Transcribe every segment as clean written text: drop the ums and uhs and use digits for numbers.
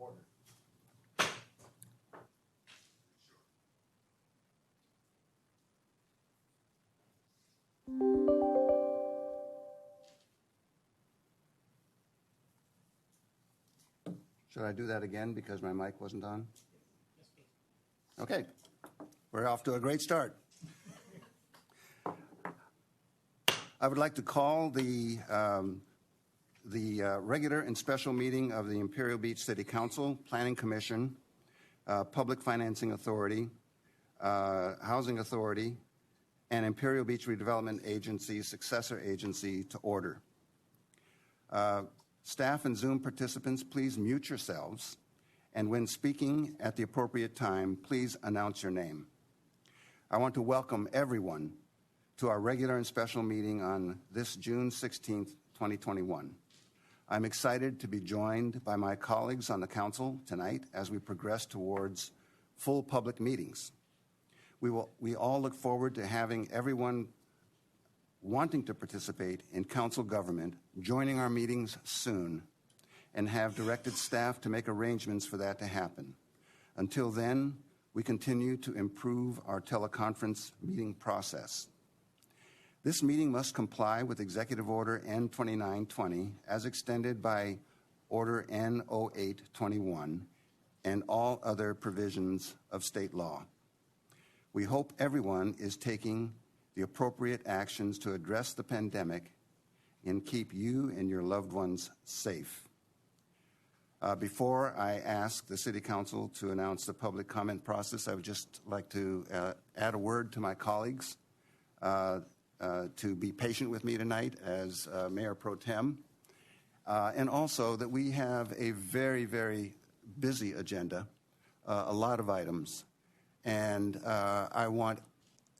order. Should I do that again because my mic wasn't on? Yes, please. Okay, we're off to a great start. I would like to call the regular and special meeting of the Imperial Beach City Council, Planning Commission, Public Financing Authority, Housing Authority, and Imperial Beach Redevelopment Agency, successor agency, to order. Staff and Zoom participants, please mute yourselves, and when speaking at the appropriate time, please announce your name. I want to welcome everyone to our regular and special meeting on this June 16th, 2021. I'm excited to be joined by my colleagues on the council tonight as we progress towards full public meetings. We all look forward to having everyone wanting to participate in council government joining our meetings soon, and have directed staff to make arrangements for that to happen. Until then, we continue to improve our teleconference meeting process. This meeting must comply with Executive Order N2920 as extended by Order N0821 and all other provisions of state law. We hope everyone is taking the appropriate actions to address the pandemic and keep you and your loved ones safe. Before I ask the City Council to announce the public comment process, I would just like to add a word to my colleagues to be patient with me tonight as Mayor Pro Tem, and also that we have a very, very busy agenda, a lot of items, and I want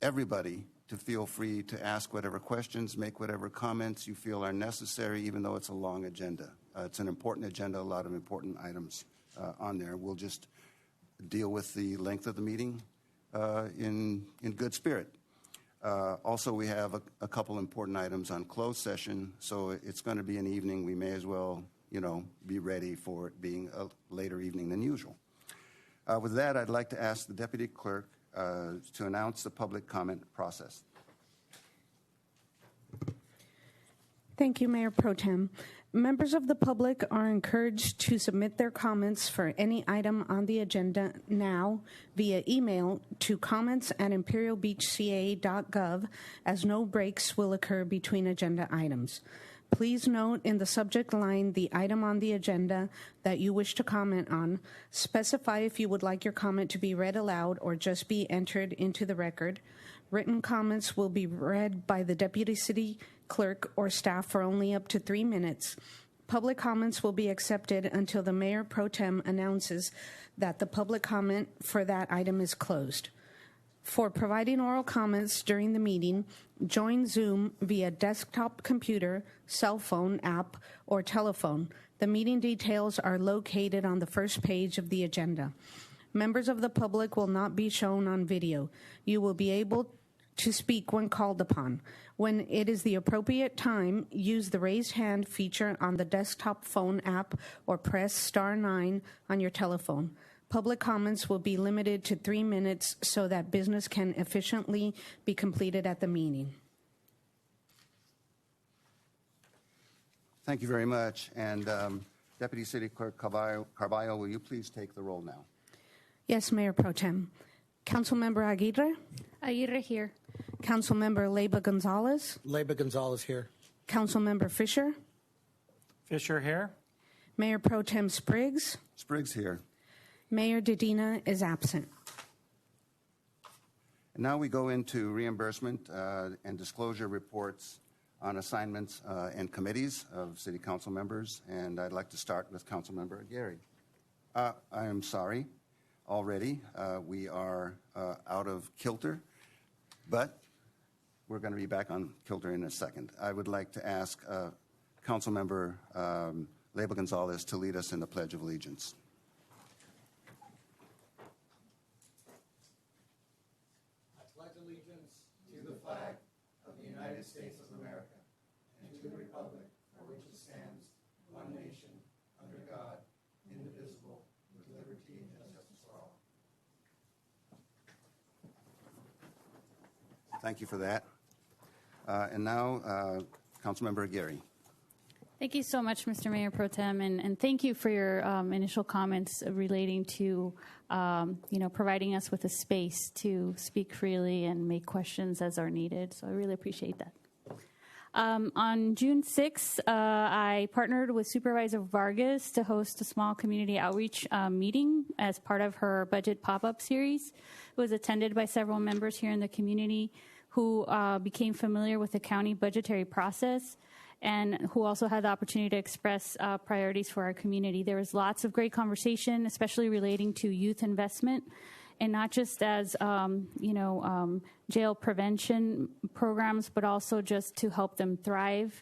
everybody to feel free to ask whatever questions, make whatever comments you feel are necessary, even though it's a long agenda. It's an important agenda, a lot of important items on there. We'll just deal with the length of the meeting in good spirit. Also, we have a couple important items on closed session, so it's going to be an evening. We may as well, be ready for it being a later evening than usual. With that, I'd like to ask the Deputy Clerk to announce the public comment process. Thank you, Mayor Pro Tem. Members of the public are encouraged to submit their comments for any item on the agenda now via email to comments@imperialbeachca.gov, as no breaks will occur between agenda items. Please note in the subject line the item on the agenda that you wish to comment on. Specify if you would like your comment to be read aloud or just be entered into the record. Written comments will be read by the Deputy City Clerk or staff for only up to 3 minutes. Public comments will be accepted until the Mayor Pro Tem announces that the public comment for that item is closed. For providing oral comments during the meeting, join Zoom via desktop computer, cell phone app, or telephone. The meeting details are located on the first page of the agenda. Members of the public will not be shown on video. You will be able to speak when called upon. When it is the appropriate time, use the raised hand feature on the desktop phone app or press *9 on your telephone. Public comments will be limited to 3 minutes so that business can efficiently be completed at the meeting. Thank you very much. And Deputy City Clerk Carballo, will you please take the roll now? Yes, Mayor Pro Tem. Councilmember Aguirre? Aguirre here. Councilmember Leyva Gonzalez? Leyva Gonzalez here. Councilmember Fisher? Fisher here. Mayor Pro Tem Spriggs? Spriggs here. Mayor Dedina is absent. And now we go into reimbursement and disclosure reports on assignments and committees of City Council members. And I'd like to start with Councilmember Aguirre. I am sorry. Already, we are out of kilter, but we're going to be back on kilter in a second. I would like to ask Councilmember Leyva Gonzalez to lead us in the Pledge of Allegiance. I pledge allegiance to the flag of the United States of America and to the republic for which it stands, one nation, under God, indivisible, Thank you for that. And now, Councilmember Aguirre. Thank you so much, Mr. Mayor Pro Tem, and thank you for your initial comments relating to, providing us with a space to speak freely and make questions as are needed. So I really appreciate that. On June 6th, I partnered with Supervisor Vargas to host a small community outreach meeting as part of her budget pop-up series. It was attended by several members here in the community who became familiar with the county budgetary process and who also had the opportunity to express priorities for our community. There was lots of great conversation, especially relating to youth investment, and not just as, jail prevention programs, but also just to help them thrive.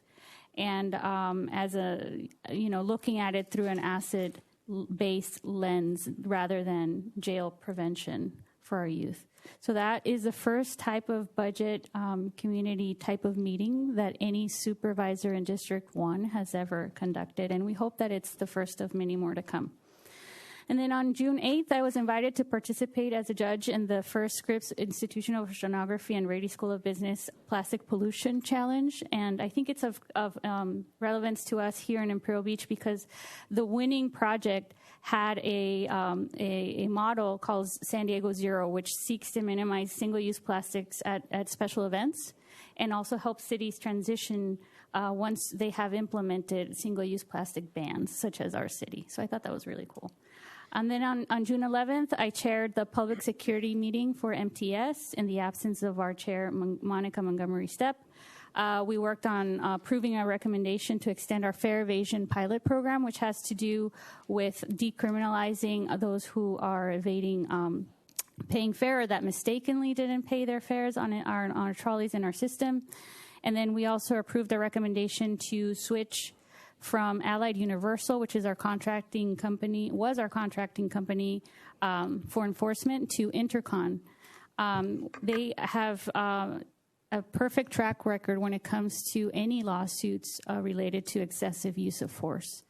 And as looking at it through an asset-based lens rather than jail prevention for our youth. So that is the first type of budget community type of meeting that any supervisor in District 1 has ever conducted. And we hope that it's the first of many more to come. And then on June 8th, I was invited to participate as a judge in the first Scripps Institute of Oceanography and Rady School of Business Plastic Pollution Challenge. And I think it's of relevance to us here in Imperial Beach because the winning project had a model called San Diego Zero, which seeks to minimize single-use plastics at special events and also help cities transition once they have implemented single-use plastic bans, such as our city. So I thought that was really cool. And then on June 11th, I chaired the public security meeting for MTS in the absence of our chair, Monica Montgomery Stepp. We worked on approving a recommendation to extend our fare evasion pilot program, which has to do with decriminalizing those who are evading paying fare or that mistakenly didn't pay their fares on our trolleys in our system. And then we also approved a recommendation to switch from Allied Universal, which is our contracting company, for enforcement, to Intercon. They have a perfect track record when it comes to any lawsuits related to excessive use of force,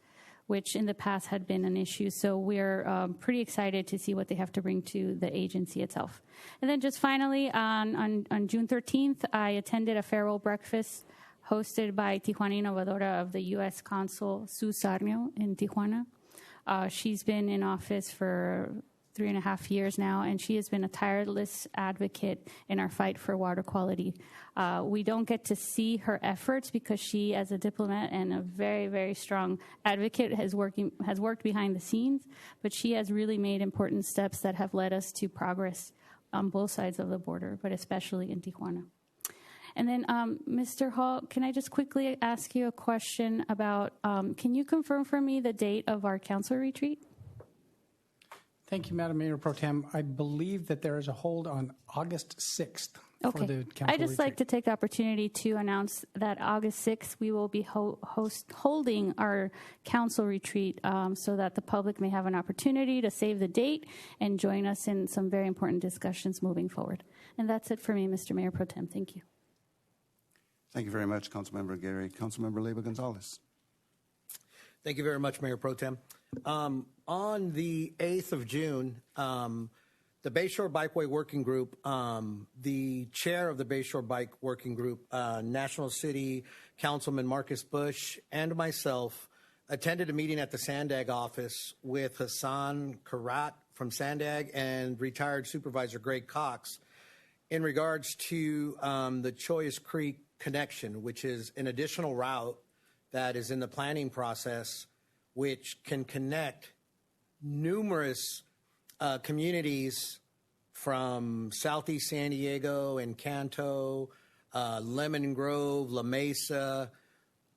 which in the past had been an issue. So we're pretty excited to see what they have to bring to the agency itself. And then just finally, on June 13th, I attended a farewell breakfast hosted by Tijuana Innovadora of the U.S. Consul Sue Sarnio in Tijuana. She's been in office for 3.5 years now, and she has been a tireless advocate in our fight for water quality. We don't get to see her efforts because she, as a diplomat and a very, very strong advocate, has worked behind the scenes, but she has really made important steps that have led us to progress on both sides of the border, but especially in Tijuana. And then, Mr. Hall, can I just quickly ask you a question about, can you confirm for me the date of our council retreat? Thank you, Madam Mayor Pro Tem. I believe that there is a hold on August 6th for the council I'd just like to take the opportunity to announce that August 6th we will be holding our council retreat so that the public may have an opportunity to save the date and join us in some very important discussions moving forward. And that's it for me, Mr. Mayor Pro Tem. Thank you. Thank you very much, Councilmember Aguirre. Councilmember Leyva Gonzalez. Thank you very much, Mayor Pro Tem. On the 8th of June, the Bayshore Bikeway Working Group, the chair of the Bayshore Bike Working Group, National City Councilman Marcus Bush, and myself attended a meeting at the Sandag office with Hassan Karat from Sandag and retired Supervisor Greg Cox in regards to the Choice Creek connection, which is an additional route that is in the planning process, which can connect numerous communities from Southeast San Diego, Encanto, Lemon Grove, La Mesa,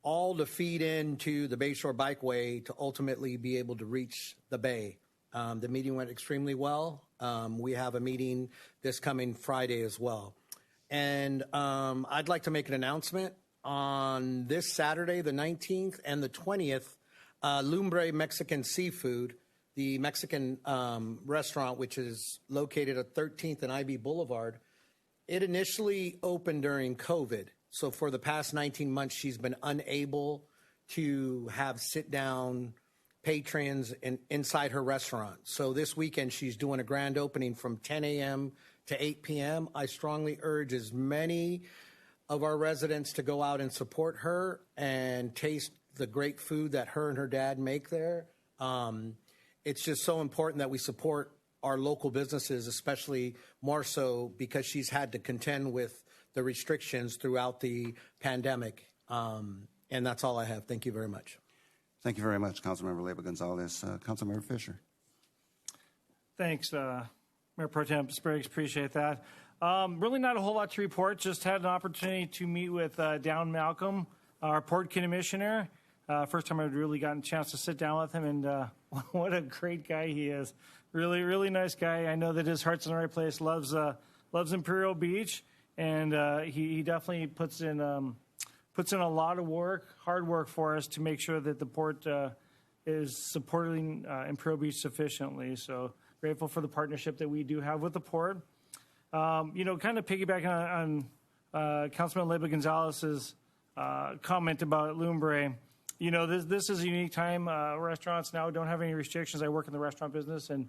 all to feed into the Bayshore Bikeway to ultimately be able to reach the Bay. The meeting went extremely well. We have a meeting this coming Friday as well. And I'd like to make an announcement on this Saturday, the 19th and the 20th, Lumbre Mexican Seafood, the Mexican restaurant, which is located at 13th and IB Boulevard. It initially opened during COVID. So for the past 19 months, she's been unable to have sit-down patrons inside her restaurant. So this weekend, she's doing a grand opening from 10 a.m. to 8 p.m. I strongly urge as many of our residents to go out and support her and taste the great food that her and her dad make there. It's just so important that we support our local businesses, especially more so because she's had to contend with the restrictions throughout the pandemic. And that's all I have. Thank you very much. Thank you very much, Councilmember Leyva Gonzalez. Councilmember Fisher. Thanks, Mayor Pro Tem Spriggs. Appreciate that. Really not a whole lot to report. Just had an opportunity to meet with Down Malcolm, our Port Commissioner. First time I'd really gotten a chance to sit down with him, and what a great guy he is. Really, really nice guy. I know that his heart's in the right place. Loves Imperial Beach, and he definitely puts in a lot of work, hard work for us to make sure that the port is supporting Imperial Beach sufficiently. So grateful for the partnership that we do have with the port. Kind of piggybacking on Councilman Leyva Gonzalez's comment about Lumbre. This is a unique time. Restaurants now don't have any restrictions. I work in the restaurant business, and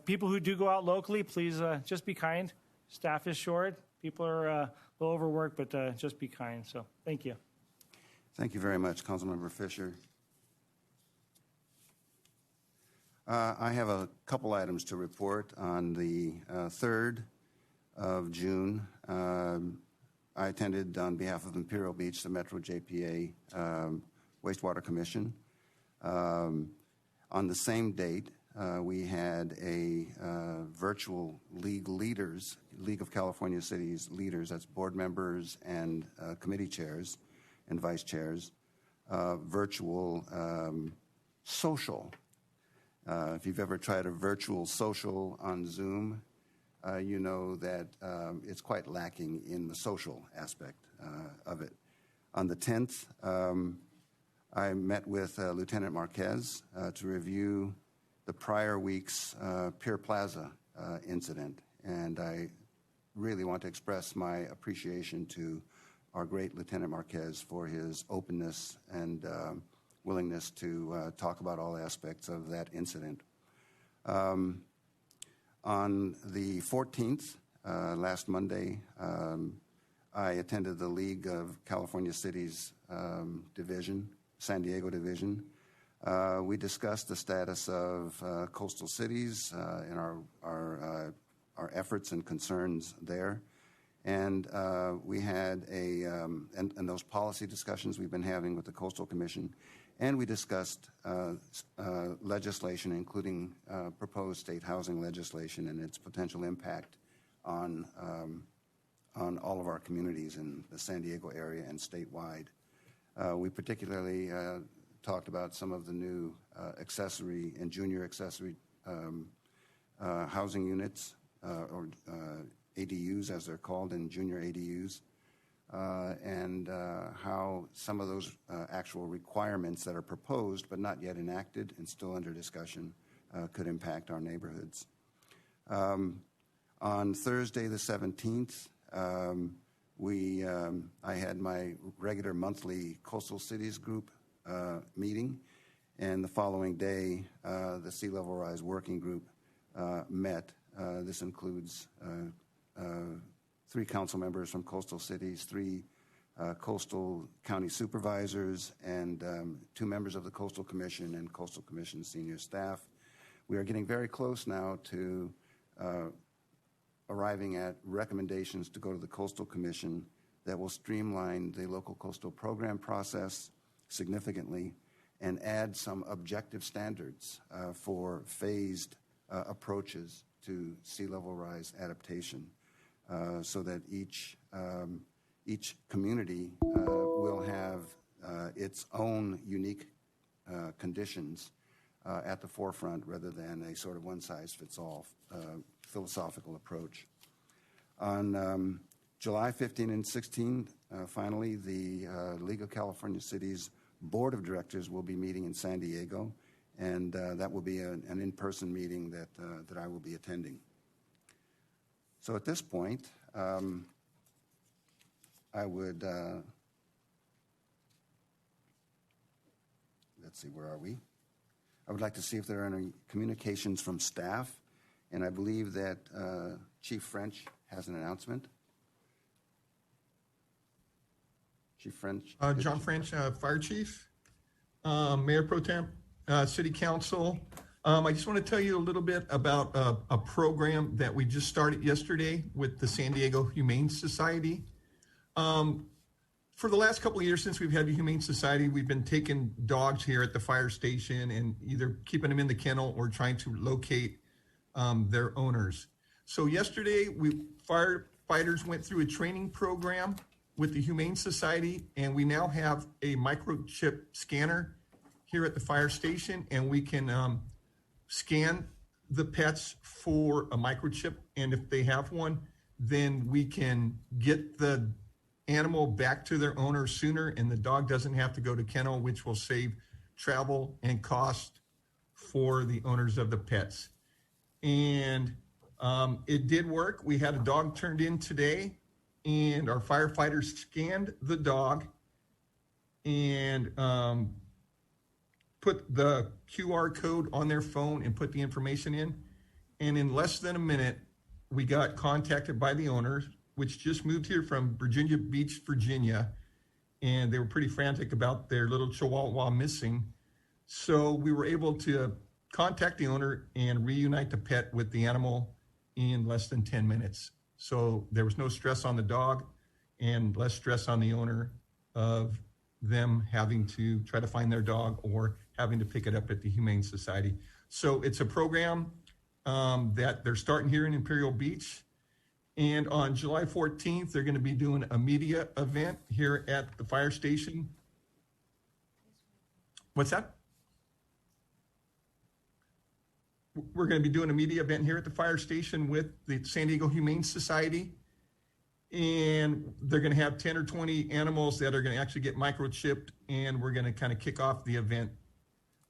people who do go out locally, please just be kind. Staff is short. People are a little overworked, but just be kind. So thank you. Thank you very much, Councilmember Fisher. I have a couple items to report. On the 3rd of June, I attended on behalf of Imperial Beach, the Metro JPA Wastewater Commission. On the same date, we had a virtual League of California Cities leaders, that's board members and committee chairs and vice chairs, virtual social. If you've ever tried a virtual social on Zoom, you know that it's quite lacking in the social aspect of it. On the 10th, I met with Lieutenant Marquez to review the prior week's Pier Plaza incident, and I really want to express my appreciation to our great Lieutenant Marquez for his openness and willingness to talk about all aspects of that incident. On the 14th, last Monday, I attended the League of California Cities division, San Diego division. We discussed the status of coastal cities and our efforts and concerns there. And we had and those policy discussions we've been having with the Coastal Commission. And we discussed legislation, including proposed state housing legislation and its potential impact on all of our communities in the San Diego area and statewide. We particularly talked about some of the new accessory and junior accessory housing units, or ADUs as they're called, and junior ADUs, and how some of those actual requirements that are proposed but not yet enacted and still under discussion could impact our neighborhoods. On Thursday the 17th, I had my regular monthly Coastal Cities Group meeting, and the following day, the Sea Level Rise Working Group met. This includes 3 council members from coastal cities, 3 coastal county supervisors, and 2 members of the Coastal Commission and Coastal Commission senior staff. We are getting very close now to arriving at recommendations to go to the Coastal Commission that will streamline the local coastal program process significantly and add some objective standards for phased approaches to sea level rise adaptation, so that each community will have its own unique conditions at the forefront, rather than a sort of one-size-fits-all philosophical approach. On July 15 and 16, finally, the League of California Cities Board of Directors will be meeting in San Diego, and that will be an in-person meeting that I will be attending. So at this point, I would, let's see, where are we? I would like to see if there are any communications from staff And I believe that Chief French has an announcement. Chief French. John French, Fire Chief, Mayor Pro Tem, City Council. I just want to tell you a little bit about a program that we just started yesterday with the San Diego Humane Society. For the last couple of years since we've had the Humane Society, we've been taking dogs here at the fire station and either keeping them in the kennel or trying to locate their owners. So yesterday, firefighters went through a training program with the Humane Society, and we now have a microchip scanner here at the fire station, and we can scan the pets for a microchip, and if they have one, then we can get the animal back to their owner sooner, and the dog doesn't have to go to kennel, which will save travel and cost for the owners of the pets. And it did work. We had a dog turned in today, and our firefighters scanned the dog and put the QR code on their phone and put the information in. And in less than a minute, we got contacted by the owners, which just moved here from Virginia Beach, Virginia. And they were pretty frantic about their little Chihuahua missing. So we were able to contact the owner and reunite the pet with the animal in less than 10 minutes. So there was no stress on the dog and less stress on the owner of them having to try to find their dog or having to pick it up at the Humane Society. So it's a program that they're starting here in Imperial Beach. And on July 14th, they're going to be doing a media event here at the fire station. What's that? We're going to be doing a media event here at the fire station with the San Diego Humane Society. And they're going to have 10 or 20 animals that are going to actually get microchipped. And we're going to kind of kick off the event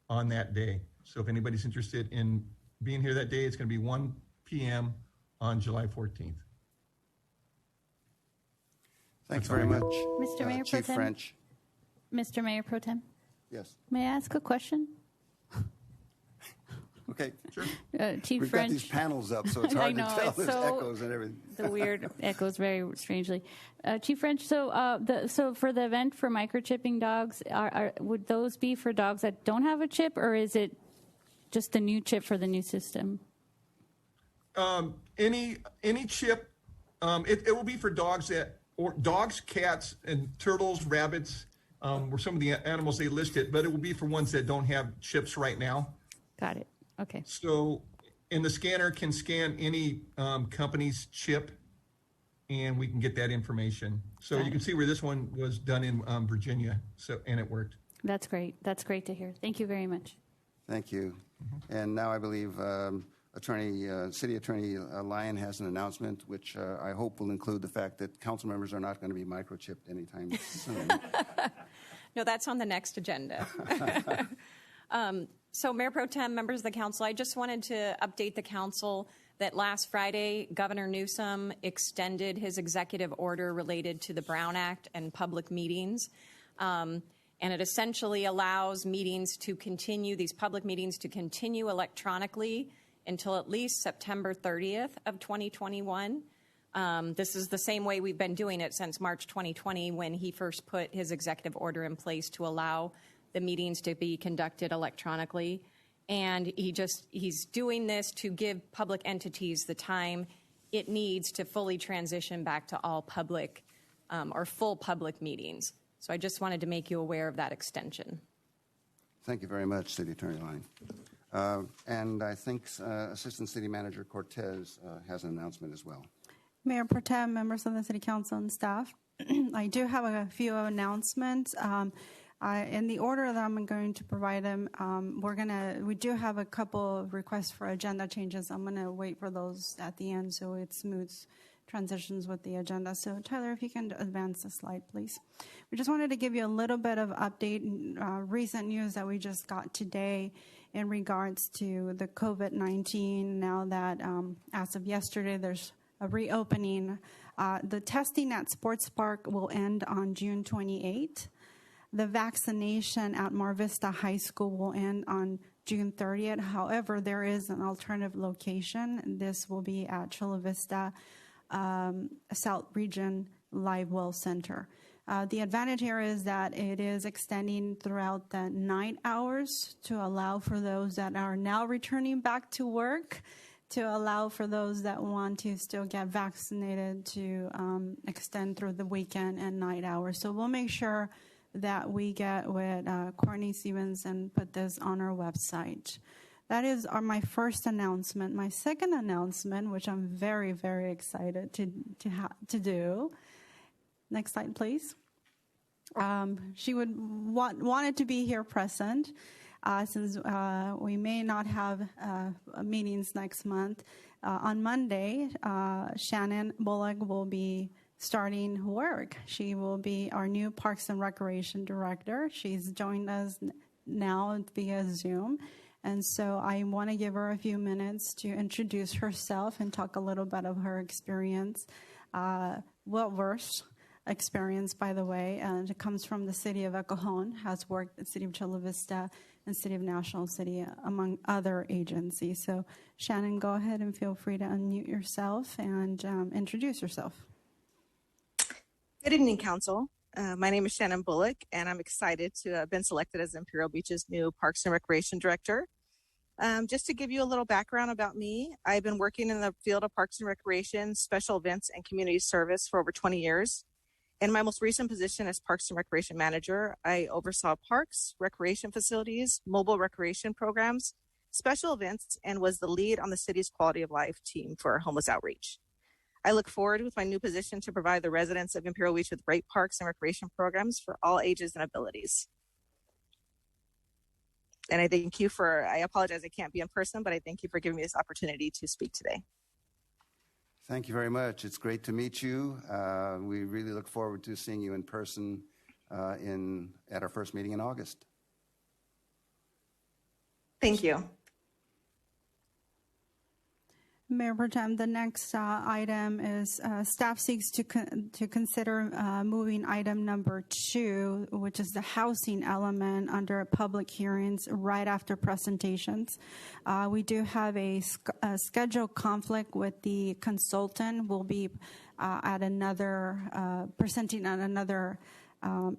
on that day. So if anybody's interested in being here that day, it's going to be 1 p.m. on July 14th. Thanks very much. Mr. Mayor Pro Chief Tem? French. Mr. Mayor Pro Tem, Yes. may I ask a question? Okay. Sure. Chief We've French. got these panels up, so it's I hard know, to tell. it's There's so- echoes and everything. The weird echoes very strangely. Chief French, so for the event for microchipping dogs, would those be for dogs that don't have a chip, or is it just the new chip for the new system? Any chip, it will be for dogs dogs, cats, and turtles, rabbits, were some of the animals they listed, but it will be for ones that don't have chips right now. Got it. Okay. So, and the scanner can scan any company's chip, and we can get that information. So you can see where this one was done in Virginia. So, and it worked. That's great. That's great to hear. Thank you very much. Thank you. And now I believe City Attorney Lyon has an announcement, which I hope will include the fact that council members are not going to be microchipped anytime soon. No, that's on the next agenda. So Mayor Pro Tem, members of the council, I just wanted to update the council that last Friday, Governor Newsom extended his executive order related to the Brown Act and public meetings. And it essentially allows meetings to continue, these public meetings to continue electronically until at least September 30th of 2021. This is the same way we've been doing it since March 2020 when he first put his executive order in place to allow the meetings to be conducted electronically. And he's doing this to give public entities the time it needs to fully transition back to all public or full public meetings. So I just wanted to make you aware of that extension. Thank you very much, City Attorney Lyon. And I think Assistant City Manager Cortez has an announcement as well. Mayor Pro Tem, members of the City Council and staff, I do have a few announcements. In the order that I'm going to provide them, we do have a couple of requests for agenda changes. I'm going to wait for those at the end so it smooths transitions with the agenda. So Tyler, if you can advance the slide, please. We just wanted to give you a little bit of update and recent news that we just got today in regards to the COVID-19. Now that as of yesterday, there's a reopening. The testing at Sports Park will end on June 28th. The vaccination at Mar Vista High School will end on June 30th. However, there is an alternative location. This will be at Chula Vista South Region Live Well Center. The advantage here is that it is extending throughout the night hours to allow for those that are now returning back to work, to allow for those that want to still get vaccinated to extend through the weekend and night hours. So we'll make sure that we get with Courtney Stevens and put this on our website. That is my first announcement. My second announcement, which I'm very, very excited to do. Next slide, please. She would wanted to be here present since we may not have meetings next month. On Monday, Shannon Bullock will be starting work. She will be our new Parks and Recreation Director. She's joined us now via Zoom. And so I want to give her a few minutes to introduce herself and talk a little bit of her experience, well-versed experience, by the way, and it comes from the city of El Cajon, has worked at the city of Chula Vista and city of National City, among other agencies. So Shannon, go ahead and feel free to unmute yourself and introduce yourself. Good evening, Council. My name is Shannon Bullock, and I'm excited to have been selected as Imperial Beach's new Parks and Recreation Director. Just to give you a little background about me, I've been working in the field of Parks and Recreation, special events, and community service for over 20 years. In my most recent position as Parks and Recreation Manager, I oversaw parks, recreation facilities, mobile recreation programs, special events, and was the lead on the city's quality of life team for homeless outreach. I look forward with my new position to provide the residents of Imperial Beach with great parks and recreation programs for all ages and abilities. And I thank you I apologize I can't be in person, but I thank you for giving me this opportunity to speak today. Thank you very much. It's great to meet you. We really look forward to seeing you in person at our first meeting in August. Thank you. Mayor Pro Tem, the next item is staff seeks to consider moving item number 2, which is the housing element, under public hearings right after presentations. We do have a scheduled conflict with the consultant. We'll be at another presenting at another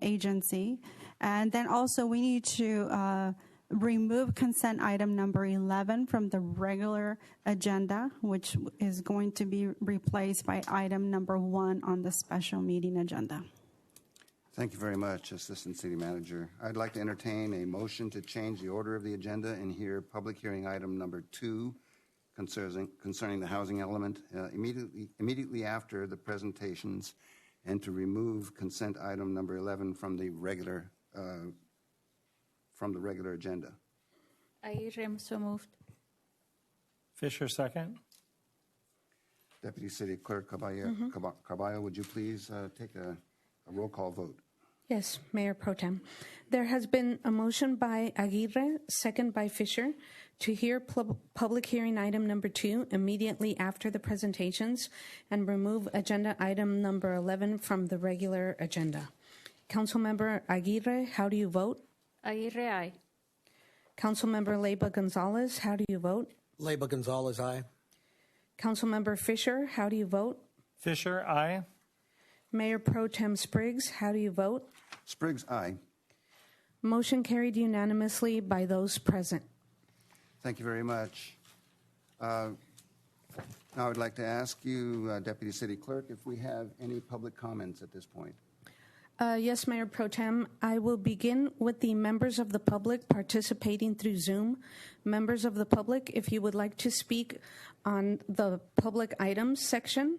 agency, and then also we need to remove consent item number 11 from the regular agenda, which is going to be replaced by item number 1 on the special meeting agenda. Thank you very much, Assistant City Manager. I'd like to entertain a motion to change the order of the agenda and hear public hearing item number 2 concerning the housing element immediately after the presentations, and to remove consent item number 11 from the regular agenda. Aguirre, so moved. Fisher, second. Deputy City Clerk Caballo, would you please take a roll call vote? Yes, Mayor Pro Tem. There has been a motion by Aguirre, second by Fisher, to hear public hearing item number 2 immediately after the presentations and remove agenda item number 11 from the regular agenda. Councilmember Aguirre, how do you vote? Aguirre, aye. Councilmember Leyva Gonzalez, how do you vote? Leyva Gonzalez, aye. Councilmember Fisher, how do you vote? Fisher, aye. Mayor Pro Tem Spriggs, how do you vote? Spriggs, aye. Motion carried unanimously by those present. Thank you very much. Now I would like to ask you, Deputy City Clerk, if we have any public comments at this point. Yes, Mayor Pro Tem. I will begin with the members of the public participating through Zoom. Members of the public, if you would like to speak on the public items section,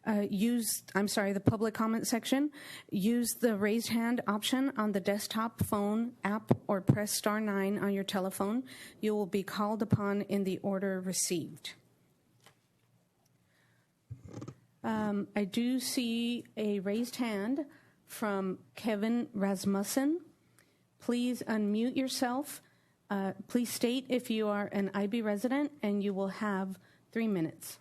the public comment section, use the raised hand option on the desktop, phone, app, or press star 9 on your telephone. You will be called upon in the order received. I do see a raised hand from Kevin Rasmussen. Please unmute yourself. Please state if you are an IB resident, and you will have 3 minutes.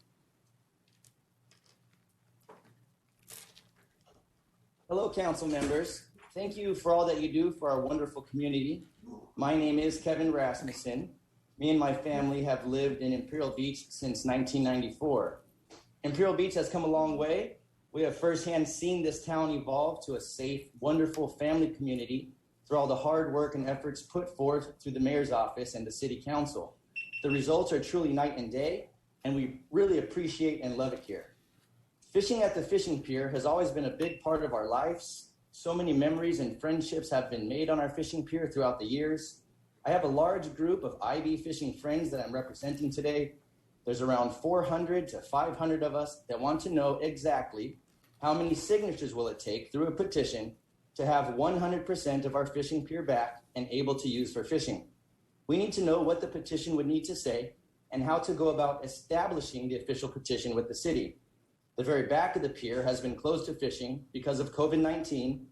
Hello, council members. Thank you for all that you do for our wonderful community. My name is Kevin Rasmussen. Me and my family have lived in Imperial Beach since 1994. Imperial Beach has come a long way. We have firsthand seen this town evolve to a safe, wonderful family community through all the hard work and efforts put forth through the mayor's office and the city council. The results are truly night and day, and we really appreciate and love it here. Fishing at the fishing pier has always been a big part of our lives. So many memories and friendships have been made on our fishing pier throughout the years. I have a large group of IB fishing friends that I'm representing today. There's around 400 to 500 of us that want to know exactly how many signatures will it take through a petition to have 100% of our fishing pier back and able to use for fishing. We need to know what the petition would need to say and how to go about establishing the official petition with the city. The very back of the pier has been closed to fishing because of COVID-19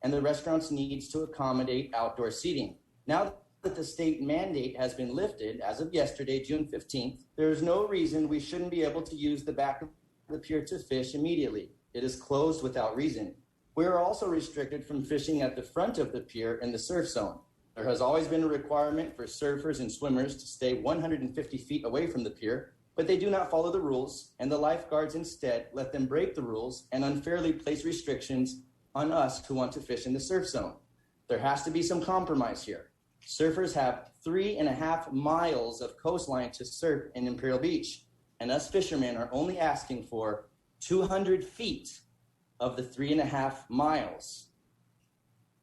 and the restaurant's needs to accommodate outdoor seating. Now that the state mandate has been lifted as of yesterday, June 15th, there is no reason we shouldn't be able to use the back of the pier to fish immediately. It is closed without reason. We are also restricted from fishing at the front of the pier in the surf zone. There has always been a requirement for surfers and swimmers to stay 150 feet away from the pier, but they do not follow the rules, and the lifeguards instead let them break the rules and unfairly place restrictions on us who want to fish in the surf zone. There has to be some compromise here. Surfers have 3.5 miles of coastline to surf in Imperial Beach, and us fishermen are only asking for 200 feet of the 3.5 miles.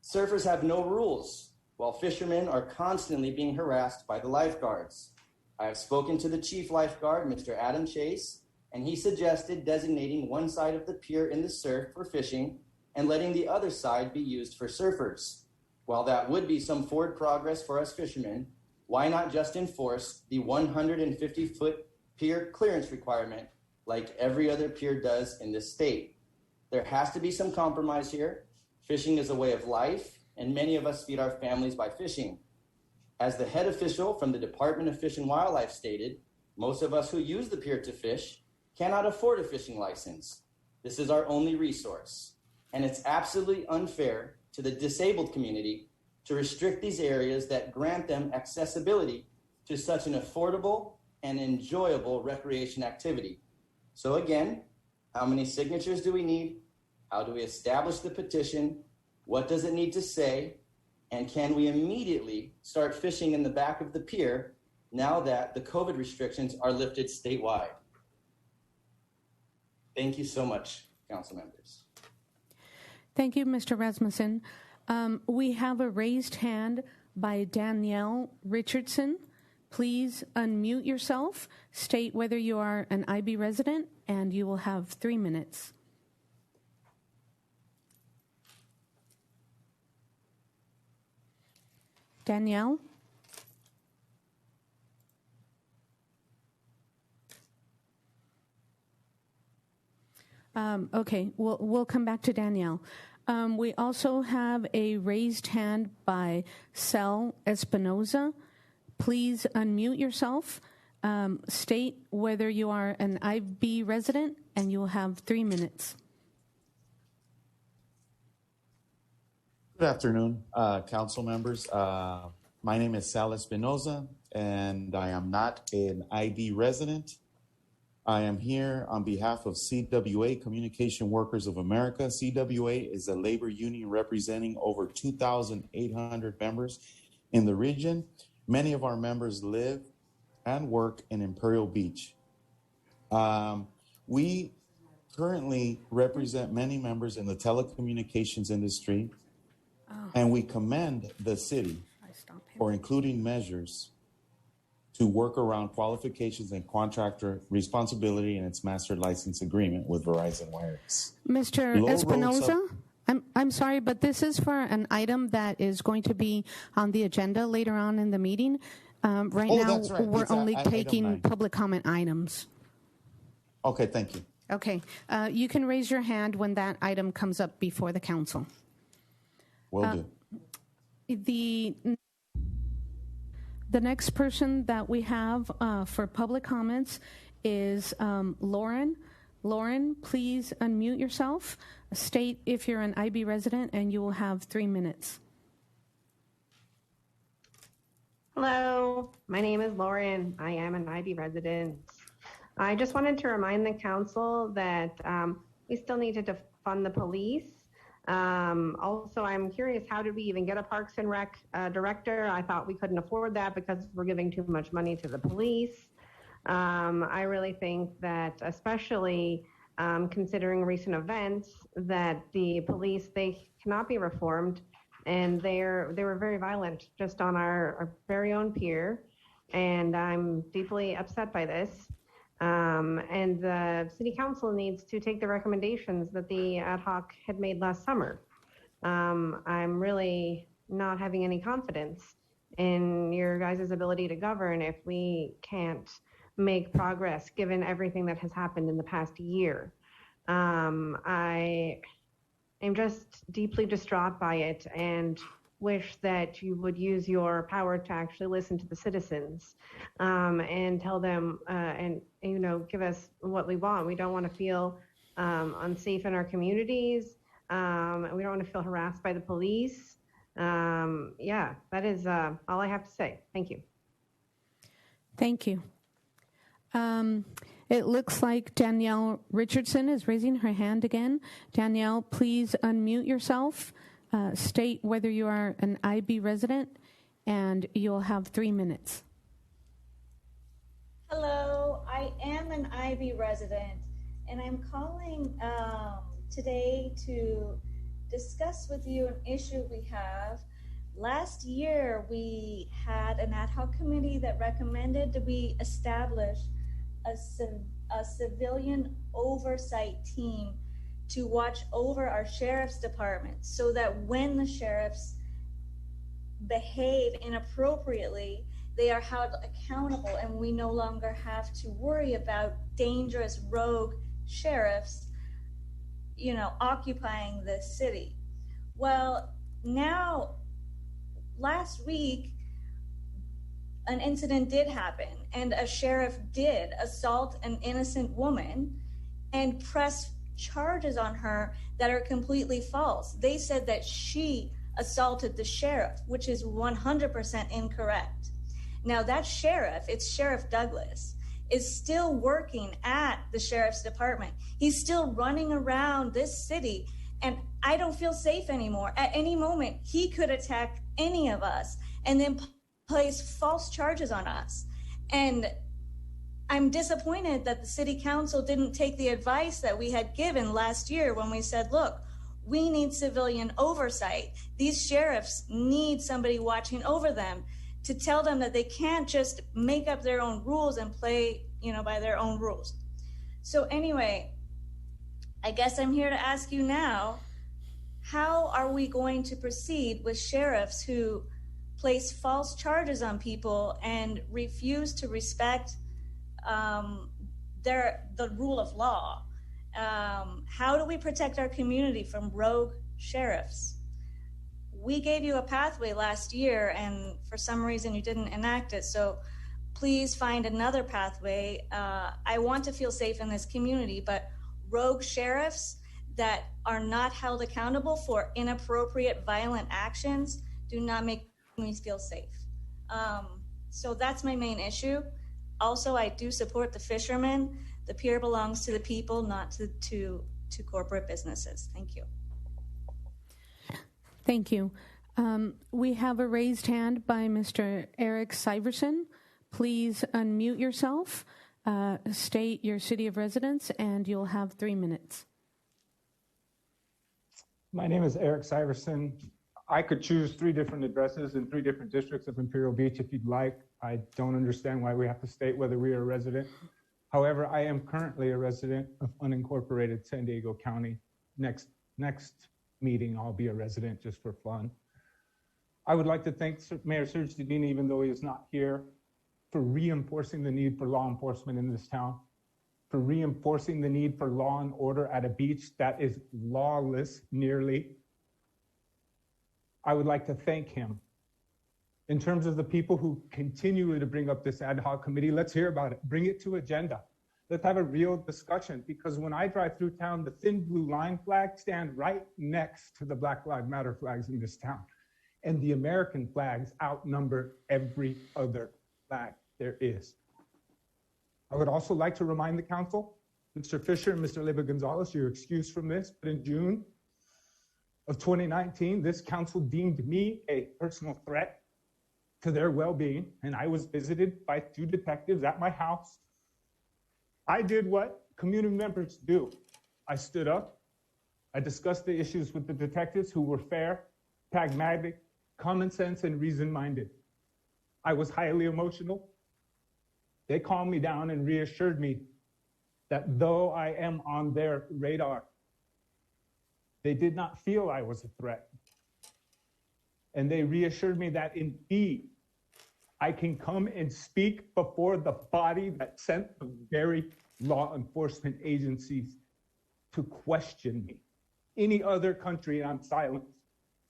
Surfers have no rules, while fishermen are constantly being harassed by the lifeguards. I have spoken to the chief lifeguard, Mr. Adam Chase, and he suggested designating one side of the pier in the surf for fishing and letting the other side be used for surfers. While that would be some forward progress for us fishermen, why not just enforce the 150-foot pier clearance requirement like every other pier does in this state? There has to be some compromise here. Fishing is a way of life, and many of us feed our families by fishing. As the head official from the Department of Fish and Wildlife stated, most of us who use the pier to fish cannot afford a fishing license. This is our only resource, and it's absolutely unfair to the disabled community to restrict these areas that grant them accessibility to such an affordable and enjoyable recreation activity. So again, how many signatures do we need? How do we establish the petition? What does it need to say? And can we immediately start fishing in the back of the pier now that the COVID restrictions are lifted statewide? Thank you so much, council members. Thank you, Mr. Rasmussen. We have a raised hand by Danielle Richardson. Please unmute yourself, state whether you are an IB resident, and you will have 3 minutes. Danielle? Okay, we'll come back to Danielle. We also have a raised hand by Cel Espinoza. Please unmute yourself, state whether you are an IB resident, and you will have 3 minutes. Good afternoon, council members. My name is Sal Espinoza, and I am not an ID resident. I am here on behalf of CWA, Communication Workers of America. CWA is a labor union representing over 2,800 members in the region. Many of our members live and work in Imperial Beach. We currently represent many members in the telecommunications industry, and we commend the city for including measures to work around qualifications and contractor responsibility in its master license agreement with Verizon Wireless. Mr. Espinoza, I'm sorry, but this is for an item that is going to be on the agenda later on in the meeting. Right now, that's right. we're It's only item taking 9. public comment items. Okay, thank you. Okay, you can raise your hand when that item comes up before the council. Will do. The next person that we have for public comments is Lauren. Lauren, please unmute yourself. State if you're an IB resident, and you will have 3 minutes. Hello, my name is Lauren. I am an IB resident. I just wanted to remind the council that we still need to defund the police. Also, I'm curious, how did we even get a Parks and Rec director? I thought we couldn't afford that because we're giving too much money to the police. I really think that, especially considering recent events, that the police, they cannot be reformed, and they were very violent just on our very own pier, and I'm deeply upset by this. And the city council needs to take the recommendations that the ad hoc had made last summer. I'm really not having any confidence in your guys' ability to govern if we can't make progress given everything that has happened in the past year. I am just deeply distraught by it and wish that you would use your power to actually listen to the citizens and tell them and give us what we want. We don't want to feel unsafe in our communities. We don't want to feel harassed by the police. Yeah, that is all I have to say. Thank you. Thank you. It looks like Danielle Richardson is raising her hand again. Danielle, please unmute yourself. State whether you are an IB resident, and you'll have 3 minutes. Hello, I am an IB resident, and I'm calling today to discuss with you an issue we have. Last year, we had an ad hoc committee that recommended that we establish a civilian oversight team to watch over our sheriff's department so that when the sheriffs behave inappropriately, they are held accountable and we no longer have to worry about dangerous rogue sheriffs, occupying the city. Well, now, last week, an incident did happen and a sheriff did assault an innocent woman and press charges on her that are completely false. They said that she assaulted the sheriff, which is 100% incorrect. Now that sheriff, it's Sheriff Douglas, is still working at the sheriff's department. He's still running around this city, and I don't feel safe anymore. At any moment, he could attack any of us and then place false charges on us. And I'm disappointed that the city council didn't take the advice that we had given last year when we said, look, we need civilian oversight. These sheriffs need somebody watching over them to tell them that they can't just make up their own rules and play, by their own rules. So anyway, I guess I'm here to ask you now, how are we going to proceed with sheriffs who place false charges on people and refuse to respect the rule of law? How do we protect our community from rogue sheriffs? We gave you a pathway last year, and for some reason you didn't enact it. So please find another pathway. I want to feel safe in this community, but rogue sheriffs that are not held accountable for inappropriate violent actions do not make me feel safe. So that's my main issue. Also, I do support the fishermen. The pier belongs to the people, not to corporate businesses. Thank you. Thank you. We have a raised hand by Mr. Eric Syverson. Please unmute yourself, state your city of residence, and you'll have 3 minutes. My name is Eric Syverson. I could choose 3 different addresses in 3 different districts of Imperial Beach if you'd like. I don't understand why we have to state whether we are a resident. However, I am currently a resident of unincorporated San Diego County. Next meeting, I'll be a resident just for fun. I would like to thank Mayor Serge Dedini, even though he is not here, for reinforcing the need for law enforcement in this town, for reinforcing the need for law and order at a beach that is lawless nearly. I would like to thank him. In terms of the people who continue to bring up this ad hoc committee, let's hear about it. Bring it to agenda. Let's have a real discussion, because when I drive through town, the thin blue line flags stand right next to the Black Lives Matter flags in this town. And the American flags outnumber every other flag there is. I would also like to remind the council, Mr. Fisher and Mr. Leyva Gonzalez, you're excused from this, but in June of 2019, this council deemed me a personal threat to their well-being, and I was visited by 2 detectives at my house. I did what community members do. I stood up, I discussed the issues with the detectives, who were fair, pragmatic, common sense, and reason-minded. I was highly emotional. They calmed me down and reassured me that though I am on their radar, they did not feel I was a threat. And they reassured me that indeed, I can come and speak before the body that sent the very law enforcement agencies to question me. Any other country, and I'm silent.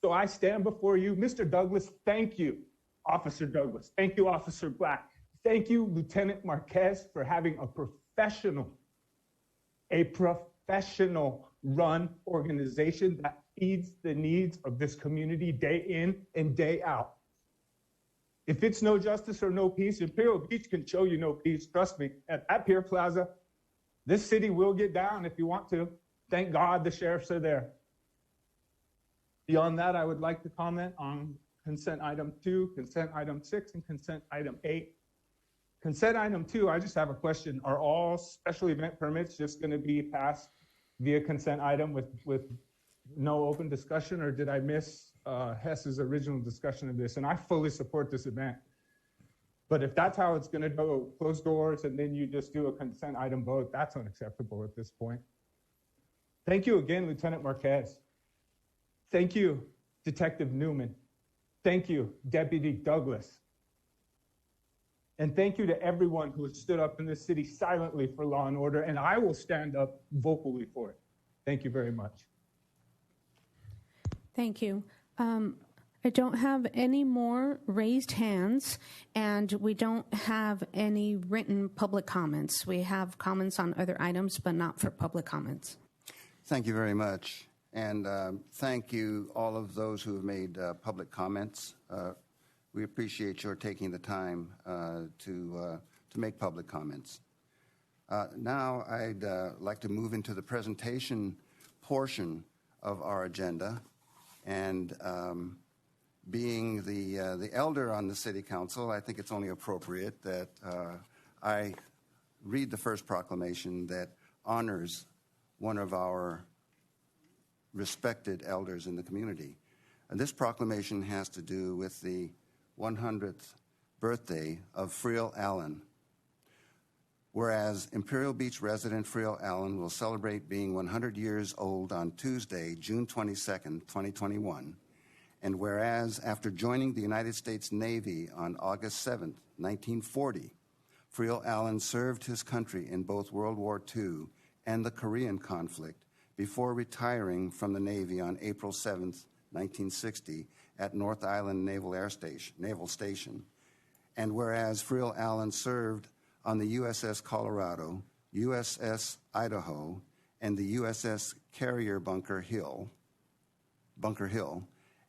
So I stand before you, Mr. Douglas. Thank you, Officer Douglas. Thank you, Officer Black. Thank you, Lieutenant Marquez, for having a professional run organization that feeds the needs of this community day in and day out. If it's no justice or no peace, Imperial Beach can show you no peace. Trust me, at Pier Plaza, this city will get down if you want to. Thank God the sheriffs are there. Beyond that, I would like to comment on consent item 2, consent item 6, and consent item 8. Consent item 2, I just have a question. Are all special event permits just going to be passed via consent item with no open discussion, or did I miss Hess's original discussion of this? And I fully support this event. But if that's how it's going to go, closed doors, and then you just do a consent item vote, that's unacceptable at this point. Thank you again, Lieutenant Marquez. Thank you, Detective Newman. Thank you, Deputy Douglas. And thank you to everyone who has stood up in this city silently for law and order, and I will stand up vocally for it. Thank you very much. Thank you. I don't have any more raised hands, and we don't have any written public comments. We have comments on other items, but not for public comments. Thank you very much. And thank you, all of those who have made public comments. We appreciate your taking the time to make public comments. Now I'd like to move into the presentation portion of our agenda. And being the elder on the City Council, I think it's only appropriate that I read the first proclamation that honors one of our respected elders in the community. And this proclamation has to do with the 100th birthday of Friel Allen. Whereas Imperial Beach resident Friel Allen will celebrate being 100 years old on Tuesday, June 22nd, 2021. And whereas after joining the United States Navy on August 7th, 1940, Friel Allen served his country in both World War II and the Korean conflict before retiring from the Navy on April 7th, 1960 at North Island Naval Station. And whereas Friel Allen served on the USS Colorado, USS Idaho, and the USS Carrier Bunker Hill,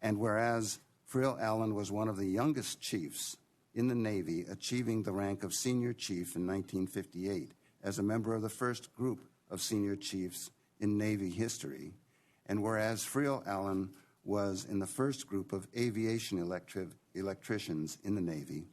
and whereas Friel Allen was one of the youngest chiefs in the Navy, achieving the rank of senior chief in 1958 as a member of the first group of senior chiefs in Navy history, and whereas Friel Allen was in the first group of aviation electricians in the Navy,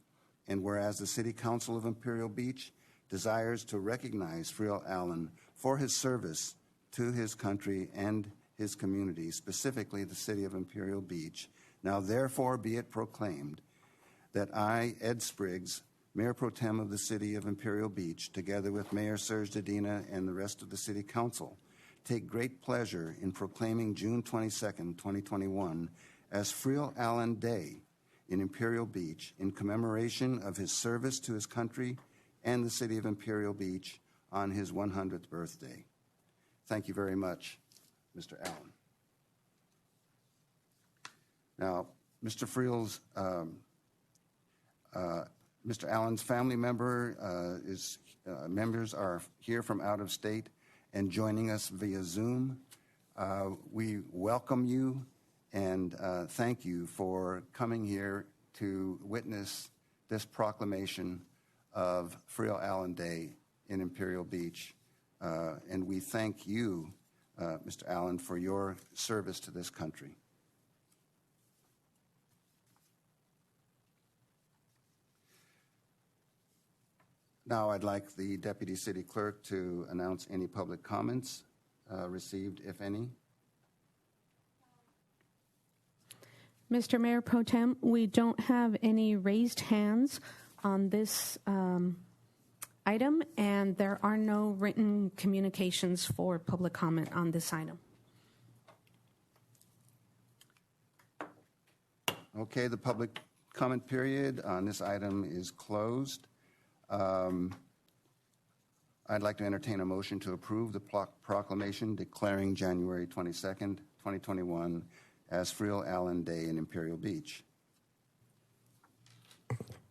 and whereas the City Council of Imperial Beach desires to recognize Friel Allen for his service to his country and his community, specifically the City of Imperial Beach, now therefore be it proclaimed that I, Ed Spriggs, Mayor Pro Tem of the City of Imperial Beach, together with Mayor Serge Dedina and the rest of the City Council, take great pleasure in proclaiming June 22nd, 2021 as Friel Allen Day in Imperial Beach in commemoration of his service to his country and the City of Imperial Beach on his 100th birthday. Thank you very much, Mr. Allen. Now, Mr. Friel's Mr. Allen's family members are here from out of state and joining us via Zoom. We welcome you and thank you for coming here to witness this proclamation of Friel Allen Day in Imperial Beach. And we thank you, Mr. Allen, for your service to this country. Now I'd like the Deputy City Clerk to announce any public comments received, if any. Mr. Mayor Pro Tem, we don't have any raised hands on this item, and there are no written communications for public comment on this item. Okay, the public comment period on this item is closed. I'd like to entertain a motion to approve the proclamation declaring January 22nd, 2021 as Friel Allen Day in Imperial Beach.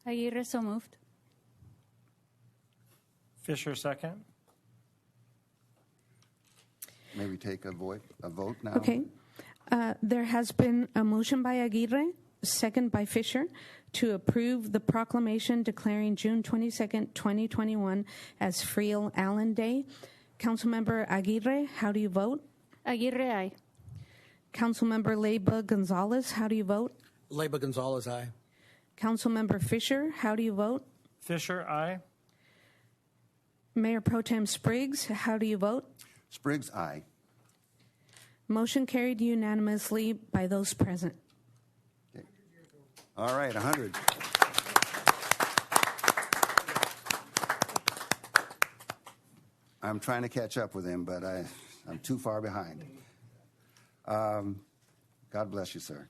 Aguirre, so moved. Fisher, second. May we take a vote now? Okay. There has been a motion by Aguirre, second by Fisher, to approve the proclamation declaring June 22nd, 2021 as Friel Allen Day. Councilmember Aguirre, how do you vote? Aguirre, aye. Councilmember Leyva Gonzalez, how do you vote? Leyva Gonzalez, aye. Councilmember Fisher, how do you vote? Fisher, aye. Mayor Pro Tem Spriggs, how do you vote? Spriggs, aye. Motion carried unanimously by those present. Okay. All right, 100. I'm trying to catch up with him, but I'm too far behind. God bless you, sir.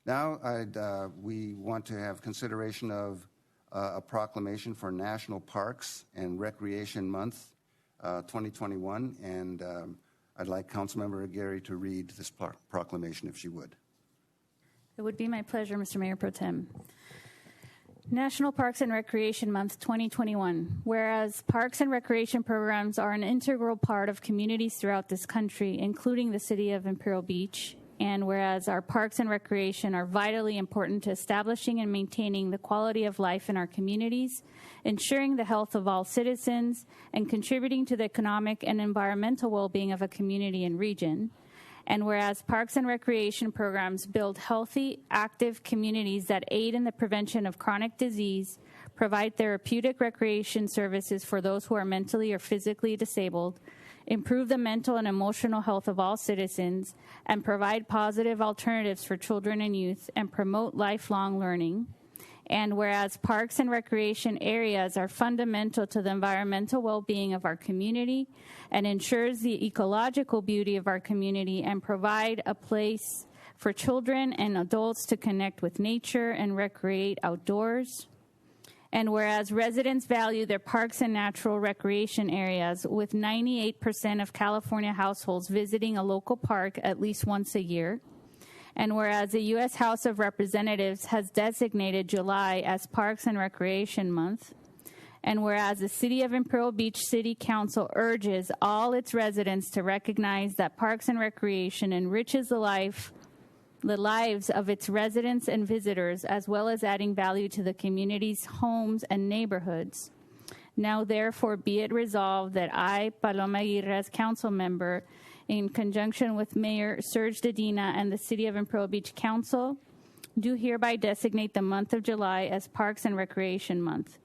Now, we want to have consideration of a proclamation for National Parks and Recreation Month 2021, and I'd like Councilmember Aguirre to read this proclamation, if she would. It would be my pleasure, Mr. Mayor Pro Tem. National Parks and Recreation Month 2021. Whereas parks and recreation programs are an integral part of communities throughout this country, including the city of Imperial Beach, and whereas our parks and recreation are vitally important to establishing and maintaining the quality of life in our communities, ensuring the health of all citizens, and contributing to the economic and environmental well-being of a community and region, and whereas parks and recreation programs build healthy, active communities that aid in the prevention of chronic disease, provide therapeutic recreation services for those who are mentally or physically disabled, improve the mental and emotional health of all citizens, and provide positive alternatives for children and youth, and promote lifelong learning. And whereas parks and recreation areas are fundamental to the environmental well-being of our community and ensures the ecological beauty of our community and provide a place for children and adults to connect with nature and recreate outdoors. And whereas residents value their parks and natural recreation areas, with 98% of California households visiting a local park at least once a year. And whereas the U.S. House of Representatives has designated July as Parks and Recreation Month. And whereas the City of Imperial Beach City Council urges all its residents to recognize that parks and recreation enriches the lives of its residents and visitors, as well as adding value to the community's homes and neighborhoods. Now, therefore, be it resolved that I, Paloma Aguirre, as council member, in conjunction with Mayor Serge Dedina and the City of Imperial Beach Council, do hereby designate the month of July as Parks and Recreation Month.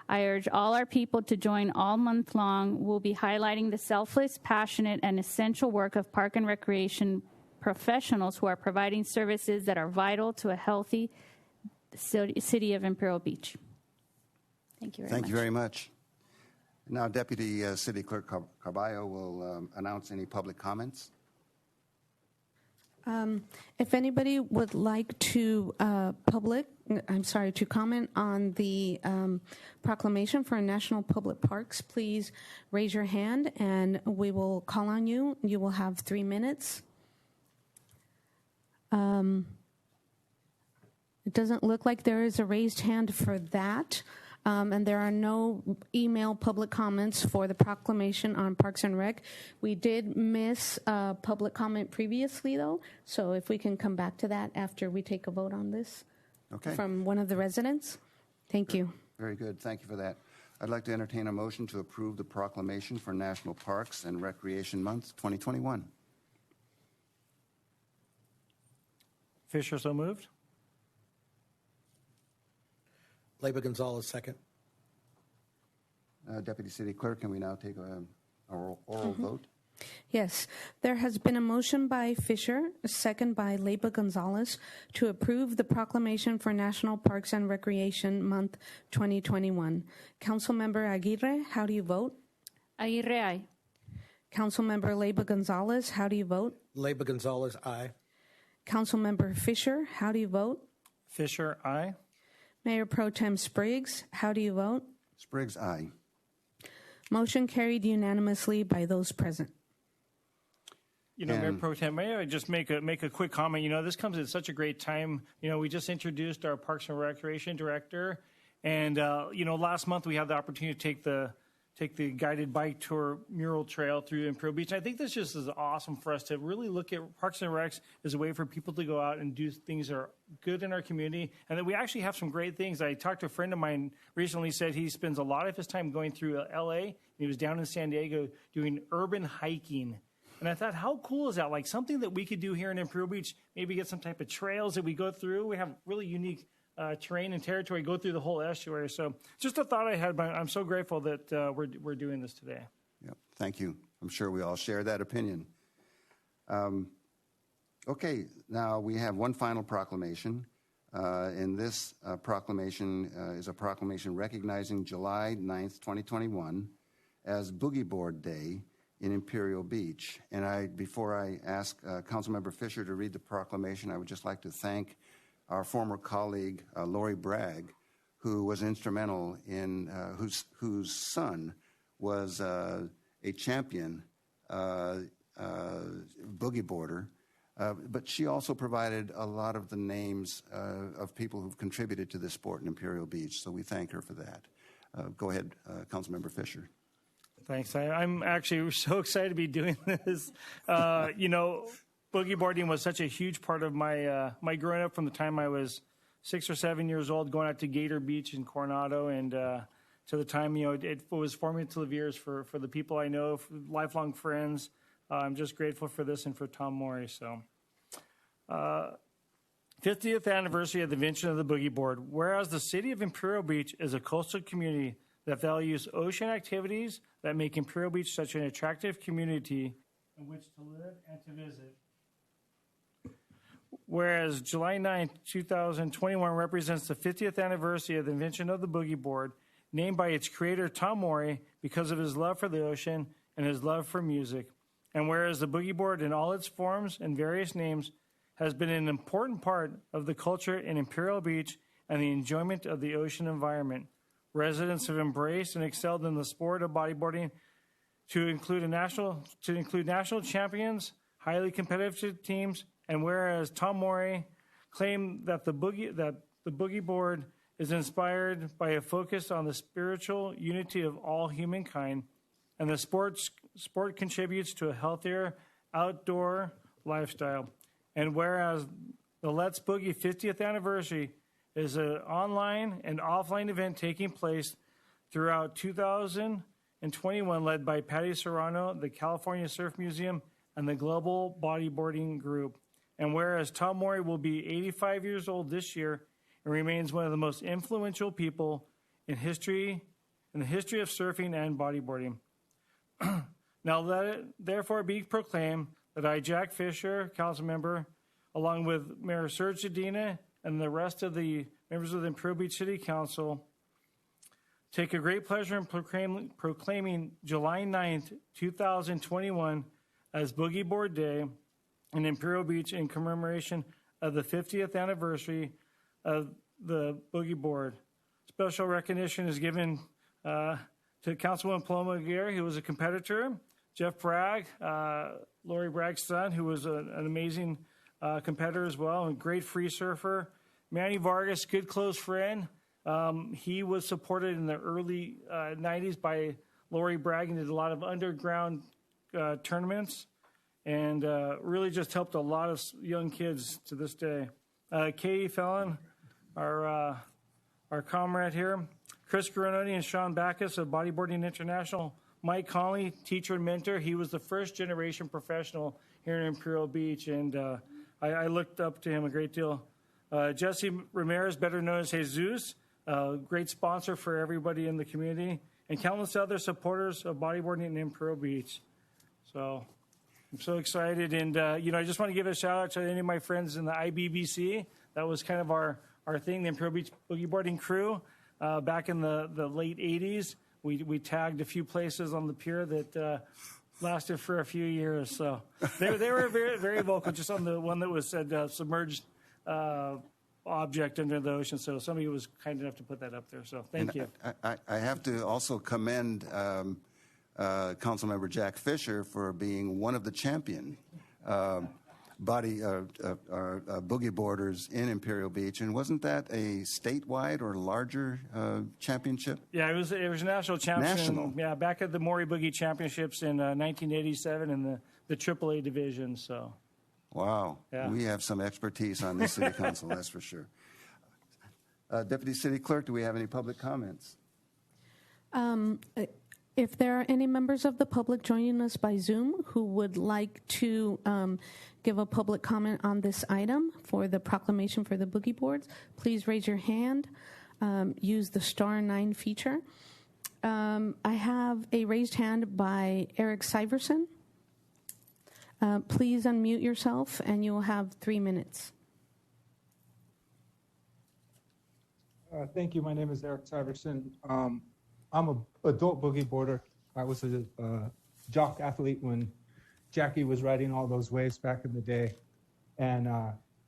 I urge all our people to join all month long. We'll be highlighting the selfless, passionate, and essential work of park and recreation professionals who are providing services that are vital to a healthy city of Imperial Beach. Thank you very much. Thank you very much. Now, Deputy City Clerk Carballo will announce any public comments. If anybody would like to to comment on the proclamation for National Public Parks, please raise your hand and we will call on you. You will have 3 minutes. It doesn't look like there is a raised hand for that. And there are no email public comments for the proclamation on Parks and Rec. We did miss public comment previously, though, so if we can come back to that after we take a vote on this from one of the residents. Thank you. Very good. Thank you for that. I'd like to entertain a motion to approve the proclamation for National Parks and Recreation Month 2021. Fisher, so moved. Leyba Gonzalez, second. Deputy City Clerk, can we now take an oral vote? Yes, there has been a motion by Fisher, a second by Leyba Gonzalez, to approve the proclamation for National Parks and Recreation Month 2021. Councilmember Aguirre, how do you vote? Aguirre, aye. Councilmember Leyba Gonzalez, how do you vote? Leyba Gonzalez, aye. Councilmember Fisher, how do you vote? Fisher, aye. Mayor Pro Tem Spriggs, how do you vote? Spriggs, aye. Motion carried unanimously by those present. You know, Mayor Pro Tem, may I just make a quick comment? You know, this comes at such a great time. You know, we just introduced our Parks and Recreation Director, and you know, last month we had the opportunity to take the guided bike tour mural trail through Imperial Beach. And I think this just is awesome for us to really look at Parks and Recs as a way for people to go out and do things that are good in our community, and that we actually have some great things. I talked to a friend of mine recently, said he spends a lot of his time going through LA, and he was down in San Diego doing urban hiking. And I thought, how cool is that? Like something that we could do here in Imperial Beach, maybe get some type of trails that we go through. We have really unique terrain and territory, go through the whole estuary. So just a thought I had, but I'm so grateful that we're doing this today. Yep, thank you. I'm sure we all share that opinion. Okay, now we have one final proclamation. And this proclamation is a proclamation recognizing July 9th, 2021 as Boogie Board Day in Imperial Beach. And before I ask Councilmember Fisher to read the proclamation, I would just like to thank our former colleague, Lori Bragg, who was instrumental in, whose son was a champion boogie boarder. But she also provided a lot of the names of people who've contributed to this sport in Imperial Beach, so we thank her for that. Go ahead, Councilmember Fisher. Thanks. I'm actually so excited to be doing this. You know, boogie boarding was such a huge part of my growing up from the time I was 6 or 7 years old, going out to Gator Beach in Coronado, and to the time, you know, it was formative years for the people I know, for lifelong friends. I'm just grateful for this and for Tom Morey. So, 50th anniversary of the invention of the boogie board. Whereas the city of Imperial Beach is a coastal community that values ocean activities that make Imperial Beach such an attractive community in which to live and to visit. Whereas July 9th, 2021 represents the 50th anniversary of the invention of the boogie board, named by its creator, Tom Morey, because of his love for the ocean and his love for music. And whereas the boogie board in all its forms and various names has been an important part of the culture in Imperial Beach and the enjoyment of the ocean environment, residents have embraced and excelled in the sport of bodyboarding to include national champions, highly competitive teams, and whereas Tom Morey claimed that the boogie board is inspired by a focus on the spiritual unity of all humankind, and the sport contributes to a healthier outdoor lifestyle. And whereas the Let's Boogie 50th anniversary is an online and offline event taking place throughout 2021, led by Patty Serrano, the California Surf Museum, and the Global Bodyboarding Group. And whereas Tom Morey will be 85 years old this year and remains one of the most influential people in the history of surfing and bodyboarding. Now let it therefore be proclaimed that I, Jack Fisher, council member, along with Mayor Serge Zadina and the rest of the members of the Imperial Beach City Council, take a great pleasure in proclaiming July 9th, 2021 as Boogie Board Day in Imperial Beach in commemoration of the 50th anniversary of the Boogie Board. Special recognition is given to Councilwoman Paloma Aguirre, who was a competitor, Jeff Bragg, Lori Bragg's son, who was an amazing competitor as well, and great free surfer, Manny Vargas, good close friend. He was supported in the early 90s by Lori Bragg and did a lot of underground tournaments and really just helped a lot of young kids to this day. Katie Fallon, our comrade here. Chris Garanoni and Sean Backus of Bodyboarding International. Mike Conley, teacher and mentor. He was the first generation professional here in Imperial Beach, and I looked up to him a great deal. Jesse Ramirez, better known as Jesus, great sponsor for everybody in the community, and countless other supporters of bodyboarding in Imperial Beach. So I'm so excited, and I just want to give a shout out to any of my friends in the IBBC. That was kind of our thing, the Imperial Beach Boogie Boarding crew. Back in the late 80s, we tagged a few places on the pier that lasted for a few years. So they were very, very vocal, just on the one that was said submerged object under the ocean. So somebody was kind enough to put that up there. So thank you. I have to also commend Councilmember Jack Fisher for being one of the champion boogie boarders in Imperial Beach. And wasn't that a statewide or larger championship? Yeah, it was a national championship. National. Yeah, back at the Maury Boogie Championships in 1987 in the AAA division. So. Wow. Yeah. We have some expertise on this city council, that's for sure. Deputy City Clerk, do we have any public comments? If there are any members of the public joining us by Zoom who would like to give a public comment on this item for the proclamation for the boogie boards, please raise your hand. Use the *9 feature. I have a raised hand by Eric Syverson. Please unmute yourself, and you will have 3 minutes. Thank you. My name is Eric Syverson. I'm an adult boogie boarder. I was a jock athlete when Jackie was riding all those waves back in the day. And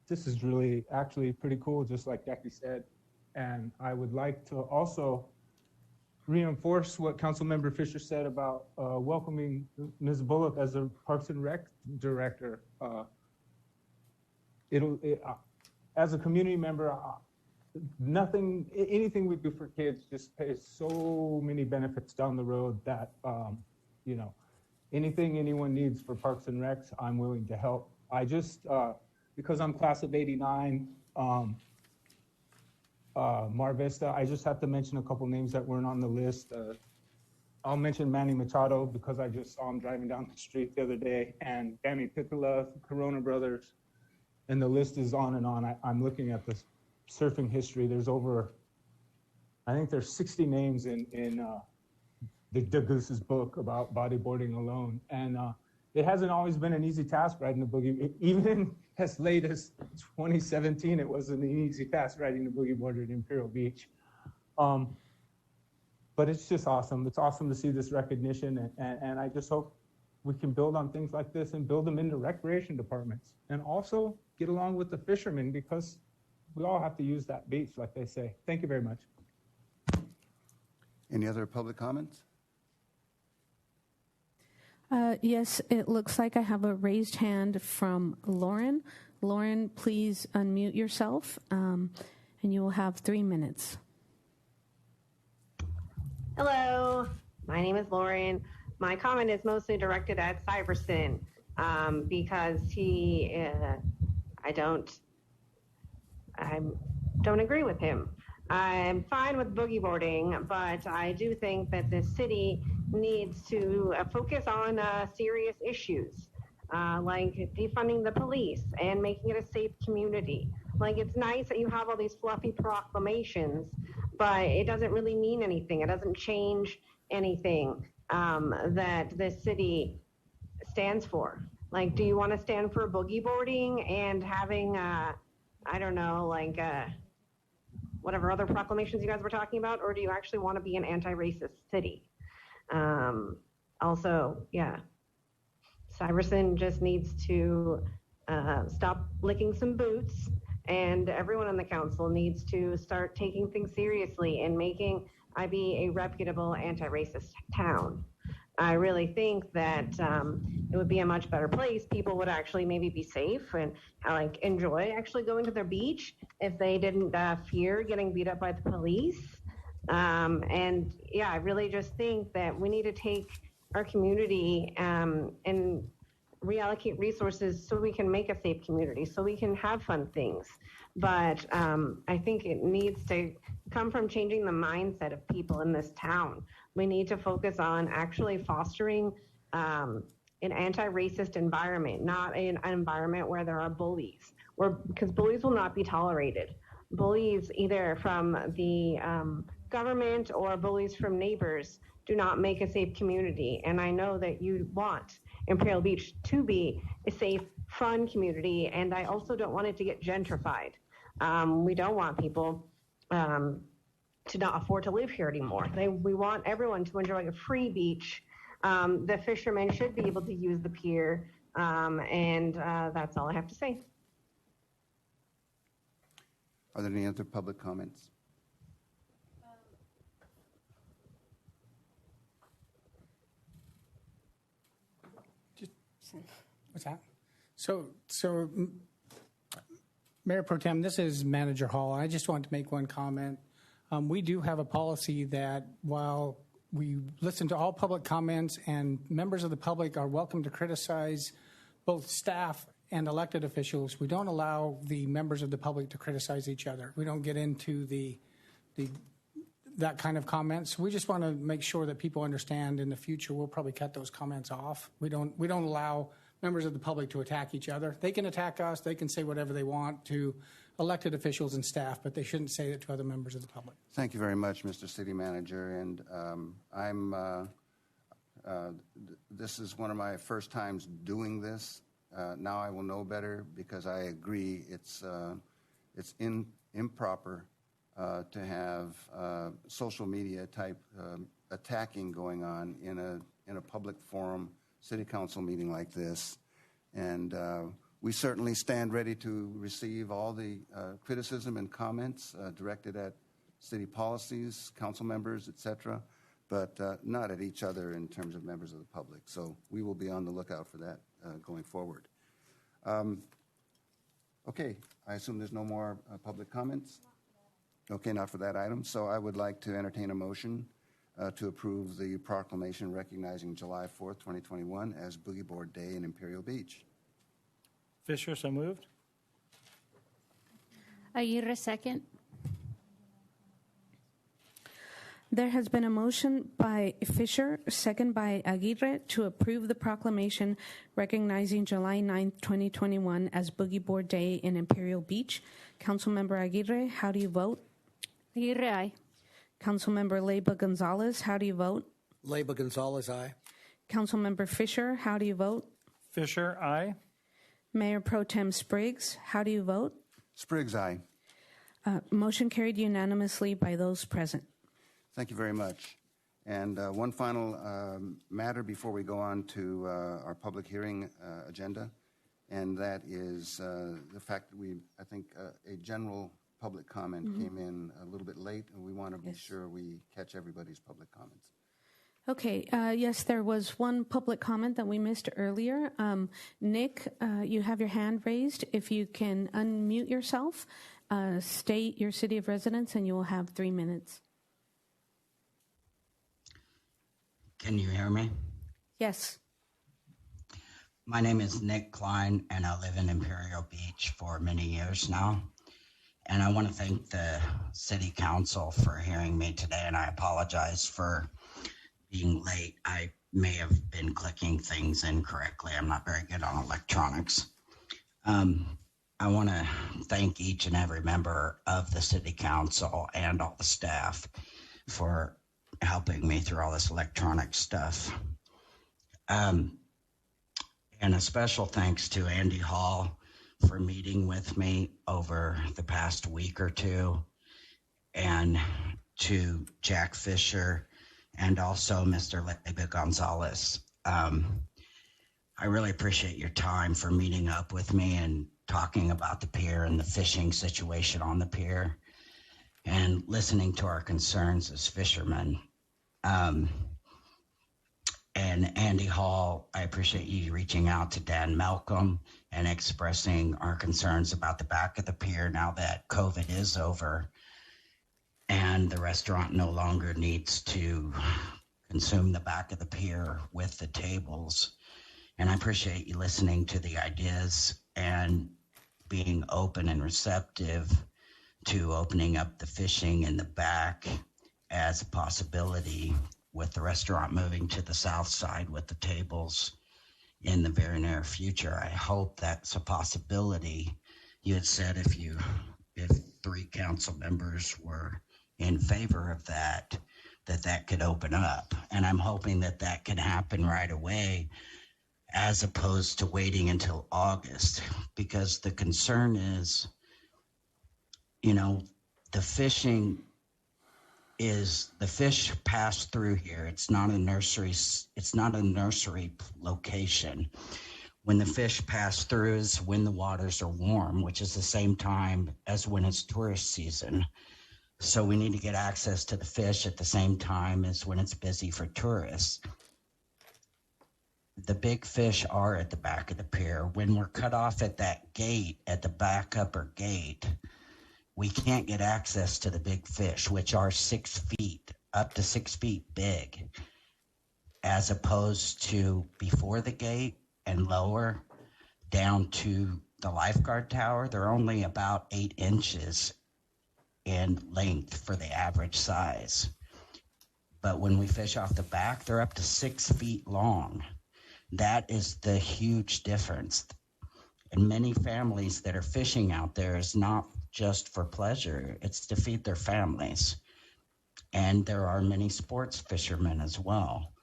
this is really actually pretty cool, just like Jackie said. And I would like to also reinforce what Councilmember Fisher said about welcoming Ms. Bullock as a Parks and Rec director. As a community member, anything we do for kids just pays so many benefits down the road that, anything anyone needs for Parks and Recs, I'm willing to help. I just, because I'm class of '89, Mar Vista, I just have to mention a couple names that weren't on the list. I'll mention Manny Machado because I just saw him driving down the street the other day, and Danny Piccola, Corona Brothers, and the list is on and on. I'm looking at this surfing history. There's I think there's 60 names in the Goose's book about bodyboarding alone. And it hasn't always been an easy task riding the boogie. Even as late as 2017, it wasn't an easy task riding the boogie board at Imperial Beach. But it's just awesome. It's awesome to see this recognition. And I just hope we can build on things like this and build them into recreation departments. And also get along with the fishermen, because we all have to use that beach, like they say. Thank you very much. Any other public comments? Yes, it looks like I have a raised hand from Lauren. Lauren, please unmute yourself, and you will have 3 minutes. Hello, my name is Lauren. My comment is mostly directed at Syverson because I don't agree with him. I'm fine with boogie boarding, but I do think that the city needs to focus on serious issues, like defunding the police and making it a safe community. Like, it's nice that you have all these fluffy proclamations, but it doesn't really mean anything. It doesn't change anything that the city stands for. Like, do you want to stand for boogie boarding and having, whatever other proclamations you guys were talking about, or do you actually want to be an anti-racist city? Syverson just needs to stop licking some boots, and everyone on the council needs to start taking things seriously and making IB a reputable anti-racist town. I really think that it would be a much better place. People would actually maybe be safe and like enjoy actually going to their beach if they didn't fear getting beat up by the police. And yeah, I really just think that we need to take our community and reallocate resources so we can make a safe community, so we can have fun things. But I think it needs to come from changing the mindset of people in this town. We need to focus on actually fostering an anti-racist environment, not an environment where there are bullies, because bullies will not be tolerated. Bullies, either from the government or bullies from neighbors, do not make a safe community. And I know that you want Imperial Beach to be a safe, fun community, and I also don't want it to get gentrified. We don't want people to not afford to live here anymore. We want everyone to enjoy a free beach. The fishermen should be able to use the pier, and that's all I have to say. Are there any other public comments? What's that? So, Mayor Pro Tem, this is Manager Hall. I just want to make one comment. We do have a policy that while we listen to all public comments and members of the public are welcome to criticize both staff and elected officials, we don't allow the members of the public to criticize each other. We don't get into that kind of comments. We just want to make sure that people understand in the future we'll probably cut those comments off. We don't allow members of the public to attack each other. They can attack us. They can say whatever they want to elected officials and staff, but they shouldn't say it to other members of the public. Thank you very much, Mr. City Manager. And this is one of my first times doing this. Now I will know better because I agree it's improper to have social media type attacking going on in a public forum, city council meeting like this. And we certainly stand ready to receive all the criticism and comments directed at city policies, council members, et cetera, but not at each other in terms of members of the public. So we will be on the lookout for that going forward. Okay, I assume there's no more public comments? Okay, not for that item. So I would like to entertain a motion to approve the proclamation recognizing July 4th, 2021 as Boogie Board Day in Imperial Beach. Fisher, so moved. Aguirre, second. There has been a motion by Fisher, second by Aguirre, to approve the proclamation recognizing July 9th, 2021 as Boogie Board Day in Imperial Beach. Councilmember Aguirre, how do you vote? Aguirre, aye. Councilmember Leyva Gonzalez, how do you vote? Leyva Gonzalez, aye. Councilmember Fisher, how do you vote? Fisher, aye. Mayor Pro Tem Spriggs, how do you vote? Spriggs, aye. Motion carried unanimously by those present. Thank you very much. And one final matter before we go on to our public hearing agenda, and that is the fact that I think a general public comment came in a little bit late, and we want to be sure we catch everybody's public comments. Okay, yes, there was one public comment that we missed earlier. Nick, you have your hand raised. If you can unmute yourself, state your city of residence, and you will have 3 minutes. Can you hear me? Yes. My name is Nick Klein, and I live in Imperial Beach for many years now. And I want to thank the City Council for hearing me today, and I apologize for being late. I may have been clicking things incorrectly. I'm not very good on electronics. I want to thank each and every member of the City Council and all the staff for helping me through all this electronic stuff. And a special thanks to Andy Hall for meeting with me over the past week or two, and to Jack Fisher and also Mr. Leyva Gonzalez. I really appreciate your time for meeting up with me and talking about the pier and the fishing situation on the pier and listening to our concerns as fishermen. And Andy Hall, I appreciate you reaching out to Dan Malcolm and expressing our concerns about the back of the pier now that COVID is over and the restaurant no longer needs to consume the back of the pier with the tables. And I appreciate you listening to the ideas and being open and receptive to opening up the fishing in the back as a possibility, with the restaurant moving to the south side with the tables in the very near future. I hope that's a possibility. You had said if 3 council members were in favor of that could open up. And I'm hoping that can happen right away, as opposed to waiting until August, because the concern is, the fish pass through here. It's not a nursery location. When the fish pass through is when the waters are warm, which is the same time as when it's tourist season. So we need to get access to the fish at the same time as when it's busy for tourists. The big fish are at the back of the pier. When we're cut off at that gate, at the back upper gate, we can't get access to the big fish, which are 6 feet, up to 6 feet big, as opposed to before the gate and lower down to the lifeguard tower. They're only about 8 inches in length for the average size. But when we fish off the back, they're up to 6 feet long. That is the huge difference. And many families that are fishing out there is not just for pleasure, it's to feed their families. And there are many sports fishermen as well.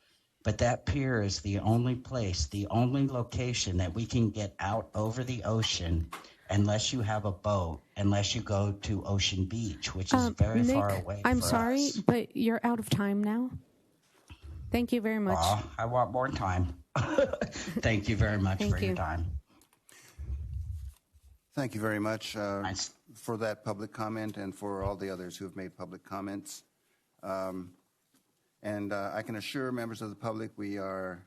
But that pier is the only place, the only location that we can get out over the ocean unless you have a boat, unless you go to Ocean Beach, which is very Nick, far away. I'm for sorry, us. but you're out of time now. Thank you very much. I want more time. Thank you very much for your time. Thank you very much for that public comment and for all the others who have made public comments. And I can assure members of the public we are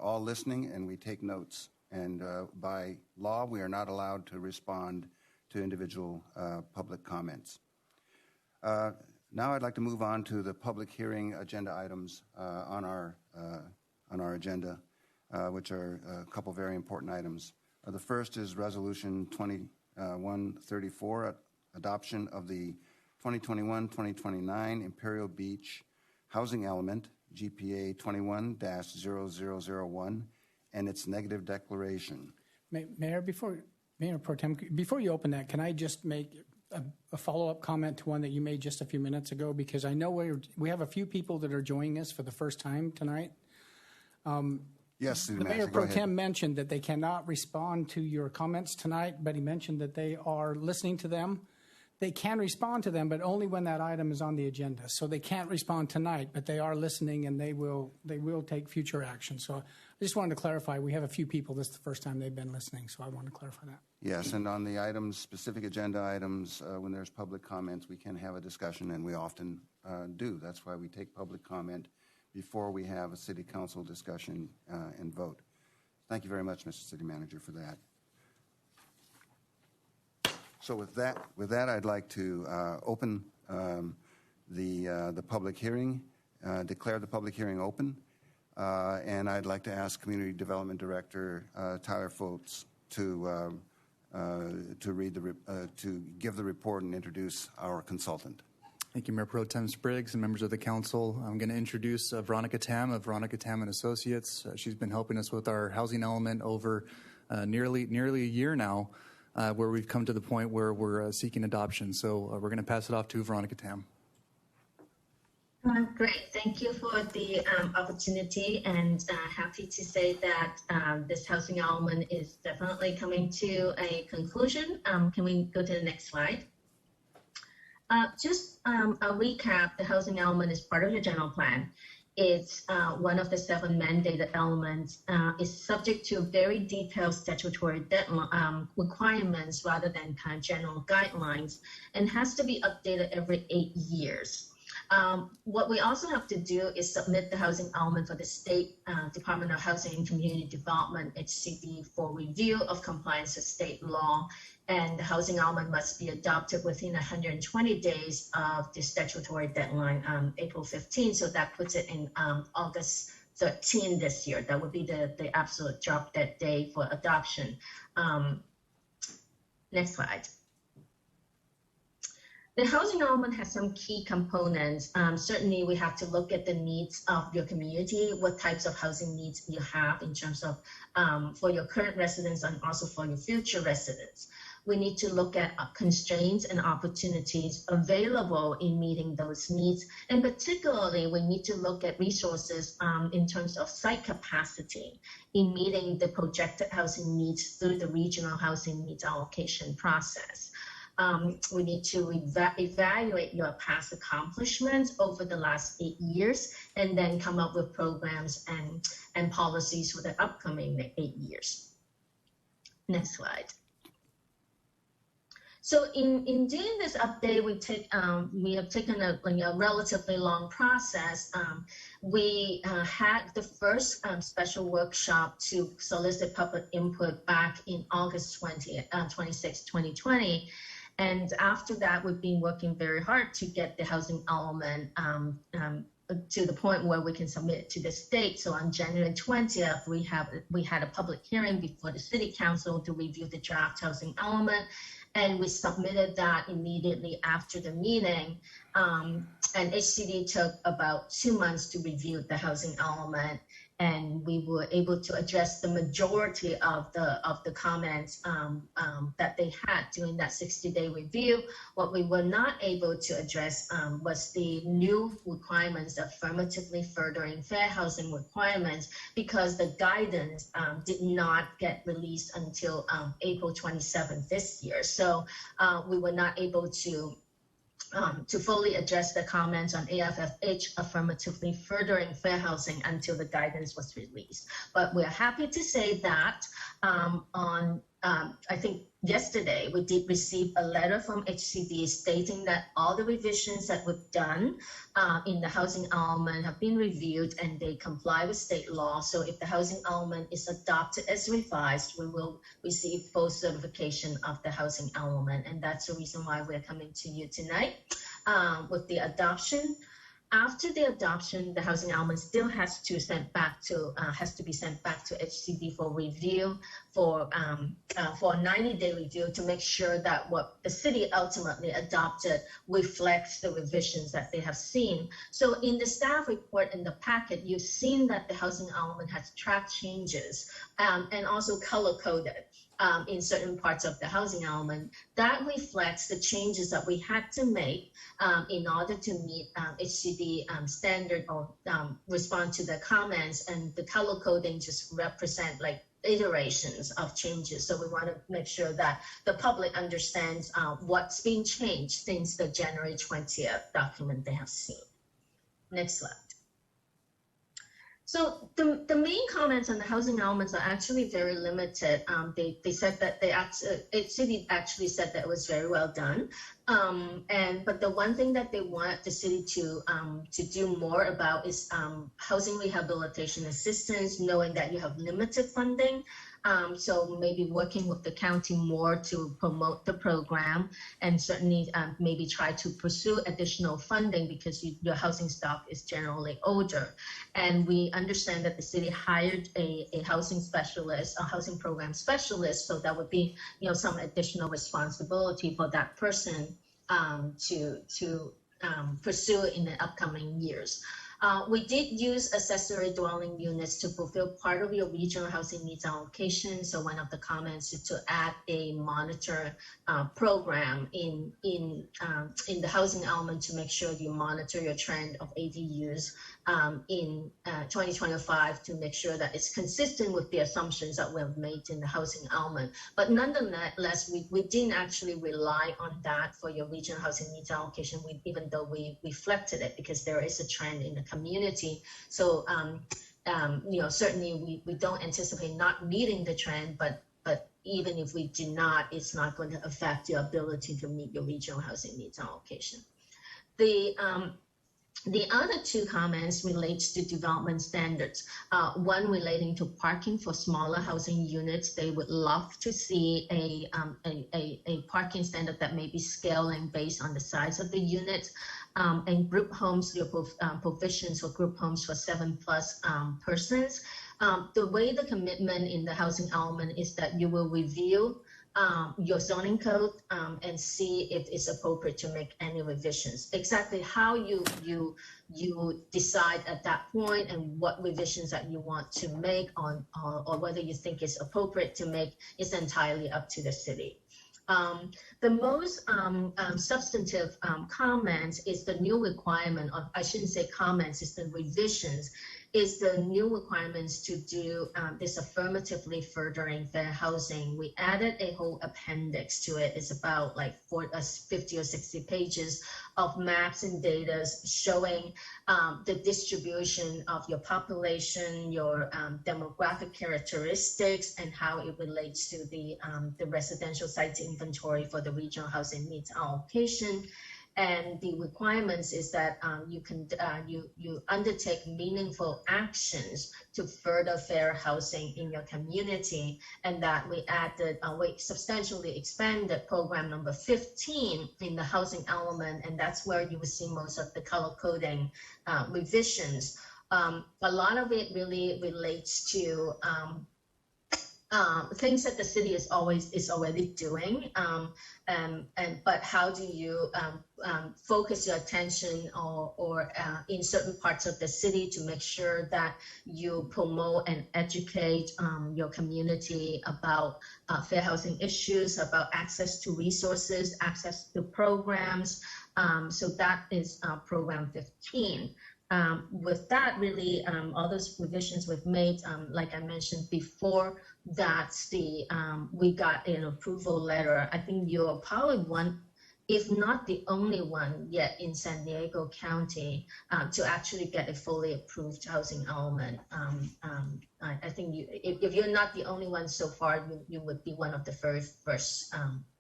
all listening and we take notes. And by law, we are not allowed to respond to individual public comments. Now I'd like to move on to the public hearing agenda items on our agenda, which are a couple very important items. The first is Resolution 2134, adoption of the 2021-2029 Imperial Beach Housing Element, GPA 21-0001, and its negative declaration. Mayor Pro Tem, before you open that, can I just make a follow-up comment to one that you made just a few minutes ago? Because I know we have a few people that are joining us for the first time tonight. Yes, the Mayor Pro Tem mentioned that they cannot respond to your comments tonight, but he mentioned that they are listening to them. They can respond to them, but only when that item is on the agenda. So they can't respond tonight, but they are listening, and they will take future action. So I just wanted to clarify, we have a few people, this is the first time they've been listening, so I want to clarify that. Yes, and on the items, specific agenda items, when there's public comments, we can have a discussion, and we often do. That's why we take public comment before we have a city council discussion and vote. Thank you very much, Mr. City Manager, for that. So with that, I'd like to open the public hearing, declare the public hearing open, and I'd like to ask Community Development Director Tyler Foltz to give the report and introduce our consultant. Thank you, Mayor Pro Tem Spriggs and members of the council. I'm going to introduce Veronica Tam of Veronica Tam and Associates. She's been helping us with our housing element over nearly a year now, where we've come to the point where we're seeking adoption. So we're going to pass it off to Veronica Tam. Great. Thank you for the opportunity, and happy to say that this housing element is definitely coming to a conclusion. Can we go to the next slide? Just a recap, the housing element is part of the general plan. It's one of the 7 mandated elements, is subject to very detailed statutory requirements rather than kind of general guidelines, and has to be updated every 8 years. What we also have to do is submit the housing element for the State Department of Housing and Community Development, HCD, for review of compliance with state law. And the housing element must be adopted within 120 days of the statutory deadline, April 15. So that puts it in August 13 this year. That would be the absolute drop dead day for adoption. Next slide. The housing element has some key components. Certainly, we have to look at the needs of your community, what types of housing needs you have in terms of for your current residents and also for your future residents. We need to look at constraints and opportunities available in meeting those needs. And particularly, we need to look at resources in terms of site capacity in meeting the projected housing needs through the regional housing needs allocation process. We need to evaluate your past accomplishments over the last 8 years and then come up with programs and policies for the upcoming 8 years. Next slide. So in doing this update, we have taken a relatively long process. We had the first special workshop to solicit public input back in August 26, 2020. And after that, we've been working very hard to get the housing element to the point where we can submit it to the state. So on January 20th, we had a public hearing before the City Council to review the draft housing element. And we submitted that immediately after the meeting. And HCD took about 2 months to review the housing element. And we were able to address the majority of the comments that they had during that 60-day review. What we were not able to address was the new requirements, affirmatively furthering fair housing requirements, because the guidance did not get released until April 27th this year. So we were not able to fully address the comments on AFFH affirmatively furthering fair housing until the guidance was released. But we're happy to say that I think yesterday we did receive a letter from HCD stating that all the revisions that we've done in the housing element have been reviewed and they comply with state law. So if the housing element is adopted as revised, we will receive full certification of the housing element. And that's the reason why we're coming to you tonight with the adoption. After the adoption, the housing element still has to be sent back to HCD for review, for a 90-day review to make sure that what the city ultimately adopted reflects the revisions that they have seen. So in the staff report in the packet, you've seen that the housing element has track changes and also color-coded in certain parts of the housing element. That reflects the changes that we had to make in order to meet HCD standard or respond to the comments, and the color coding just represent like iterations of changes. So we want to make sure that the public understands what's been changed since the January 20th document they have seen. Next slide. So the main comments on the housing elements are actually very limited. They said that HCD actually said that it was very well done. But the one thing that they want the city to do more about is housing rehabilitation assistance, knowing that you have limited funding. So maybe working with the county more to promote the program, and certainly maybe try to pursue additional funding because your housing stock is generally older. And we understand that the city hired a housing specialist, a housing program specialist, so that would be some additional responsibility for that person to pursue in the upcoming years. We did use accessory dwelling units to fulfill part of your regional housing needs allocation. So one of the comments is to add a monitor program in the housing element to make sure you monitor your trend of ADUs in 2025 to make sure that it's consistent with the assumptions that we have made in the housing element. But nonetheless, we didn't actually rely on that for your regional housing needs allocation, even though we reflected it because there is a trend in the community. So certainly we don't anticipate not meeting the trend, but even if we do not, it's not going to affect your ability to meet your regional housing needs allocation. The other two comments relates to development standards. One relating to parking for smaller housing units. They would love to see a parking standard that may be scaling based on the size of the unit. And group homes, your provisions for group homes for 7+ persons. The way the commitment in the housing element is that you will review your zoning code and see if it's appropriate to make any revisions. Exactly how you decide at that point and what revisions that you want to make on or whether you think it's appropriate to make is entirely up to the city. The most substantive comments is the new requirement of, I shouldn't say comments, it's the revisions, is the new requirements to do this affirmatively furthering fair housing. We added a whole appendix to it. It's about like 50 or 60 pages of maps and data showing the distribution of your population, your demographic characteristics, and how it relates to the residential site inventory for the regional housing needs allocation. And the requirements is that you undertake meaningful actions to further fair housing in your community, and that we added, we substantially expanded program number 15 in the housing element, and that's where you will see most of the color coding revisions. A lot of it really relates to things that the city is already doing, but how do you focus your attention or in certain parts of the city to make sure that you promote and educate your community about fair housing issues, about access to resources, access to programs. So that is program 15. With that, really, all those revisions we've made, like I mentioned before, that's the we got an approval letter. I think you're probably one, if not the only one yet in San Diego County to actually get a fully approved housing element. I think if you're not the only one so far, you would be one of the first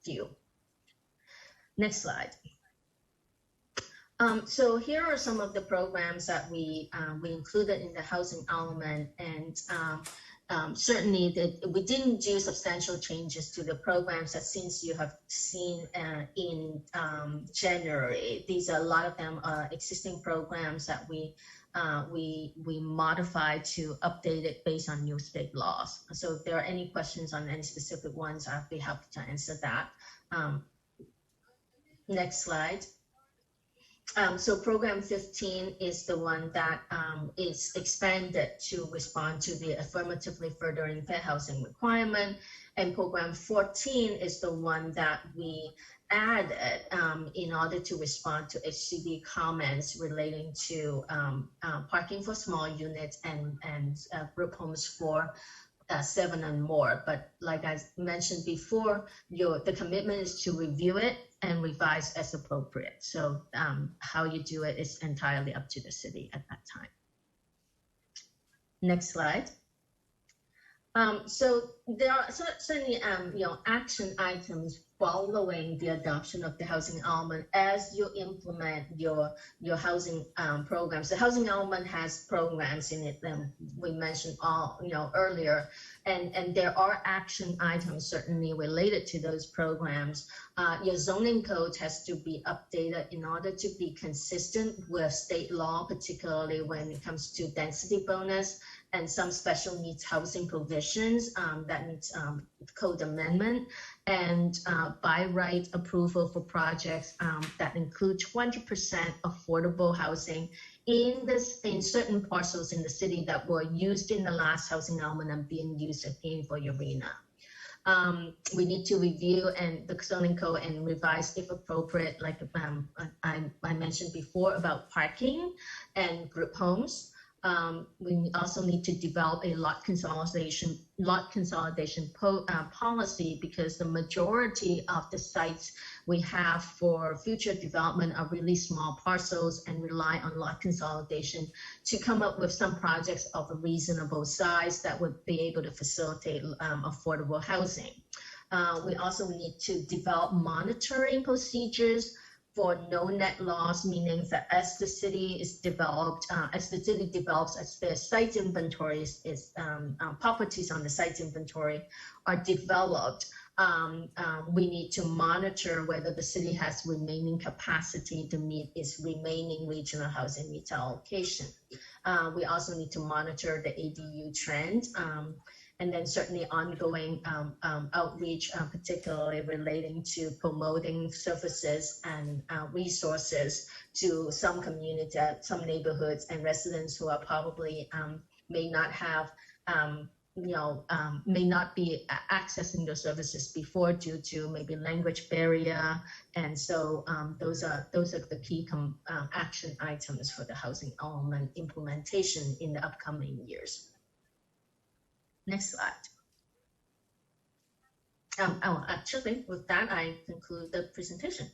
few. Next slide. So here are some of the programs that we included in the housing element, and certainly that we didn't do substantial changes to the programs that since you have seen in January. These are a lot of them are existing programs that we modified to update it based on new state laws. So if there are any questions on any specific ones, I'd be happy to answer that. Next slide. So program 15 is the one that is expanded to respond to the affirmatively furthering fair housing requirement. And program 14 is the one that we added in order to respond to HCD comments relating to parking for small units and group homes for 7 and more. But like I mentioned before, the commitment is to review it and revise as appropriate. So how you do it is entirely up to the city at that time. Next slide. So there are certainly action items following the adoption of the housing element as you implement your housing programs. The housing element has programs in it that we mentioned earlier, and there are action items certainly related to those programs. Your zoning code has to be updated in order to be consistent with state law, particularly when it comes to density bonus and some special needs housing provisions that needs code amendment, and by right approval for projects that include 20% affordable housing in certain parcels in the city that were used in the last housing element and being used again for Urena. We need to review the zoning code and revise if appropriate, like I mentioned before about parking and group homes. We also need to develop a lot consolidation policy, because the majority of the sites we have for future development are really small parcels and rely on lot consolidation to come up with some projects of a reasonable size that would be able to facilitate affordable housing. We also need to develop monitoring procedures for no net loss, meaning that as the city is developed, as their site inventories properties on the site inventory are developed, we need to monitor whether the city has remaining capacity to meet its remaining regional housing needs allocation. We also need to monitor the ADU trend, and then certainly ongoing outreach, particularly relating to promoting services and resources to some communities, some neighborhoods and residents who are probably may not have may not be accessing those services before due to maybe language barrier. And so those are the key action items for the housing element implementation in the upcoming years. Next slide. Actually, with that, I conclude the presentation.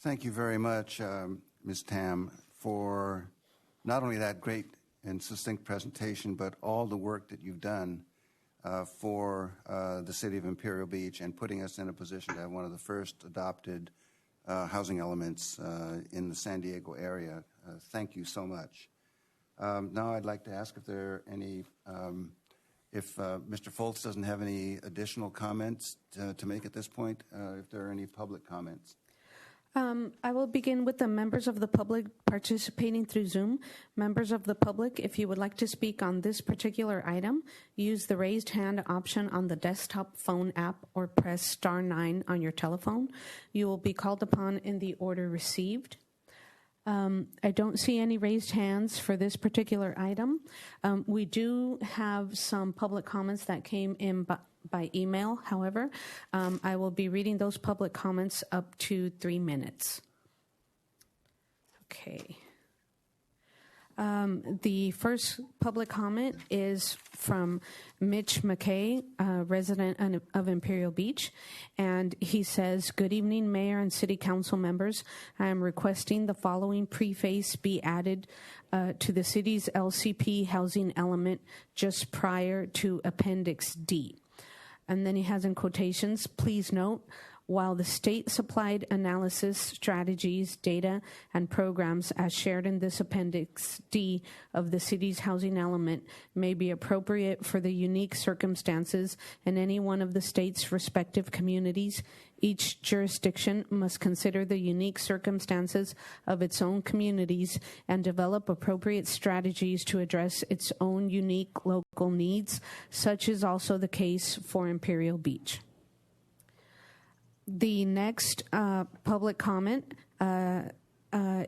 Thank you very much, Ms. Tam, for not only that great and succinct presentation, but all the work that you've done for the city of Imperial Beach and putting us in a position to have one of the first adopted housing elements in the San Diego area. Thank you so much. Now I'd like to ask if there are any, if Mr. Foltz doesn't have any additional comments to make at this point, if there are any public comments. I will begin with the members of the public participating through Zoom. Members of the public, if you would like to speak on this particular item, use the raised hand option on the desktop phone app or press star 9 on your telephone. You will be called upon in the order received. I don't see any raised hands for this particular item. We do have some public comments that came in by email. However, I will be reading those public comments up to 3 minutes. Okay. The first public comment is from Mitch McKay, resident of Imperial Beach, and he says, "Good evening, Mayor and City Council members. I am requesting the following preface be added to the city's LCP housing element just prior to Appendix D." And then he has in quotations, "Please note, while the state-supplied analysis, strategies, data, and programs as shared in this Appendix D of the city's housing element may be appropriate for the unique circumstances in any one of the state's respective communities, each jurisdiction must consider the unique circumstances of its own communities and develop appropriate strategies to address its own unique local needs. Such is also the case for Imperial Beach." The next public comment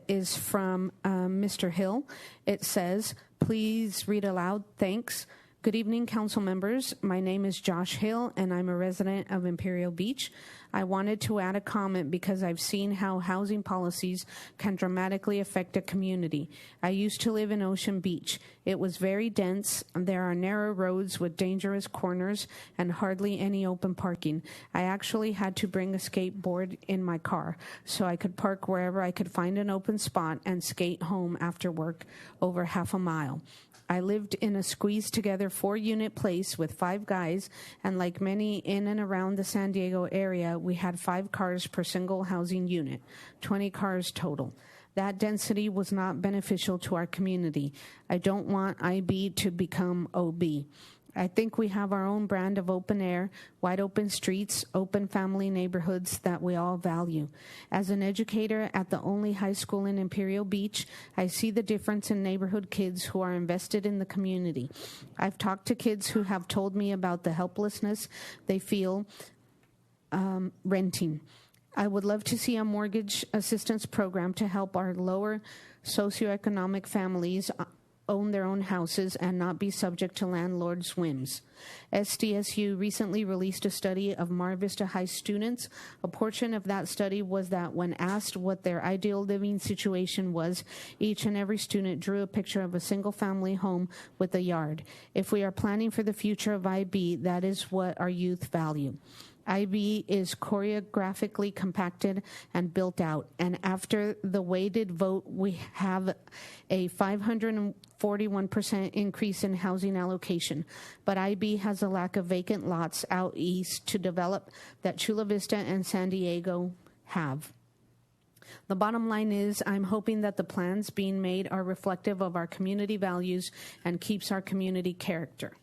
is from Mr. Hill. It says, "Please read aloud. Thanks. Good evening, council members. My name is Josh Hill, and I'm a resident of Imperial Beach. I wanted to add a comment because I've seen how housing policies can dramatically affect a community. I used to live in Ocean Beach. It was very dense. There are narrow roads with dangerous corners and hardly any open parking. I actually had to bring a skateboard in my car so I could park wherever I could find an open spot and skate home after work over half a mile. I lived in a squeezed-together 4-unit place with 5 guys, and like many in and around the San Diego area, we had 5 cars per single housing unit, 20 cars total. That density was not beneficial to our community. I don't want IB to become OB. I think we have our own brand of open air, wide open streets, open family neighborhoods that we all value. As an educator at the only high school in Imperial Beach, I see the difference in neighborhood kids who are invested in the community. I've talked to kids who have told me about the helplessness they feel renting. I would love to see a mortgage assistance program to help our lower socioeconomic families own their own houses and not be subject to landlords' whims. SDSU recently released a study of Mar Vista High students. A portion of that study was that when asked what their ideal living situation was, each and every student drew a picture of a single-family home with a yard. If we are planning for the future of IB, that is what our youth value. IB is choreographically compacted and built out. And after the weighted vote, we have a 541% increase in housing allocation. But IB has a lack of vacant lots out east to develop that Chula Vista and San Diego have. The bottom line is I'm hoping that the plans being made are reflective of our community values and keeps our community character.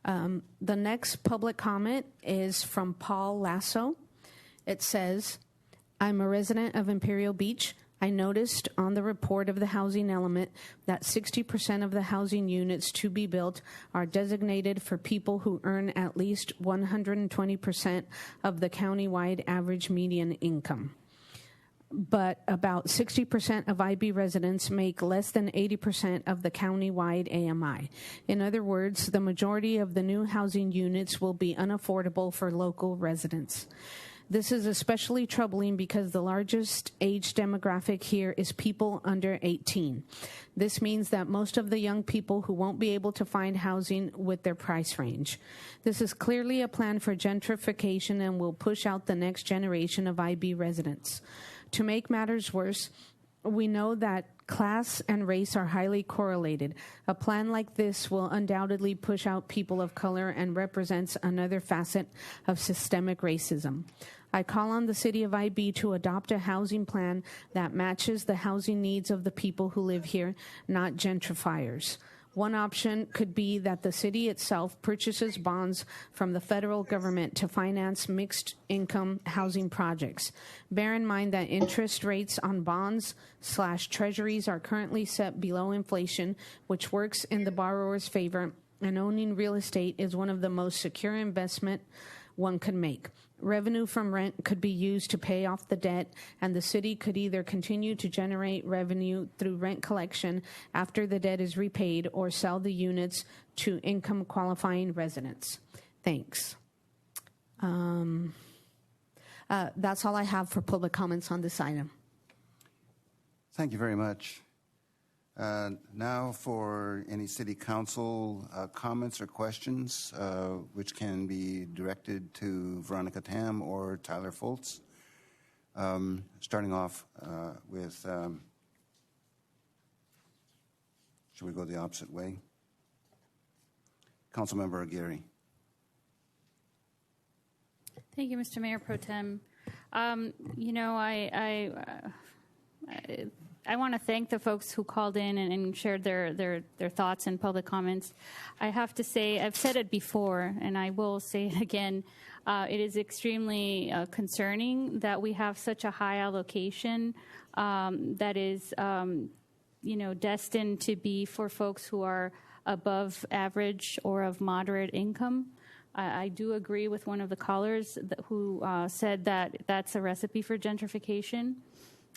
The next public comment is from Paul Lasso. It says, I'm a resident of Imperial Beach. I noticed on the report of the housing element that 60% of the housing units to be built are designated for people who earn at least 120% of the countywide average median income. But about 60% of IB residents make less than 80% of the countywide AMI. In other words, the majority of the new housing units will be unaffordable for local residents. This is especially troubling because the largest age demographic here is people under 18. This means that most of the young people who won't be able to find housing with their price range. This is clearly a plan for gentrification and will push out the next generation of IB residents. To make matters worse, we know that class and race are highly correlated. A plan like this will undoubtedly push out people of color and represents another facet of systemic racism. I call on the city of IB to adopt a housing plan that matches the housing needs of the people who live here, not gentrifiers. One option could be that the city itself purchases bonds from the federal government to finance mixed-income housing projects. Bear in mind that interest rates on bonds/treasuries are currently set below inflation, which works in the borrower's favor, and owning real estate is one of the most secure investment one could make. Revenue from rent could be used to pay off the debt, and the city could either continue to generate revenue through rent collection after the debt is repaid or sell the units to income-qualifying residents. Thanks. That's all I have for public comments on this item. Thank you very much. Now for any city council comments or questions, which can be directed to Veronica Tam or Tyler Foltz. Starting off with, should we go the opposite way? Councilmember Aguirre. Thank you, Mr. Mayor Pro Tem. I want to thank the folks who called in and shared their thoughts and public comments. I have to say, I've said it before, and I will say it again, it is extremely concerning that we have such a high allocation that is, destined to be for folks who are above average or of moderate income. I do agree with one of the callers who said that that's a recipe for gentrification.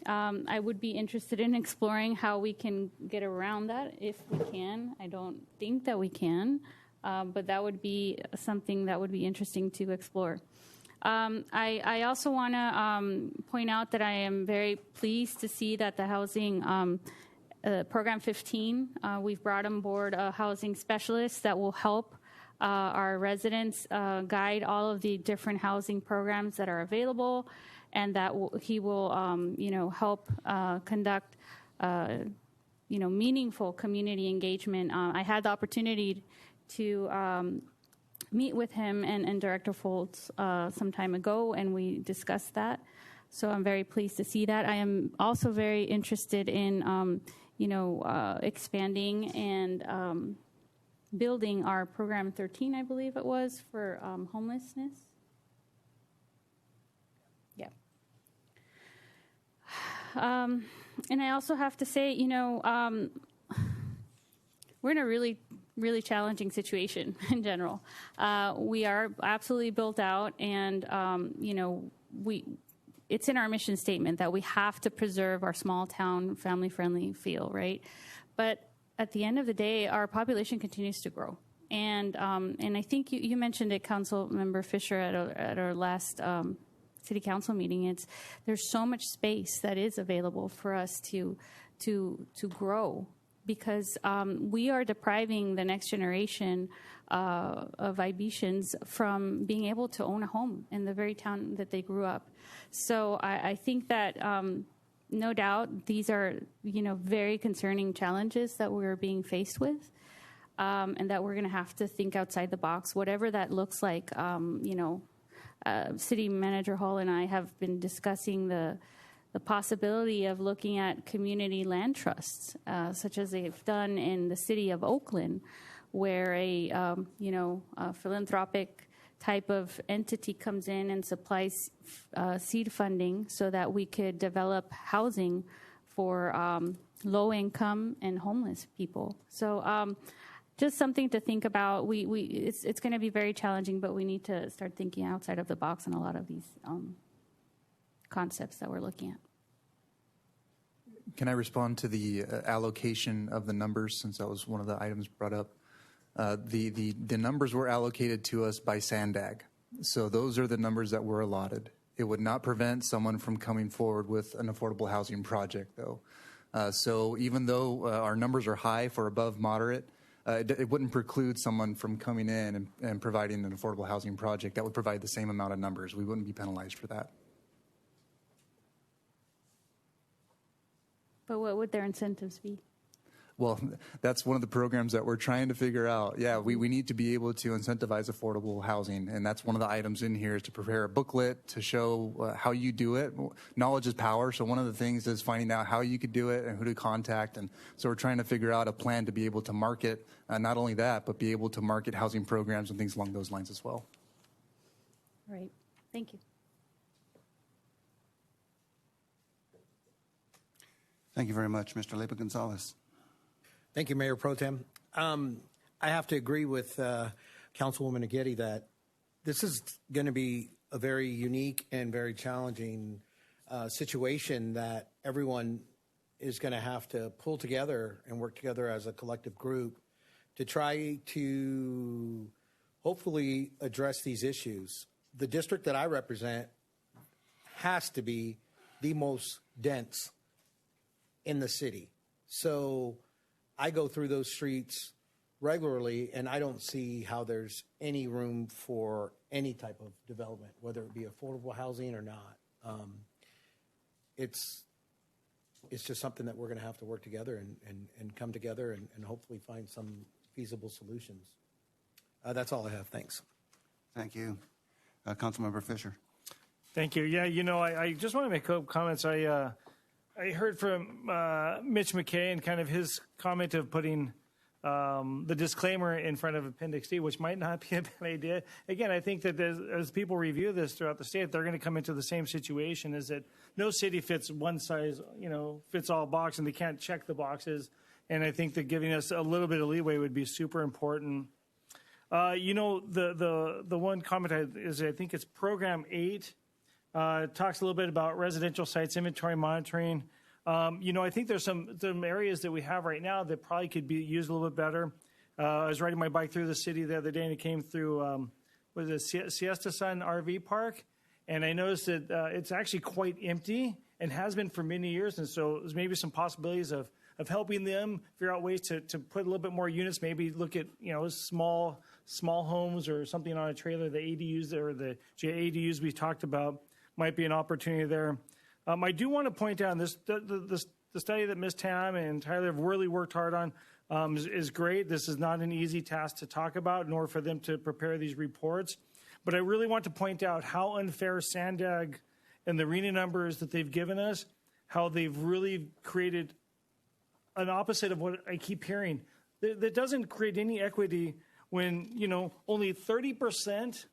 I would be interested in exploring how we can get around that if we can. I don't think that we can, but that would be something that would be interesting to explore. I also want to point out that I am very pleased to see that the housing Program 15, we've brought on board a housing specialist that will help our residents guide all of the different housing programs that are available, and that he will, help conduct, meaningful community engagement. I had the opportunity to meet with him and Director Foltz some time ago, and we discussed that. So I'm very pleased to see that. I am also very interested in, expanding and building our Program 13, I believe it was, for homelessness. Yeah. And I also have to say, we're in a really, really challenging situation in general. We are absolutely built out, and, it's in our mission statement that we have to preserve our small town, family-friendly feel, right? But at the end of the day, our population continues to grow. And I think you mentioned it, Council Member Fisher, at our last City Council meeting. There's so much space that is available for us to grow because we are depriving the next generation of Ibetians from being able to own a home in the very town that they grew up. So I think that no doubt these are, very concerning challenges that we're being faced with, and that we're going to have to think outside the box, whatever that looks like. City Manager Hall and I have been discussing the possibility of looking at community land trusts, such as they've done in the city of Oakland, where a philanthropic type of entity comes in and supplies seed funding so that we could develop housing for low income and homeless people. So just something to think about. It's going to be very challenging, but we need to start thinking outside of the box on a lot of these concepts that we're looking at. Can I respond to the allocation of the numbers, since that was one of the items brought up? The numbers were allocated to us by SANDAG. So those are the numbers that were allotted. It would not prevent someone from coming forward with an affordable housing project, though. So even though our numbers are high for above moderate, it wouldn't preclude someone from coming in and providing an affordable housing project that would provide the same amount of numbers. We wouldn't be penalized for that. But what would their incentives be? Well, that's one of the programs that we're trying to figure out. Yeah, we need to be able to incentivize affordable housing, and that's one of the items in here is to prepare a booklet to show how you do it. Knowledge is power, so one of the things is finding out how you could do it and who to contact, and so we're trying to figure out a plan to be able to market, not only that, but be able to market housing programs and things along those lines as well. Right. Thank you. Thank you very much. Mr. Leiva Gonzalez. Thank you, Mayor Pro Tem. I have to agree with Councilwoman Aguirre that this is going to be a very unique and very challenging situation that everyone is going to have to pull together and work together as a collective group to try to hopefully address these issues. The district that I represent has to be the most dense in the city. So I go through those streets regularly, and I don't see how there's any room for any type of development, whether it be affordable housing or not. It's just something that we're going to have to work together and come together and hopefully find some feasible solutions. That's all I have. Thanks. Thank you. Councilmember Fisher. Thank you. Yeah, I just want to make a couple comments. I heard from Mitch McKay and kind of his comment of putting the disclaimer in front of Appendix D, which might not be a bad idea. Again, I think that as people review this throughout the state, they're going to come into the same situation, is that no city fits one size, fits all box, and they can't check the boxes. And I think that giving us a little bit of leeway would be super important. The one comment is I think it's Program 8. It talks a little bit about residential sites inventory monitoring. I think there's some areas that we have right now that probably could be used a little bit better. I was riding my bike through the city the other day, and it came through Siesta Sun RV Park, and I noticed that it's actually quite empty and has been for many years. And so there's maybe some possibilities of helping them figure out ways to put a little bit more units. Maybe look at small homes or something on a trailer. The ADUs or the ADUs we talked about might be an opportunity there. I do want to point out the study that Ms. Tam and Tyler have really worked hard on is great. This is not an easy task to talk about, nor for them to prepare these reports. But I really want to point out how unfair SANDAG and the RENA numbers that they've given us, how they've really created an opposite of what I keep hearing. That doesn't create any equity when, only 30%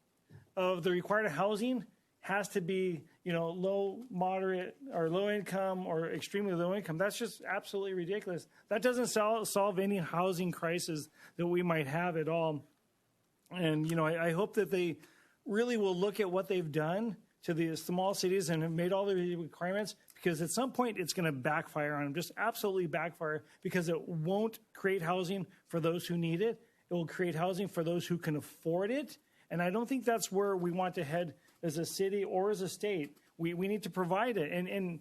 of the required housing has to be, low, moderate, or low income or extremely low income. That's just absolutely ridiculous. That doesn't solve any housing crisis that we might have at all. And, I hope that they really will look at what they've done to the small cities and have made all the requirements, because at some point it's going to backfire on them, just absolutely backfire, because it won't create housing for those who need it. It will create housing for those who can afford it. And I don't think that's where we want to head as a city or as a state. We need to provide it. And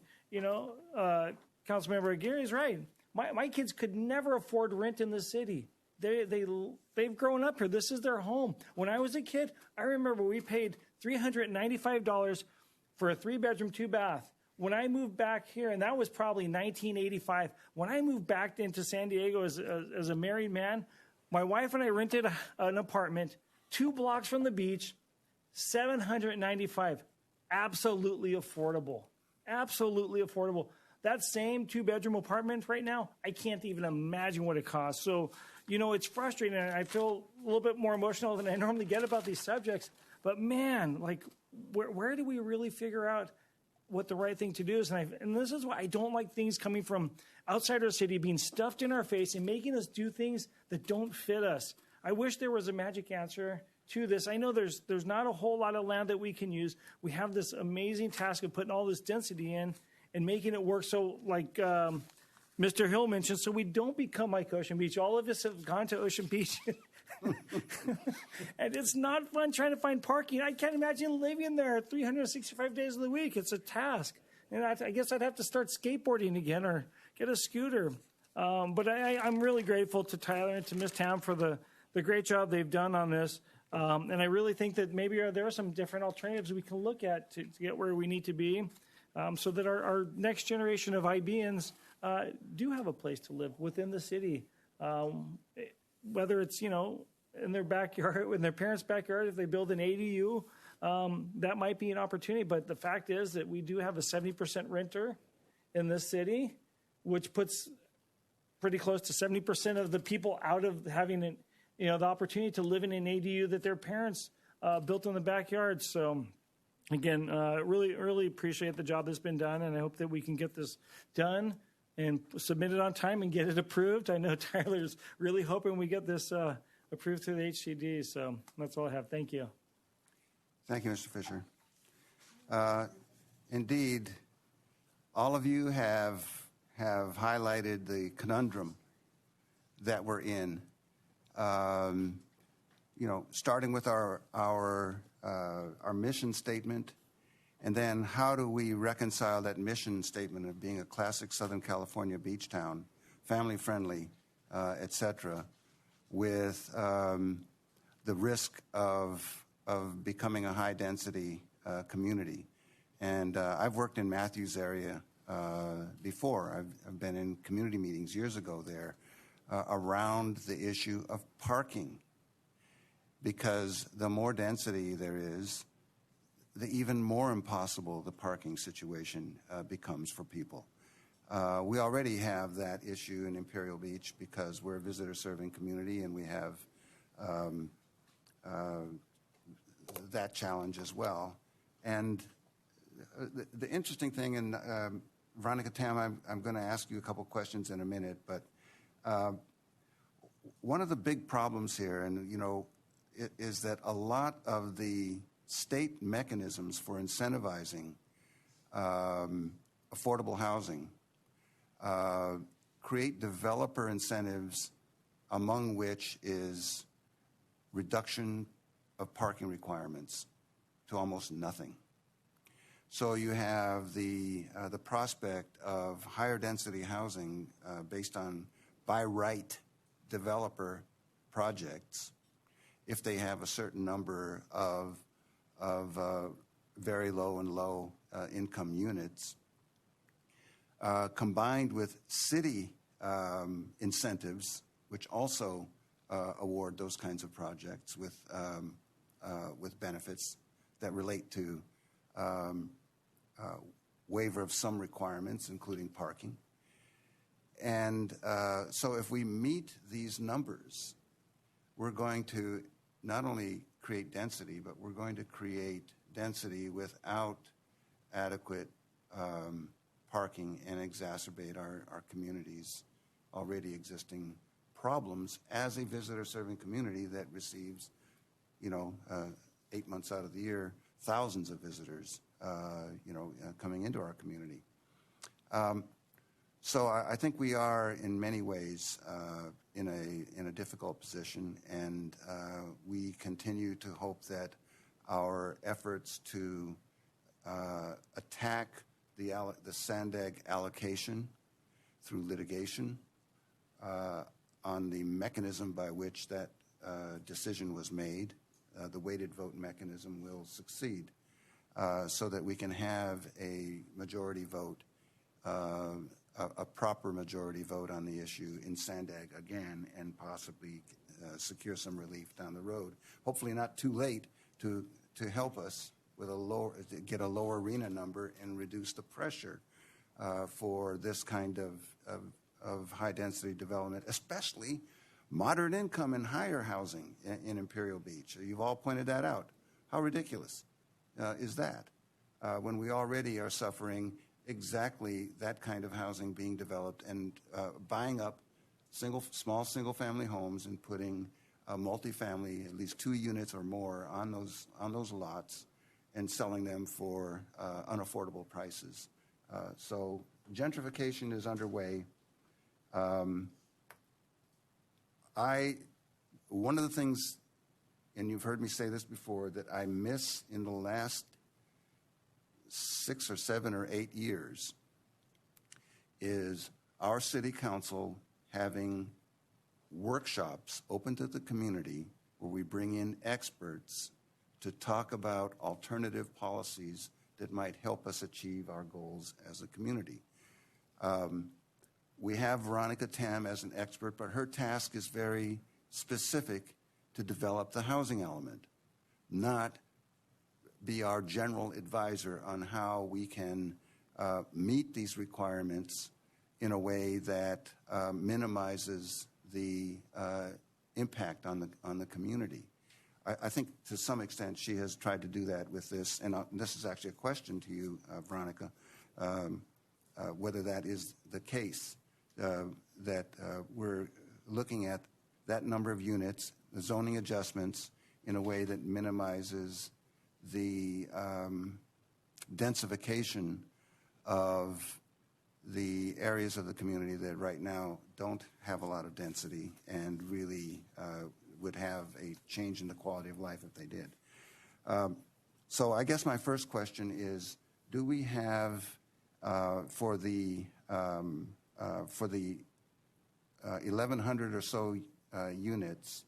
Councilmember Aguirre is right. My kids could never afford rent in the city. They've grown up here. This is their home. When I was a kid, I remember we paid $395 for a 3-bedroom, 2-bath. When I moved back here, and that was probably 1985, when I moved back into San Diego as a married man, my wife and I rented an apartment 2 blocks from the beach, $795. Absolutely affordable. Absolutely affordable. That same 2-bedroom apartment right now, I can't even imagine what it costs. So, it's frustrating, and I feel a little bit more emotional than I normally get about these subjects. But man, like, where do we really figure out what the right thing to do is? And this is why I don't like things coming from outside our city being stuffed in our face and making us do things that don't fit us. I wish there was a magic answer to this. I know there's not a whole lot of land that we can use. We have this amazing task of putting all this density in and making it work so, like Mr. Hill mentioned, so we don't become like Ocean Beach. All of us have gone to Ocean Beach. And it's not fun trying to find parking. I can't imagine living there 365 days of the week. It's a task. And I guess I'd have to start skateboarding again or get a scooter. But I'm really grateful to Tyler and to Ms. Tam for the great job they've done on this. And I really think that maybe there are some different alternatives we can look at to get where we need to be, so that our next generation of IBians do have a place to live within the city. Whether it's, in their backyard, in their parents' backyard, if they build an ADU, that might be an opportunity. But the fact is that we do have a 70% renter in this city, which puts pretty close to 70% of the people out of having the opportunity to live in an ADU that their parents built in the backyard. So, again, really, really appreciate the job that's been done, and I hope that we can get this done and submit it on time and get it approved. I know Tyler's really hoping we get this approved through the HCD. So that's all I have. Thank you. Thank you, Mr. Fisher. Indeed, all of you have highlighted the conundrum that we're in. Starting with our mission statement, and then how do we reconcile that mission statement of being a classic Southern California beach town, family friendly, et cetera, with the risk of becoming a high density community. And I've worked in Matthews area before. I've been in community meetings years ago there around the issue of parking, because the more density there is, the even more impossible the parking situation becomes for people. We already have that issue in Imperial Beach because we're a visitor-serving community, and we have that challenge as well. And the interesting thing, and Veronica Tam, I'm going to ask you a couple questions in a minute, but one of the big problems here, and is that a lot of the state mechanisms for incentivizing affordable housing create developer incentives, among which is reduction of parking requirements to almost nothing. So you have the prospect of higher density housing based on by right developer projects if they have a certain number of very low and low income units, combined with city incentives, which also award those kinds of projects with benefits that relate to waiver of some requirements, including parking. And so if we meet these numbers, we're going to not only create density, but we're going to create density without adequate parking and exacerbate our community's already existing problems as a visitor-serving community that receives, 8 months out of the year, thousands of visitors, coming into our community. So I think we are, in many ways, in a difficult position, and we continue to hope that our efforts to attack the SANDAG allocation through litigation on the mechanism by which that decision was made. The weighted vote mechanism will succeed so that we can have a majority vote, a proper majority vote on the issue in Sandag again, and possibly secure some relief down the road. Hopefully not too late to help us with to get a lower RENA number and reduce the pressure for this kind of high-density development, especially moderate income and higher housing in Imperial Beach. You've all pointed that out. How ridiculous is that when we already are suffering exactly that kind of housing being developed and buying up small single-family homes and putting multifamily, at least 2 units or more, on those lots and selling them for unaffordable prices. So gentrification is underway. One of the things, and you've heard me say this before, that I miss in the last 6 or 7 or 8 years is our city council having workshops open to the community where we bring in experts to talk about alternative policies that might help us achieve our goals as a community. We have Veronica Tam as an expert, but her task is very specific to develop the housing element, not be our general advisor on how we can meet these requirements in a way that minimizes the impact on the community. I think to some extent she has tried to do that with this, and this is actually a question to you, Veronica, whether that is the case, that we're looking at that number of units, the zoning adjustments, in a way that minimizes the densification of the areas of the community that right now don't have a lot of density and really would have a change in the quality of life if they did. So I guess my first question is, do we have for the 1,100 or so units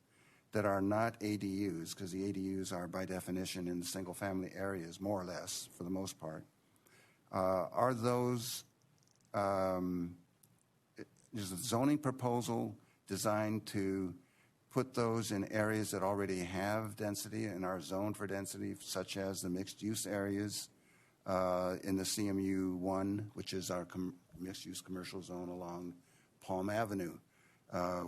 that are not ADUs, because the ADUs are by definition in the single-family areas, more or less, for the most part, are those, is the zoning proposal designed to put those in areas that already have density and are zoned for density, such as the mixed-use areas in the CMU 1, which is our mixed-use commercial zone along Palm Avenue,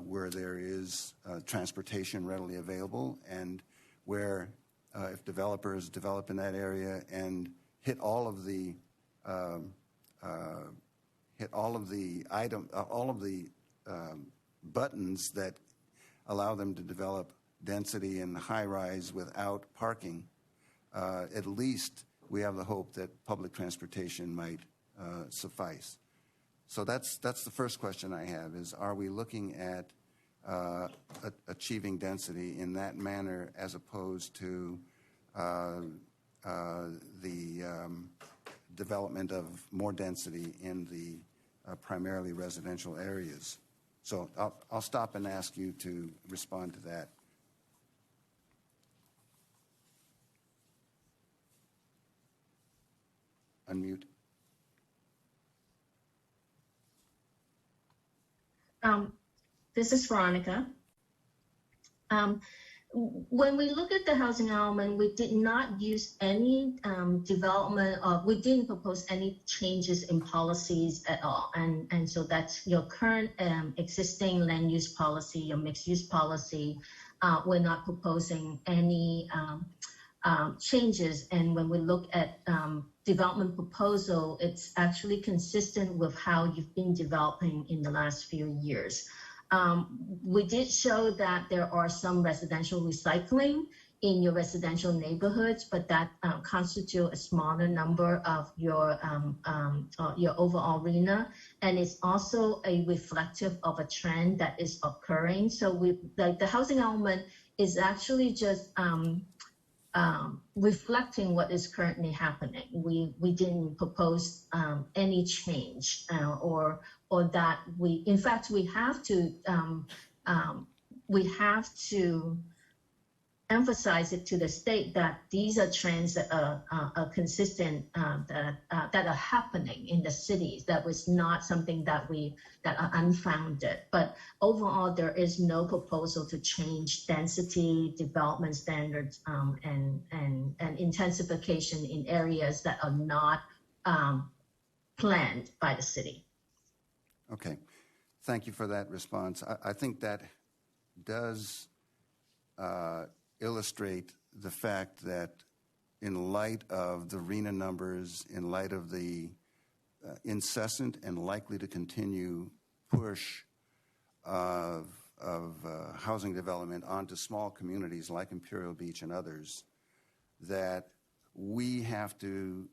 where there is transportation readily available, and where if developers develop in that area and hit all of the buttons that allow them to develop density and high-rise without parking, at least we have the hope that public transportation might suffice. So that's the first question I have, is are we looking at achieving density in that manner as opposed to the development of more density in the primarily residential areas? So I'll stop and ask you to respond to that. Unmute. This is Veronica. When we look at the housing element, we did not use any development of, we didn't propose any changes in policies at all. And so that's your current existing land use policy, your mixed use policy. We're not proposing any changes. And when we look at development proposal, it's actually consistent with how you've been developing in the last few years. We did show that there are some residential recycling in your residential neighborhoods, but that constitute a smaller number of your overall RENA, and it's also a reflective of a trend that is occurring. So the housing element is actually just reflecting what is currently happening. We didn't propose any change or that in fact, we have to emphasize it to the state that these are trends that are consistent, that are happening in the cities. That was not something that are unfounded. But overall, there is no proposal to change density, development standards, and intensification in areas that are not planned by the city. Okay. Thank you for that response. I think that does illustrate the fact that in light of the RENA numbers, in light of the incessant and likely to continue push of housing development onto small communities like Imperial Beach and others, that we have to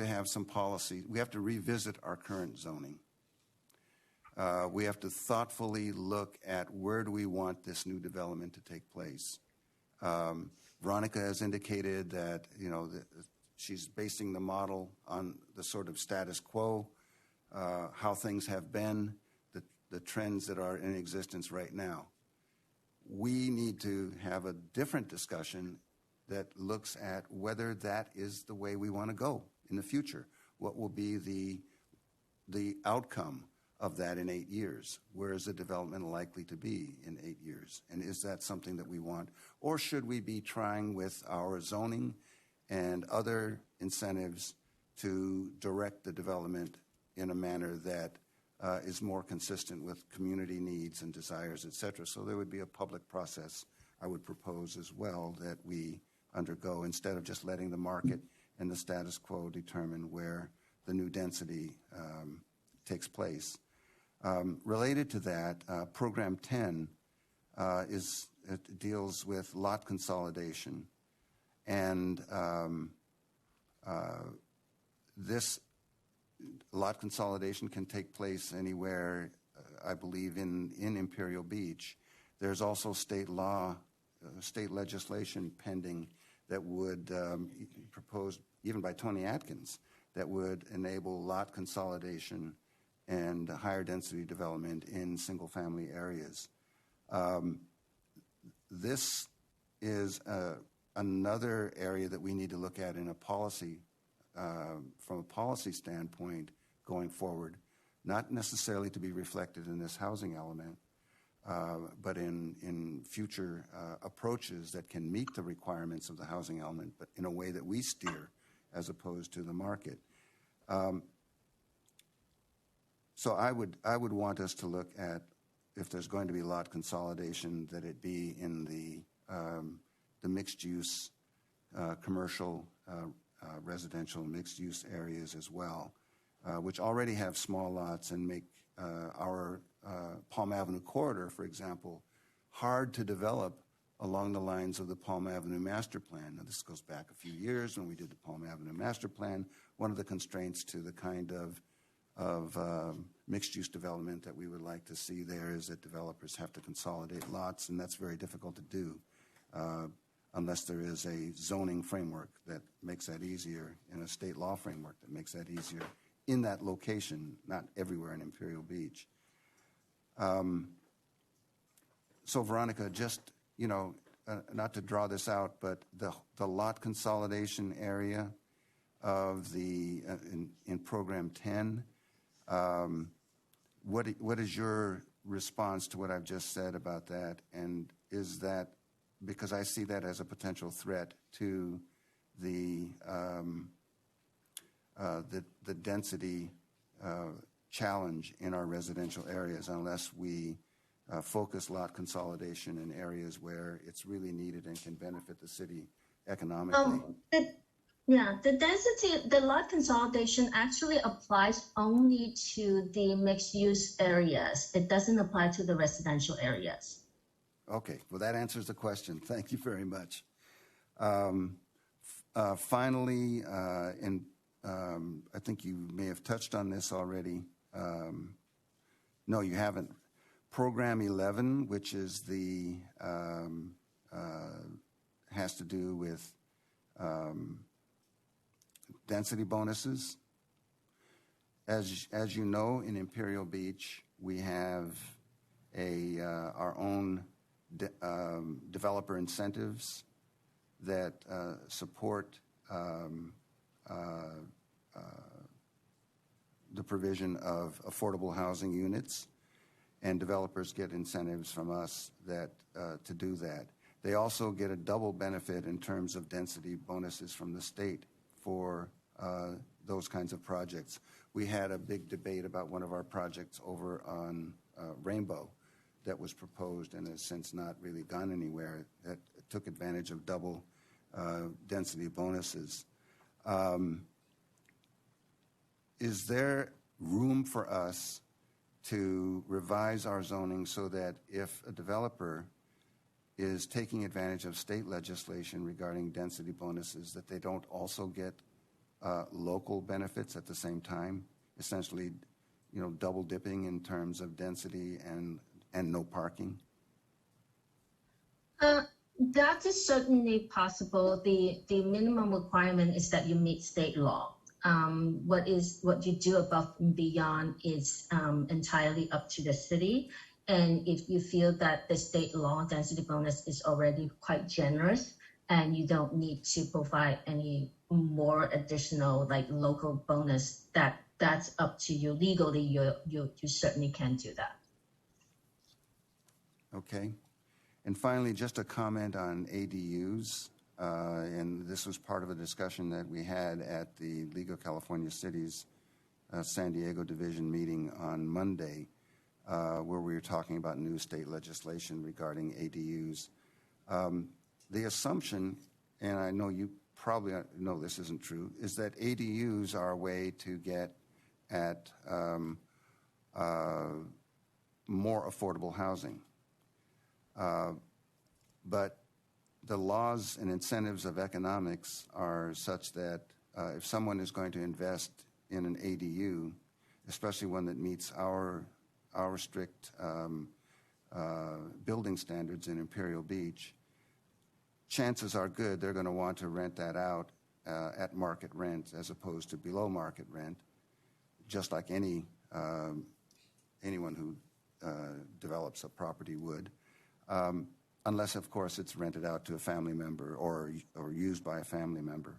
have some policy. We have to revisit our current zoning. We have to thoughtfully look at where do we want this new development to take place. Veronica has indicated that she's basing the model on the sort of status quo, how things have been, the trends that are in existence right now. We need to have a different discussion that looks at whether that is the way we want to go in the future. What will be the outcome of that in 8 years? Where is the development likely to be in 8 years? And is that something that we want? Or should we be trying with our zoning and other incentives to direct the development in a manner that is more consistent with community needs and desires, et cetera? So there would be a public process, I would propose as well, that we undergo instead of just letting the market and the status quo determine where the new density takes place. Related to that, Program 10 deals with lot consolidation, and this lot consolidation can take place anywhere, I believe, in Imperial Beach. There's also state legislation pending that would propose, even by Tony Atkins, that would enable lot consolidation and higher density development in single family areas. This is another area that we need to look at in a policy, from a policy standpoint going forward, not necessarily to be reflected in this housing element, but in future approaches that can meet the requirements of the housing element, but in a way that we steer as opposed to the market. So I would want us to look at, if there's going to be lot consolidation, that it be in the mixed use, commercial, residential mixed use areas as well, which already have small lots and make our Palm Avenue corridor, for example, hard to develop along the lines of the Palm Avenue Master Plan. Now, this goes back a few years when we did the Palm Avenue Master Plan. One of the constraints to the kind of mixed-use development that we would like to see there is that developers have to consolidate lots, and that's very difficult to do unless there is a zoning framework that makes that easier and a state law framework that makes that easier in that location, not everywhere in Imperial Beach. So, Veronica, just, not to draw this out, but the lot consolidation area of the in Program 10, what is your response to what I've just said about that? And is that, because I see that as a potential threat to the density challenge in our residential areas, unless we focus lot consolidation in areas where it's really needed and can benefit the city economically. The lot consolidation actually applies only to the mixed-use areas. It doesn't apply to the residential areas. Okay, well, that answers the question. Thank you very much. Finally, and I think you may have touched on this already. No, you haven't. Program 11, which is the has to do with density bonuses. As you know, in Imperial Beach, we have our own developer incentives that support the provision of affordable housing units, and developers get incentives from us to do that. They also get a double benefit in terms of density bonuses from the state for those kinds of projects. We had a big debate about one of our projects over on Rainbow that was proposed and has since not really gone anywhere, that took advantage of double density bonuses. Is there room for us to revise our zoning so that if a developer is taking advantage of state legislation regarding density bonuses, that they don't also get local benefits at the same time, essentially, double dipping in terms of density and no parking? That is certainly possible. The minimum requirement is that you meet state law. What you do above and beyond is entirely up to the city. And if you feel that the state law density bonus is already quite generous and you don't need to provide any more additional local bonus, that's up to you. Legally, you certainly can do that. Okay. And finally, just a comment on ADUs. And this was part of a discussion that we had at the League of California Cities San Diego Division meeting on Monday, where we were talking about new state legislation regarding ADUs. The assumption, and I know you probably know this isn't true, is that ADUs are a way to get at more affordable housing. But the laws and incentives of economics are such that if someone is going to invest in an ADU, especially one that meets our strict building standards in Imperial Beach, chances are good they're going to want to rent that out at market rent as opposed to below market rent, just like anyone who develops a property would. Unless, of course, it's rented out to a family member or used by a family member.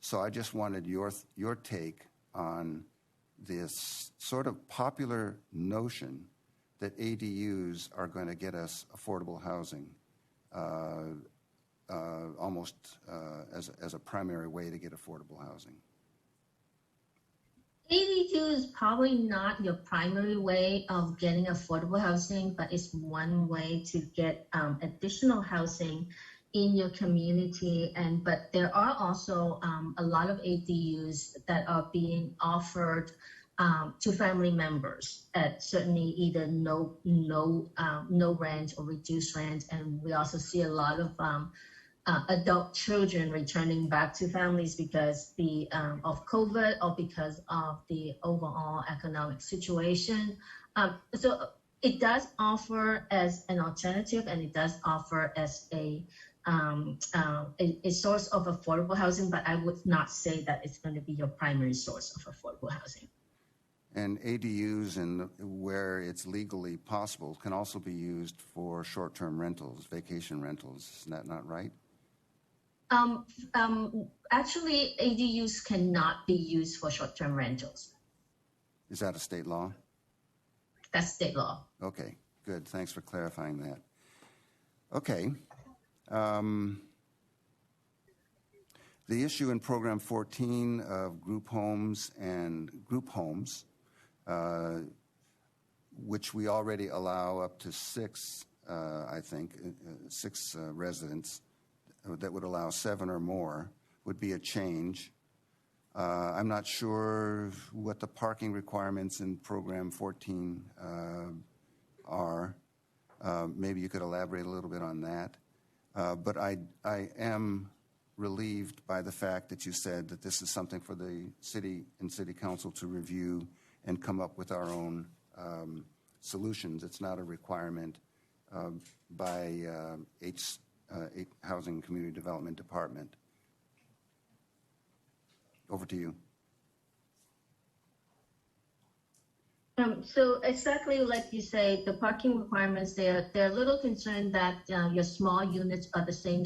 So I just wanted your take on this sort of popular notion that ADUs are going to get us affordable housing, almost as a primary way to get affordable housing. ADU is probably not your primary way of getting affordable housing, but it's one way to get additional housing in your community. But there are also a lot of ADUs that are being offered to family members at certainly either no rent or reduced rent. And we also see a lot of adult children returning back to families because of COVID or because of the overall economic situation. So it does offer as an alternative, and it does offer as a source of affordable housing, but I would not say that it's going to be your primary source of affordable housing. And ADUs, where it's legally possible, can also be used for short-term rentals, vacation rentals. Isn't that not right? Actually, ADUs cannot be used for short-term rentals. Is that a state law? That's state law. Okay, good. Thanks for clarifying that. Okay. The issue in Program 14 of group homes, which we already allow up to six residents, that would allow 7 or more, would be a change. I'm not sure what the parking requirements in Program 14 are. Maybe you could elaborate a little bit on that. But I am relieved by the fact that you said that this is something for the city and city council to review and come up with our own solutions. It's not a requirement by Housing and Community Development Department. Over to you. So exactly like you say, the parking requirements, they're a little concerned that your small units are the same,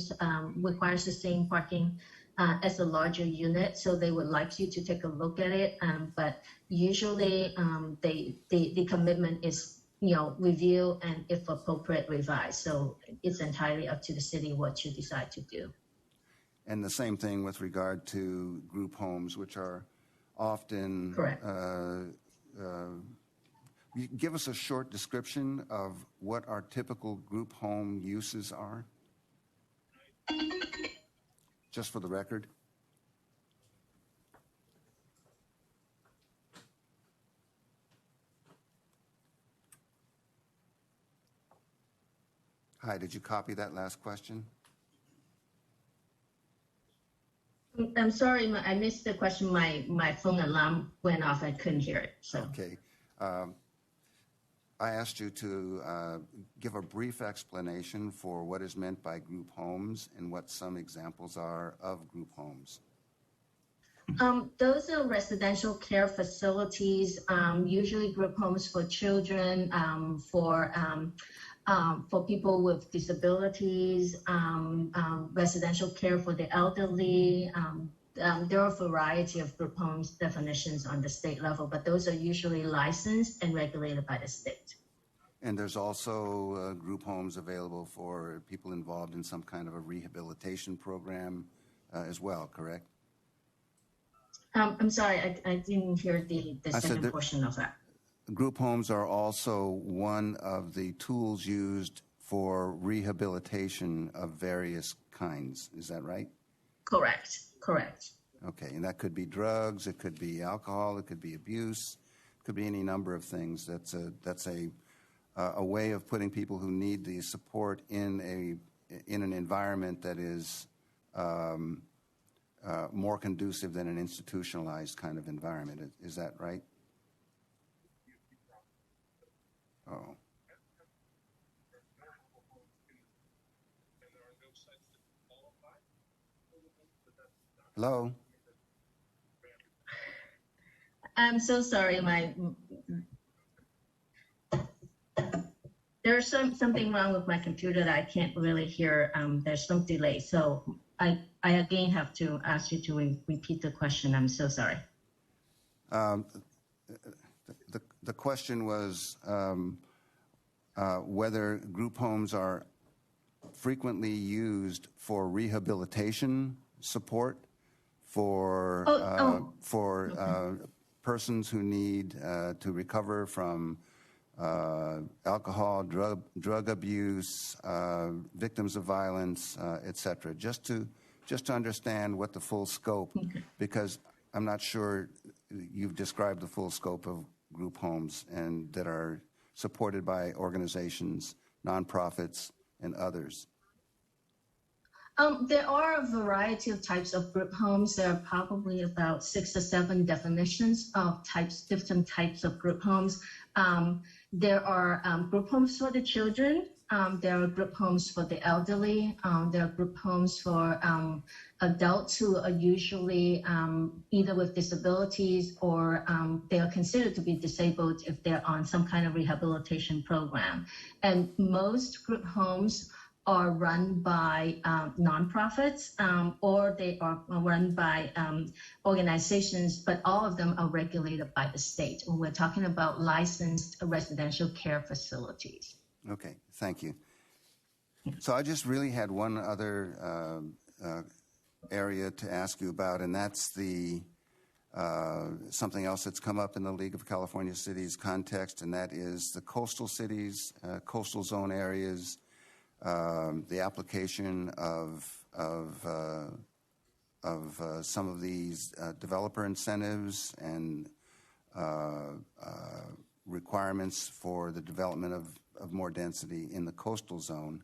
requires the same parking as a larger unit. So they would like you to take a look at it. But usually the commitment is, review and if appropriate, revise. So it's entirely up to the city what you decide to do. And the same thing with regard to group homes, which are often correct. Give us a short description of what our typical group home uses are, just for the record. Hi, did you copy that last question? I'm sorry, I missed the question. My phone alarm went off. I couldn't hear it. So. Okay. I asked you to give a brief explanation for what is meant by group homes and what some examples are of group homes. Those are residential care facilities, usually group homes for children, for people with disabilities, residential care for the elderly. There are a variety of group homes definitions on the state level, but those are usually licensed and regulated by the state. And there's also group homes available for people involved in some kind of a rehabilitation program as well, correct? I'm sorry, I didn't hear the second portion of that. Group homes are also one of the tools used for rehabilitation of various kinds. Is that right? Correct. Okay, and that could be drugs, it could be alcohol, it could be abuse, it could be any number of things. That's a way of putting people who need the support in an environment that is more conducive than an institutionalized kind of environment. Is that right? Oh. Hello? I'm so sorry. There's something wrong with my computer that I can't really hear. There's some delay. So I again have to ask you to repeat the question. I'm so sorry. The question was whether group homes are frequently used for rehabilitation support for persons who need to recover from alcohol, drug abuse, victims of violence, etc. Just to understand what the full scope, because I'm not sure you've described the full scope of group homes and that are supported by organizations, nonprofits, and others. There are a variety of types of group homes. There are probably about 6 or 7 definitions of different types of group homes. There are group homes for the children. There are group homes for the elderly. There are group homes for adults who are usually either with disabilities or they are considered to be disabled if they're on some kind of rehabilitation program. And most group homes are run by nonprofits or they are run by organizations, but all of them are regulated by the state. When we're talking about licensed residential care facilities. Okay, thank you. So I just really had one other area to ask you about, and that's something else that's come up in the League of California Cities context, and that is the coastal cities, coastal zone areas, the application of some of these developer incentives and requirements for the development of more density in the coastal zone,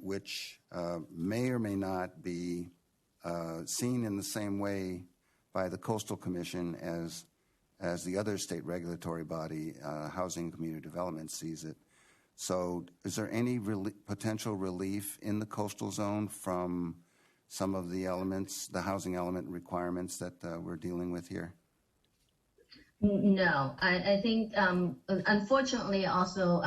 which may or may not be seen in the same way by the Coastal Commission as the other state regulatory body, Housing and Community Development, sees it. So is there any potential relief in the coastal zone from some of the elements, the housing element requirements that we're dealing with here? No, I think unfortunately also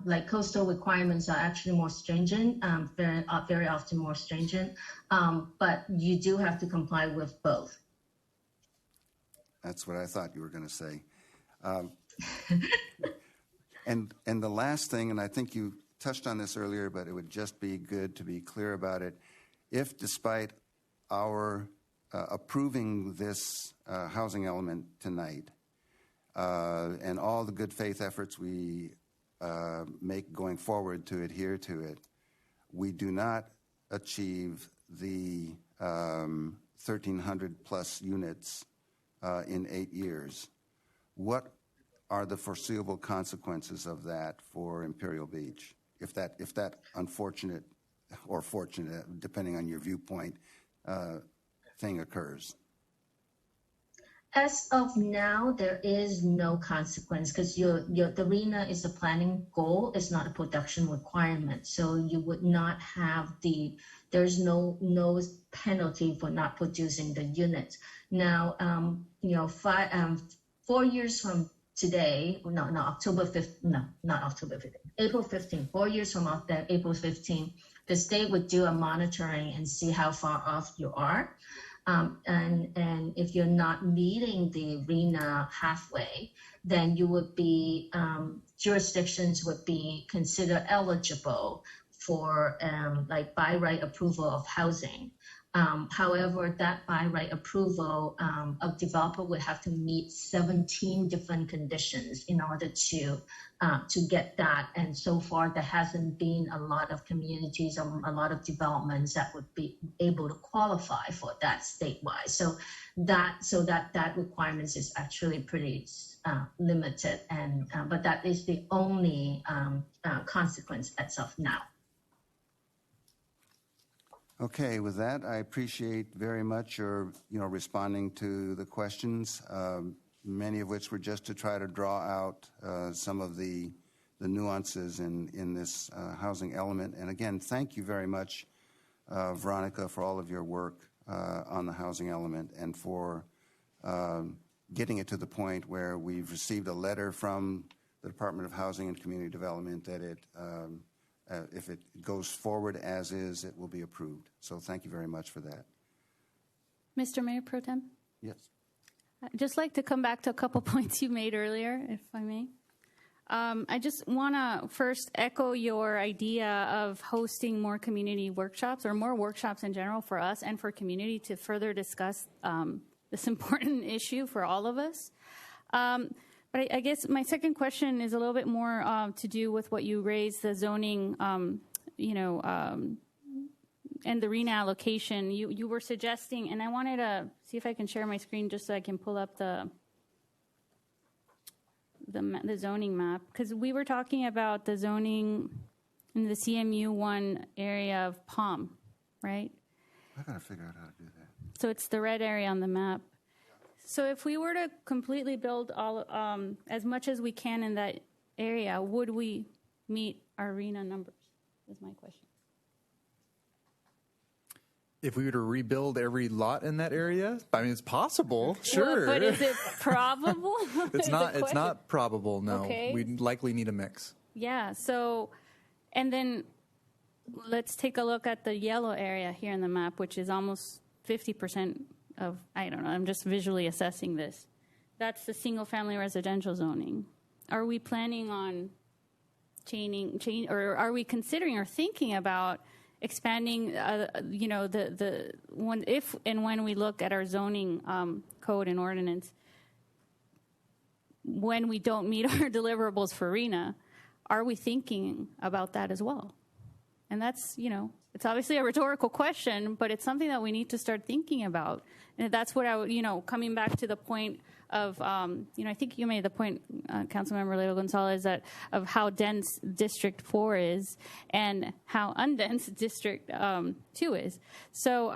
like coastal requirements are actually more stringent, very often more stringent, but you do have to comply with both. That's what I thought you were going to say. And the last thing, and I think you touched on this earlier, but it would just be good to be clear about it. If despite our approving this housing element tonight and all the good faith efforts we make going forward to adhere to it, we do not achieve the 1,300 plus units in 8 years, what are the foreseeable consequences of that for Imperial Beach? If that unfortunate or fortunate, depending on your viewpoint, thing occurs? As of now, there is no consequence because the RENA is a planning goal, it's not a production requirement. So you would not have there's no penalty for not producing the units. Now, 4 years from today, April 15th, 4 years from April 15th, the state would do a monitoring and see how far off you are. And if you're not meeting the RENA halfway, then you would be, jurisdictions would be considered eligible for like by right approval of housing. However, that by right approval, a developer would have to meet 17 different conditions in order to get that. And so far, there hasn't been a lot of communities or a lot of developments that would be able to qualify for that statewide. So that requirements is actually pretty limited, and but that is the only consequence as of now. Okay, with that, I appreciate very much your responding to the questions, many of which were just to try to draw out some of the nuances in this housing element. And again, thank you very much, Veronica, for all of your work on the housing element and for getting it to the point where we've received a letter from the Department of Housing and Community Development that if it goes forward as is, it will be approved. So thank you very much for that. Mr. Mayor Pro Tem? Yes. I'd just like to come back to a couple points you made earlier, if I may. I just want to first echo your idea of hosting more community workshops or more workshops in general for us and for community to further discuss this important issue for all of us. But I guess my second question is a little bit more to do with what you raised, the zoning, and the RENA allocation. You were suggesting, and I wanted to see if I can share my screen just so I can pull up the zoning map, because we were talking about the zoning in the CMU1 area of Palm, right? I gotta figure out how to do that. So it's the red area on the map. So if we were to completely build all as much as we can in that area, would we meet our RENA numbers? Is my question. If we were to rebuild every lot in that area, I mean, it's possible, sure. Well, but is it probable? It's not probable, no. Okay. We'd likely need a mix. Yeah, so, and then let's take a look at the yellow area here in the map, which is almost 50% of, I don't know, I'm just visually assessing this. That's the single-family residential zoning. Are we planning on or are we considering or thinking about expanding, if and when we look at our zoning code and ordinance, when we don't meet our deliverables for RENA, are we thinking about that as well? And that's, it's obviously a rhetorical question, but it's something that we need to start thinking about. And that's what I would, coming back to the point of, I think you made the point, Councilmember Leo Gonzalez, of how dense District 4 is and how undense District 2 is. So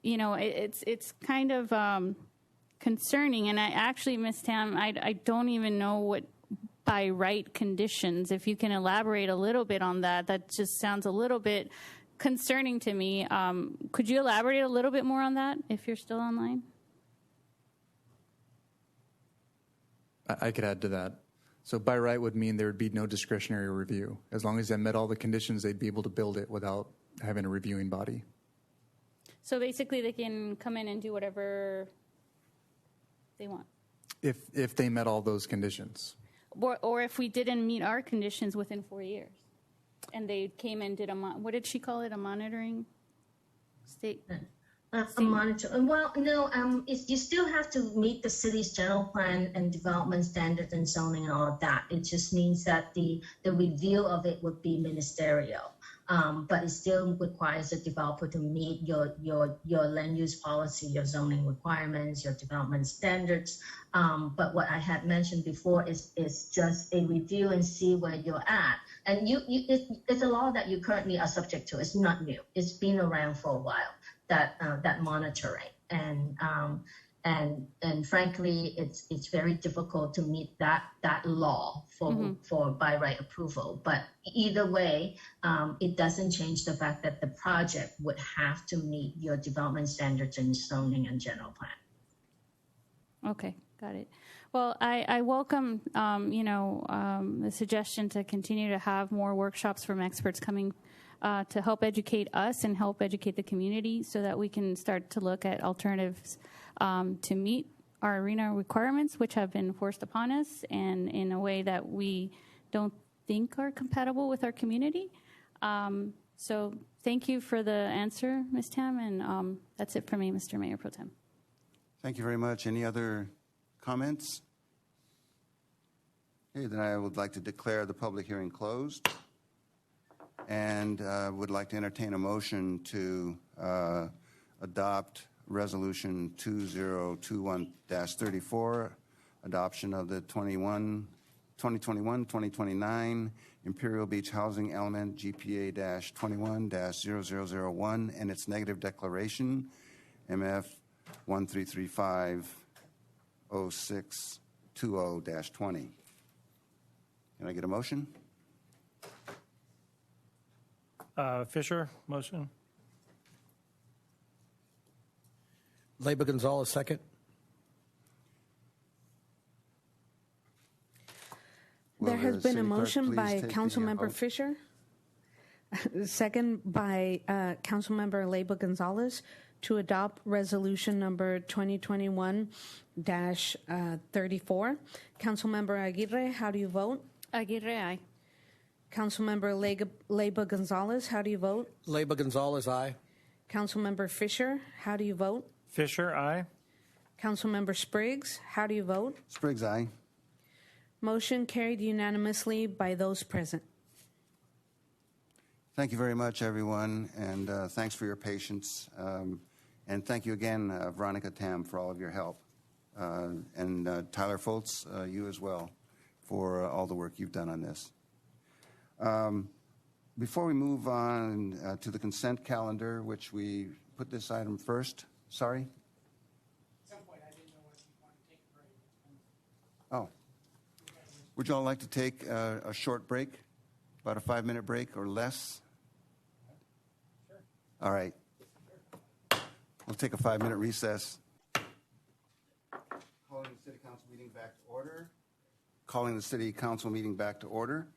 it's kind of concerning. And I actually, Ms. Tam, I don't even know by right conditions. If you can elaborate a little bit on that, that just sounds a little bit concerning to me. Could you elaborate a little bit more on that if you're still online? I could add to that. So by right would mean there would be no discretionary review. As long as they met all the conditions, they'd be able to build it without having a reviewing body. So basically they can come in and do whatever they want. If they met all those conditions. Or if we didn't meet our conditions within 4 years and they came and did what did she call it? A monitoring state? A monitor. Well, no, you still have to meet the city's general plan and development standards and zoning and all of that. It just means that the review of it would be ministerial. But it still requires the developer to meet your land use policy, your zoning requirements, your development standards. But what I had mentioned before is just a review and see where you're at. And it's a law that you currently are subject to. It's not new. It's been around for a while. That monitoring and frankly, it's very difficult to meet that law for by right approval. But either way, it doesn't change the fact that the project would have to meet your development standards and zoning and general plan. Okay, got it. Well, I welcome the suggestion to continue to have more workshops from experts coming to help educate us and help educate the community so that we can start to look at alternatives to meet our arena requirements, which have been forced upon us and in a way that we don't think are compatible with our community. So thank you for the answer, Ms. Tam, and that's it for me, Mr. Mayor Pro Tem. Thank you very much. Any other comments? Okay, then I would like to declare the public hearing closed. And would like to entertain a motion to adopt Resolution 2021-34, adoption of the 2021-2029 Imperial Beach Housing Element GPA-21-0001 and its negative declaration, MF 1335-0620-20. Can I get a motion? Fisher, motion. Leyba Gonzalez, second. There has been a motion by Councilmember vote? Fisher, second by Councilmember Leyba Gonzalez, to adopt resolution number 2021-34. Councilmember Aguirre, how do you vote? Aguirre, aye. Councilmember Leyba Gonzalez, how do you vote? Leyba Gonzalez, aye. Councilmember Fisher, how do you vote? Fisher, aye. Councilmember Spriggs, how do you vote? Spriggs, aye. Motion carried unanimously by those present. Thank you very much, everyone, and thanks for your patience. And thank you again, Veronica Tam, for all of your help. And Tyler Foltz, you as well, for all the work you've done on this. Before we move on to the consent calendar, which we put this item first, sorry? At some point, I didn't know if you wanted to take a break. Oh. Would you all like to take a short break, about a 5-minute break or less? Sure. All right. We'll take a 5-minute recess. Calling the City Council meeting back to order. Calling the City Council meeting back to order.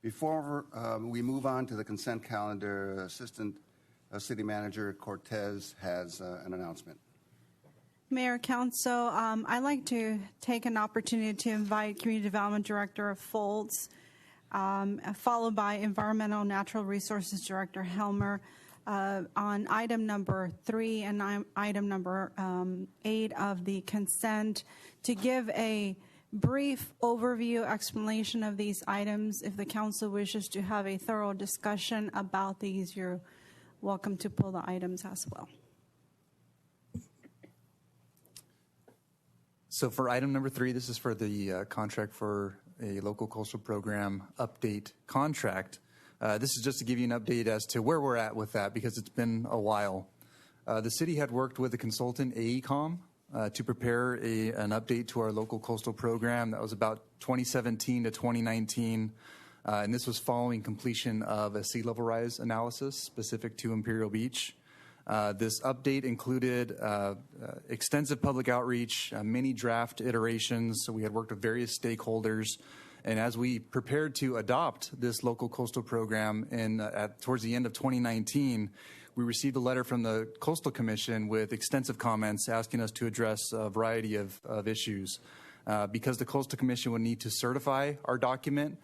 Before we move on to the consent calendar, Assistant City Manager Cortez has an announcement. Mayor, Council, I'd like to take an opportunity to invite Community Development Director Foltz, followed by Environmental Natural Resources Director Helmer, on item number 3 and item number 8 of the consent to give a brief overview explanation of these items. If the council wishes to have a thorough discussion about these, you're welcome to pull the items as well. So for item number 3, this is for the contract for a local coastal program update contract. This is just to give you an update as to where we're at with that because it's been a while. The city had worked with a consultant, AECOM, to prepare an update to our local coastal program that was about 2017 to 2019. And this was following completion of a sea level rise analysis specific to Imperial Beach. This update included extensive public outreach, many draft iterations. So we had worked with various stakeholders. And as we prepared to adopt this local coastal program towards the end of 2019, we received a letter from the Coastal Commission with extensive comments asking us to address a variety of issues. Because the Coastal Commission would need to certify our document,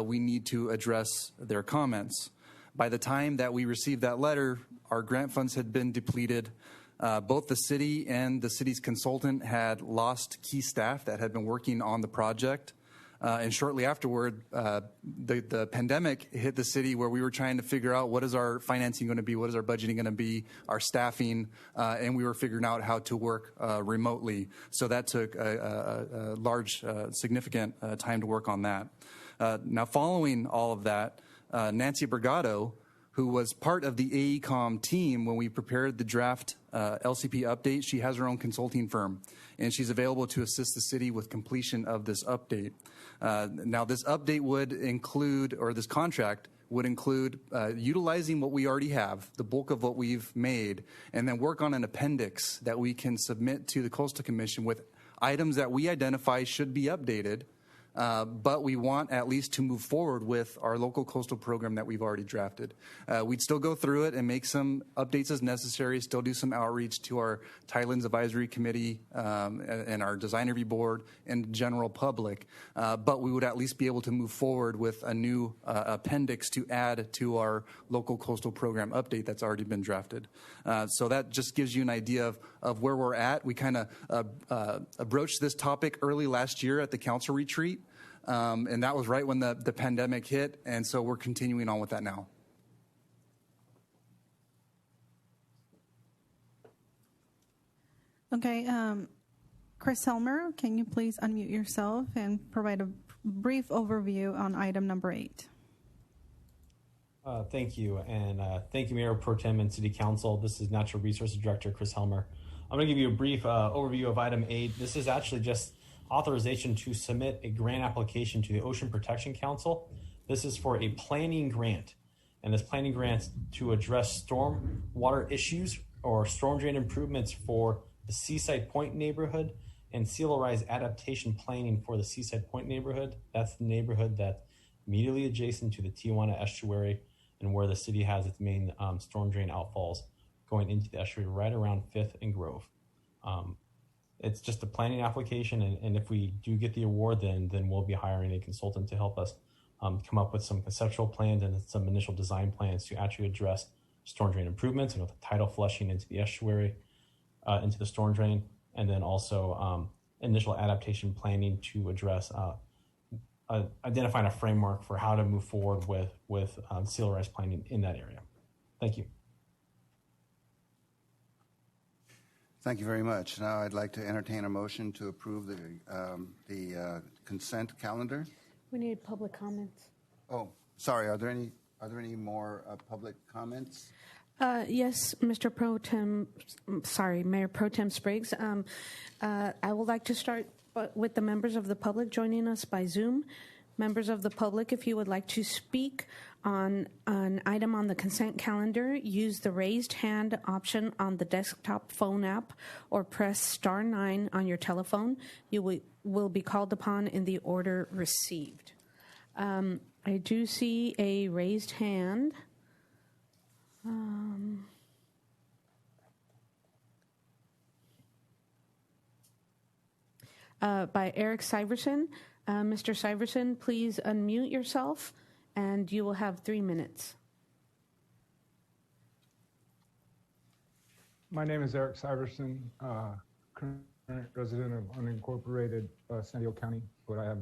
we need to address their comments. By the time that we received that letter, our grant funds had been depleted. Both the city and the city's consultant had lost key staff that had been working on the project. And shortly afterward, the pandemic hit the city, where we were trying to figure out what is our financing going to be, what is our budgeting going to be, our staffing, and we were figuring out how to work remotely. So that took a large, significant time to work on that. Now, following all of that, Nancy Brigado, who was part of the AECOM team when we prepared the draft LCP update, she has her own consulting firm, and she's available to assist the city with completion of this update. Now, this update would include, or this contract would include utilizing what we already have, the bulk of what we've made, and then work on an appendix that we can submit to the Coastal Commission with items that we identify should be updated. But we want at least to move forward with our local coastal program that we've already drafted. We'd still go through it and make some updates as necessary, still do some outreach to our Tidelands Advisory Committee and our Design Review Board and general public. But we would at least be able to move forward with a new appendix to add to our local coastal program update that's already been drafted. So that just gives you an idea of where we're at. We kind of broached this topic early last year at the council retreat. And that was right when the pandemic hit, and so we're continuing on with that now. Okay, Chris Helmer, can you please unmute yourself and provide a brief overview on item number 8? Thank you, and thank you, Mayor Pro Tem and City Council. This is Natural Resources Director Chris Helmer. I'm going to give you a brief overview of item 8. This is actually just authorization to submit a grant application to the Ocean Protection Council. This is for a planning grant, and this planning grant to address storm water issues or storm drain improvements for the Seaside Point neighborhood and sea level rise adaptation planning for the Seaside Point neighborhood. That's the neighborhood that's immediately adjacent to the Tijuana estuary and where the city has its main storm drain outfalls going into the estuary right around 5th and Grove. It's just a planning application, and if we do get the award, then we'll be hiring a consultant to help us come up with some conceptual plans and some initial design plans to actually address storm drain improvements, with the tidal flushing into the estuary, into the storm drain, and then also initial adaptation planning to address identifying a framework for how to move forward with sea level rise planning in that area. Thank you. Thank you very much. Now I'd like to entertain a motion to approve the consent calendar. We need public comments. Oh, sorry. Are there any more public comments? Yes, Mr. Pro Tem, Mayor Pro Tem Spriggs. I would like to start with the members of the public joining us by Zoom. Members of the public, if you would like to speak on an item on the consent calendar, use the raised hand option on the desktop phone app or press star 9 on your telephone. You will be called upon in the order received. I do see a raised hand. By Eric Syverson. Mr. Syverson, please unmute yourself, and you will have 3 minutes. My name is Eric Syverson, current resident of unincorporated San Diego County, but I have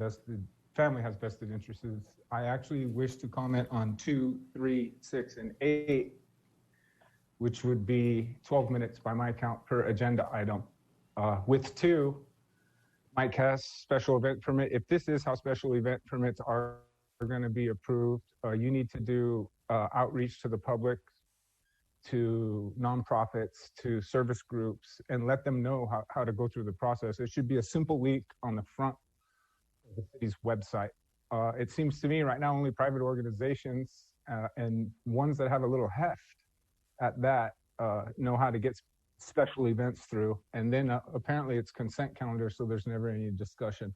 family has vested interests. I actually wish to comment on 2, 3, 6, and 8, which would be 12 minutes by my count per agenda item. With 2, Mike has special event permit. If this is how special event permits are going to be approved, you need to do outreach to the public to nonprofits, to service groups, and let them know how to go through the process. It should be a simple link on the front of the city's website. It seems to me right now only private organizations and ones that have a little heft at that know how to get special events through. And then apparently it's consent calendar, so there's never any discussion.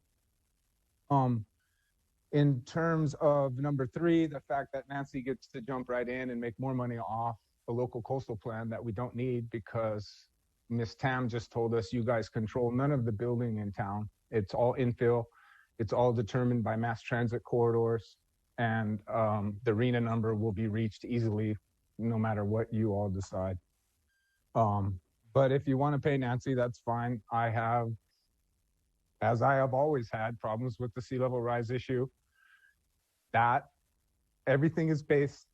In terms of number 3, the fact that Nancy gets to jump right in and make more money off a local coastal plan that we don't need because Ms. Tam just told us you guys control none of the building in town. It's all infill. It's all determined by mass transit corridors, and the RENA number will be reached easily no matter what you all decide. But if you want to pay Nancy, that's fine. I have, as I have always had, problems with the sea level rise issue. That everything is based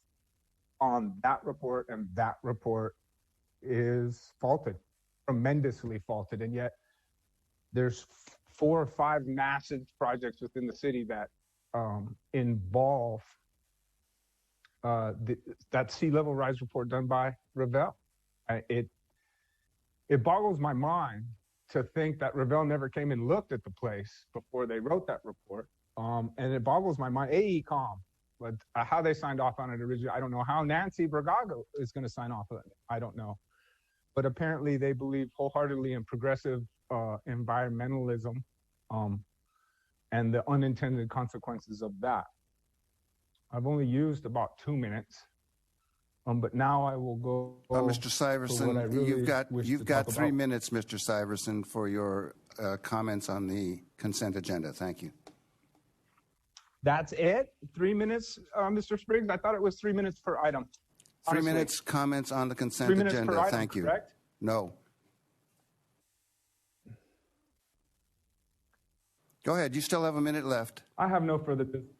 on that report, and that report is faulted, tremendously faulted. And yet there's 4 or 5 massive projects within the city that involve that sea level rise report done by Revell. It boggles my mind to think that Revell never came and looked at the place before they wrote that report. And it boggles my mind. AECOM, but how they signed off on it originally, I don't know. How Nancy Bragago is going to sign off on it, I don't know. But apparently they believe wholeheartedly in progressive environmentalism and the unintended consequences of that. I've only used about 2 minutes, but now I will go. Mr. Syverson, really you've got 3 minutes, Mr. Syverson, for your comments on the consent agenda. Thank you. That's it? 3 minutes, Mr. Spriggs? I thought it was 3 minutes per item. 3 minutes comments on the consent agenda. Per item, thank you. Correct? No. Go ahead. You still have a minute left. I have no further business.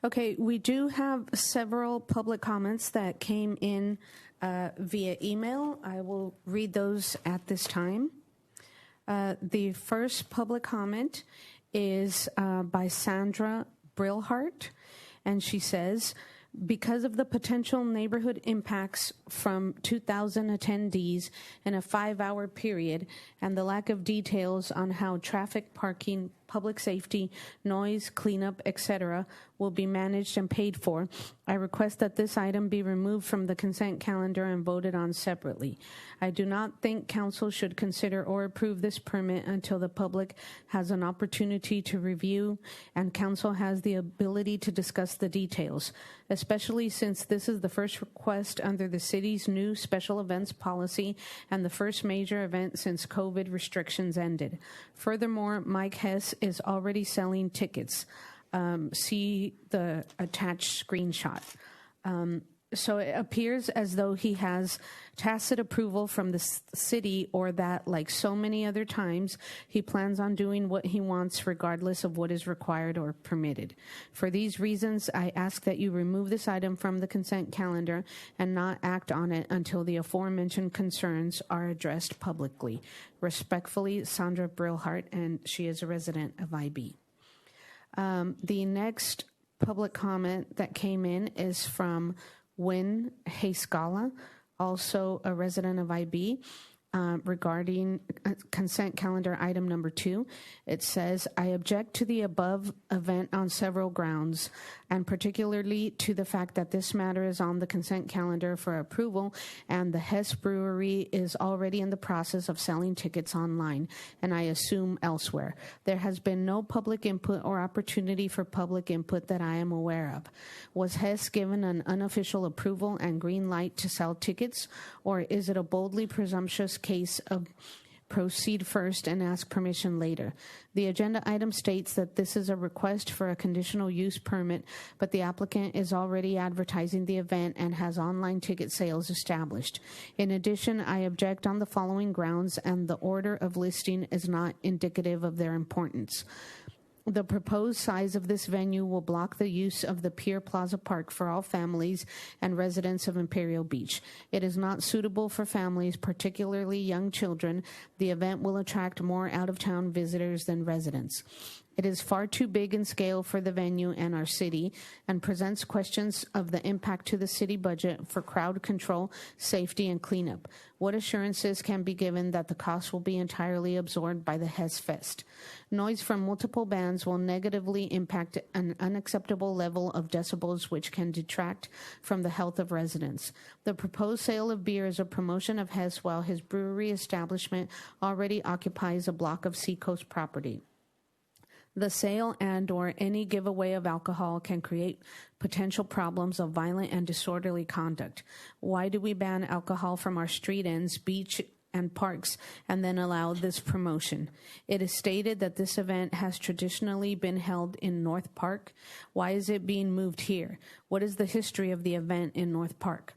Okay, we do have several public comments that came in via email. I will read those at this time. The first public comment is by Sandra Brilhart, and she says, because of the potential neighborhood impacts from 2,000 attendees in a 5-hour period and the lack of details on how traffic, parking, public safety, noise, cleanup, etc. will be managed and paid for, I request that this item be removed from the consent calendar and voted on separately. I do not think council should consider or approve this permit until the public has an opportunity to review and council has the ability to discuss the details, especially since this is the first request under the city's new special events policy and the first major event since COVID restrictions ended. Furthermore, Mike Hess is already selling tickets. See the attached screenshot. So it appears as though he has tacit approval from the city, or that, like so many other times, he plans on doing what he wants regardless of what is required or permitted. For these reasons, I ask that you remove this item from the consent calendar and not act on it until the aforementioned concerns are addressed publicly. Respectfully, Sandra Brilhart, and she is a resident of IB. The next public comment that came in is from Wynn Hayscala, also a resident of IB, regarding consent calendar item number 2. It says, I object to the above event on several grounds, and particularly to the fact that this matter is on the consent calendar for approval, and the Hess Brewery is already in the process of selling tickets online, and I assume elsewhere. There has been no public input or opportunity for public input that I am aware of. Was Hess given an unofficial approval and green light to sell tickets, or is it a boldly presumptuous case of proceed first and ask permission later? The agenda item states that this is a request for a conditional use permit, but the applicant is already advertising the event and has online ticket sales established. In addition, I object on the following grounds, and the order of listing is not indicative of their importance. The proposed size of this venue will block the use of the Pier Plaza Park for all families and residents of Imperial Beach. It is not suitable for families, particularly young children. The event will attract more out-of-town visitors than residents. It is far too big in scale for the venue and our city and presents questions of the impact to the city budget for crowd control, safety, and cleanup. What assurances can be given that the cost will be entirely absorbed by the Hess Fest? Noise from multiple bands will negatively impact an unacceptable level of decibels, which can detract from the health of residents. The proposed sale of beer is a promotion of Hess, while his brewery establishment already occupies a block of Seacoast property. The sale and or any giveaway of alcohol can create potential problems of violent and disorderly conduct. Why do we ban alcohol from our street ends, beach, and parks and then allow this promotion? It is stated that this event has traditionally been held in North Park. Why is it being moved here? What is the history of the event in North Park?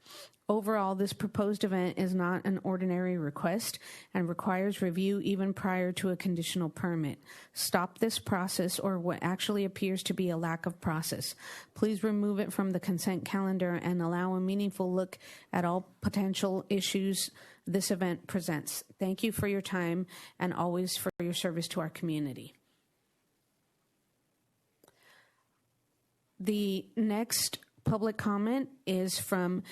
Overall, this proposed event is not an ordinary request and requires review even prior to a conditional permit. Stop this process, or what actually appears to be a lack of process. Please remove it from the consent calendar and allow a meaningful look at all potential issues this event presents. Thank you for your time and always for your service to our community. The next public comment is from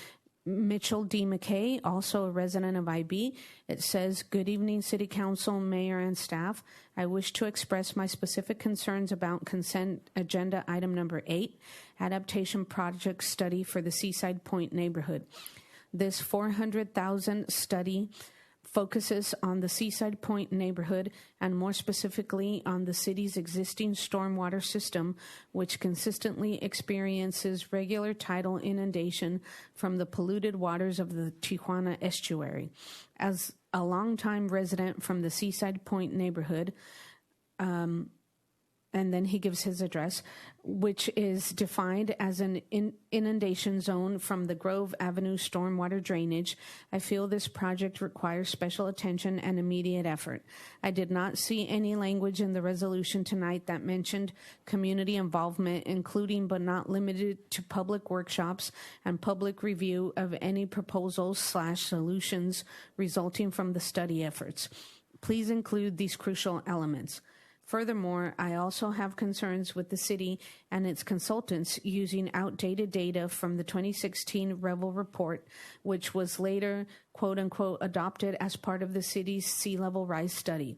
Mitchell D. McKay, also a resident of IB. It says, "Good evening, City Council, Mayor, and staff. I wish to express my specific concerns about consent agenda item number 8, adaptation project study for the Seaside Point neighborhood. This $400,000 study focuses on the Seaside Point neighborhood and more specifically on the city's existing stormwater system, which consistently experiences regular tidal inundation from the polluted waters of the Tijuana estuary. As a longtime resident from the Seaside Point neighborhood, and then he gives his address, which is defined as an inundation zone from the Grove Avenue stormwater drainage, I feel this project requires special attention and immediate effort. I did not see any language in the resolution tonight that mentioned community involvement, including but not limited to public workshops and public review of any proposals/solutions resulting from the study efforts. Please include these crucial elements. Furthermore, I also have concerns with the city and its consultants using outdated data from the 2016 Revel report, which was later, quote unquote, adopted as part of the city's sea level rise study.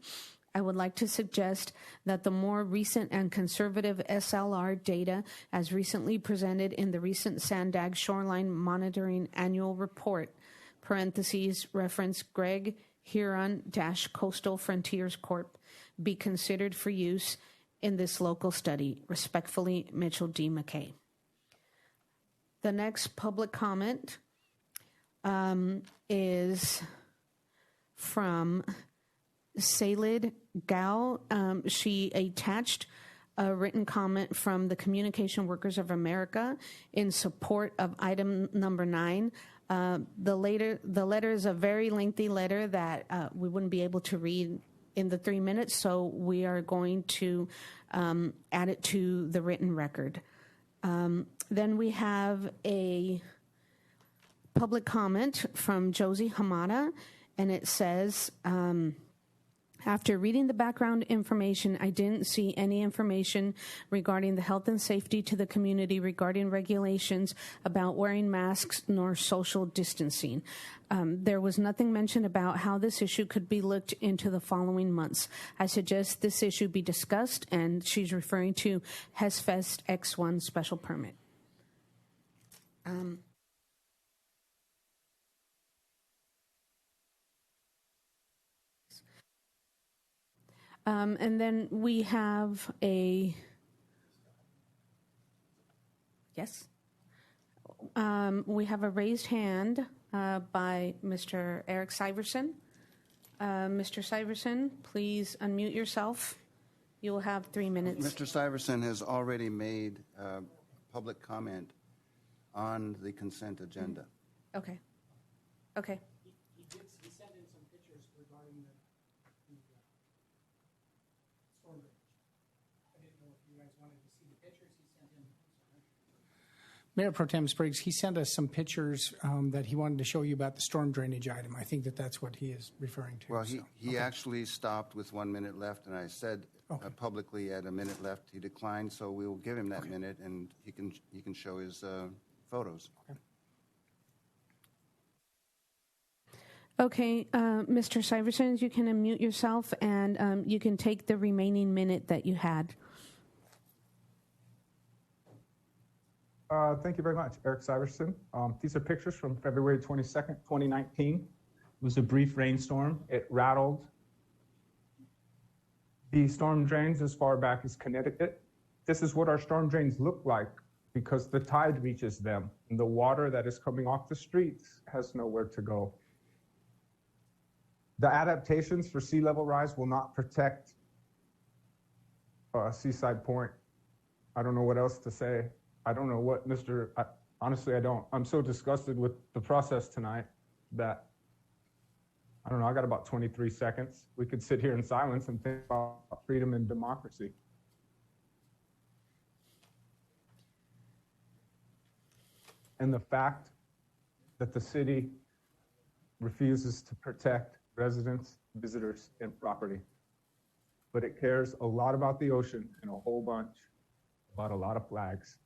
I would like to suggest that the more recent and conservative SLR data, as recently presented in the recent Sandag Shoreline Monitoring Annual Report, parentheses, reference Greg Huron-Coastal Frontiers Corp., be considered for use in this local study. Respectfully, Mitchell D. McKay. The next public comment is from Salid Gao. She attached a written comment from the Communication Workers of America in support of item number 9. The letter is a very lengthy letter that we wouldn't be able to read in the 3 minutes, so we are going to add it to the written record. Then we have a public comment from Josie Hamada, and it says, after reading the background information, I didn't see any information regarding the health and safety to the community regarding regulations about wearing masks nor social distancing. There was nothing mentioned about how this issue could be looked into the following months. I suggest this issue be discussed, and she's referring to Hess Fest X1 special permit. And then we have a, yes? We have a raised hand by Mr. Eric Syverson. Mr. Syverson, please unmute yourself. You will have 3 minutes. Mr. Syverson has already made public comment on the consent agenda. Okay. Okay. He sent in some pictures regarding the storm drainage. I didn't know if you guys wanted to see the pictures he sent in. Mayor Pro Tem Spriggs, he sent us some pictures that he wanted to show you about the storm drainage item. I think that's what he is referring to. Well, he actually stopped with 1 minute left, and I said publicly at a minute left. He declined, so we will give him that minute, and he can show his photos. Okay, Mr. Syverson, you can unmute yourself, and you can take the remaining minute that you had. Thank you very much, Eric Syverson. These are pictures from February 22nd, 2019. It was a brief rainstorm. It rattled the storm drains as far back as Connecticut. This is what our storm drains look like because the tide reaches them, and the water that is coming off the streets has nowhere to go. The adaptations for sea level rise will not protect Seaside Point. I don't know what else to say. I don't know what honestly, I don't. I'm so disgusted with the process tonight that, I don't know, I got about 23 seconds. We could sit here in silence and think about freedom and democracy. And the fact that the city refuses to protect residents, visitors, and property. But it cares a lot about the ocean and a whole bunch about a lot of flags.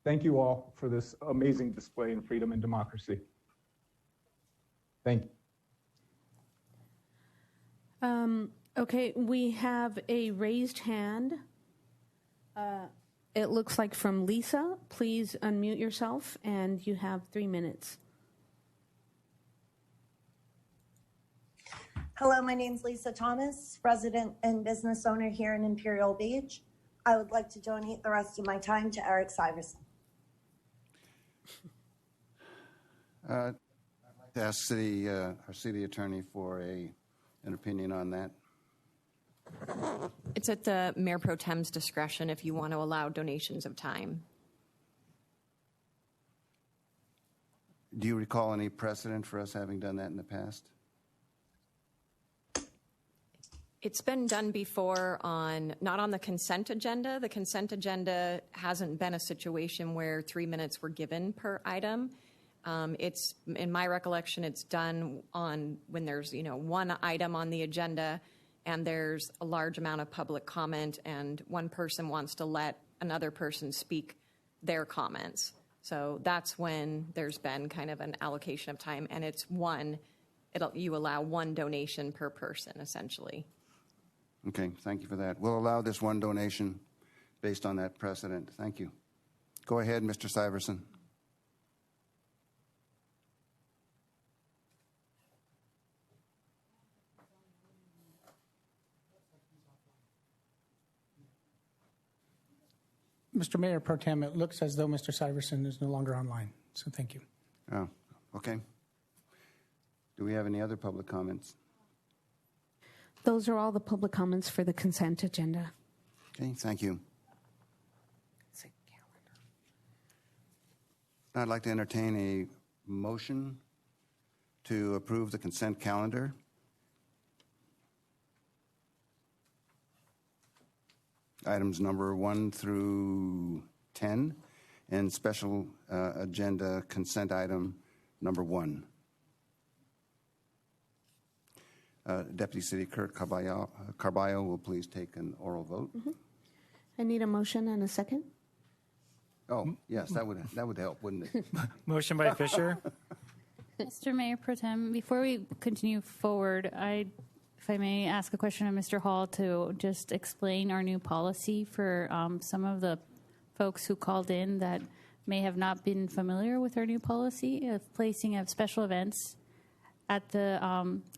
Thank you all for this amazing display in freedom and democracy. Thank you. Okay, we have a raised hand. It looks like from Lisa. Please unmute yourself, and you have 3 minutes. Hello, my name's Lisa Thomas, resident and business owner here in Imperial Beach. I would like to donate the rest of my time to Eric Syverson. I'd like to ask our city attorney for an opinion on that. It's at the Mayor Pro Tem's discretion if you want to allow donations of time. Do you recall any precedent for us having done that in the past? It's been done before not on the consent agenda. The consent agenda hasn't been a situation where 3 minutes were given per item. It's, in my recollection, it's done on when there's, one item on the agenda and there's a large amount of public comment and one person wants to let another person speak their comments. So that's when there's been kind of an allocation of time, and it's you allow one donation per person, essentially. Okay, thank you for that. We'll allow this one donation based on that precedent. Thank you. Go ahead, Mr. Syverson. Mr. Mayor Pro Tem, it looks as though Mr. Syverson is no longer online, so thank you. Oh, okay. Do we have any other public comments? Those are all the public comments for the consent agenda. Okay, thank you. I'd like to entertain a motion to approve the consent calendar. Items number 1 through 10, and special agenda consent item number 1. Deputy City Clerk Carballo will please take an oral vote. I need a motion and a second. Oh, yes, that would help, wouldn't it? Motion by Fisher. Mr. Mayor Pro Tem, before we continue forward, if I may ask a question of Mr. Hall to just explain our new policy for some of the folks who called in that may have not been familiar with our new policy of placing of special events at the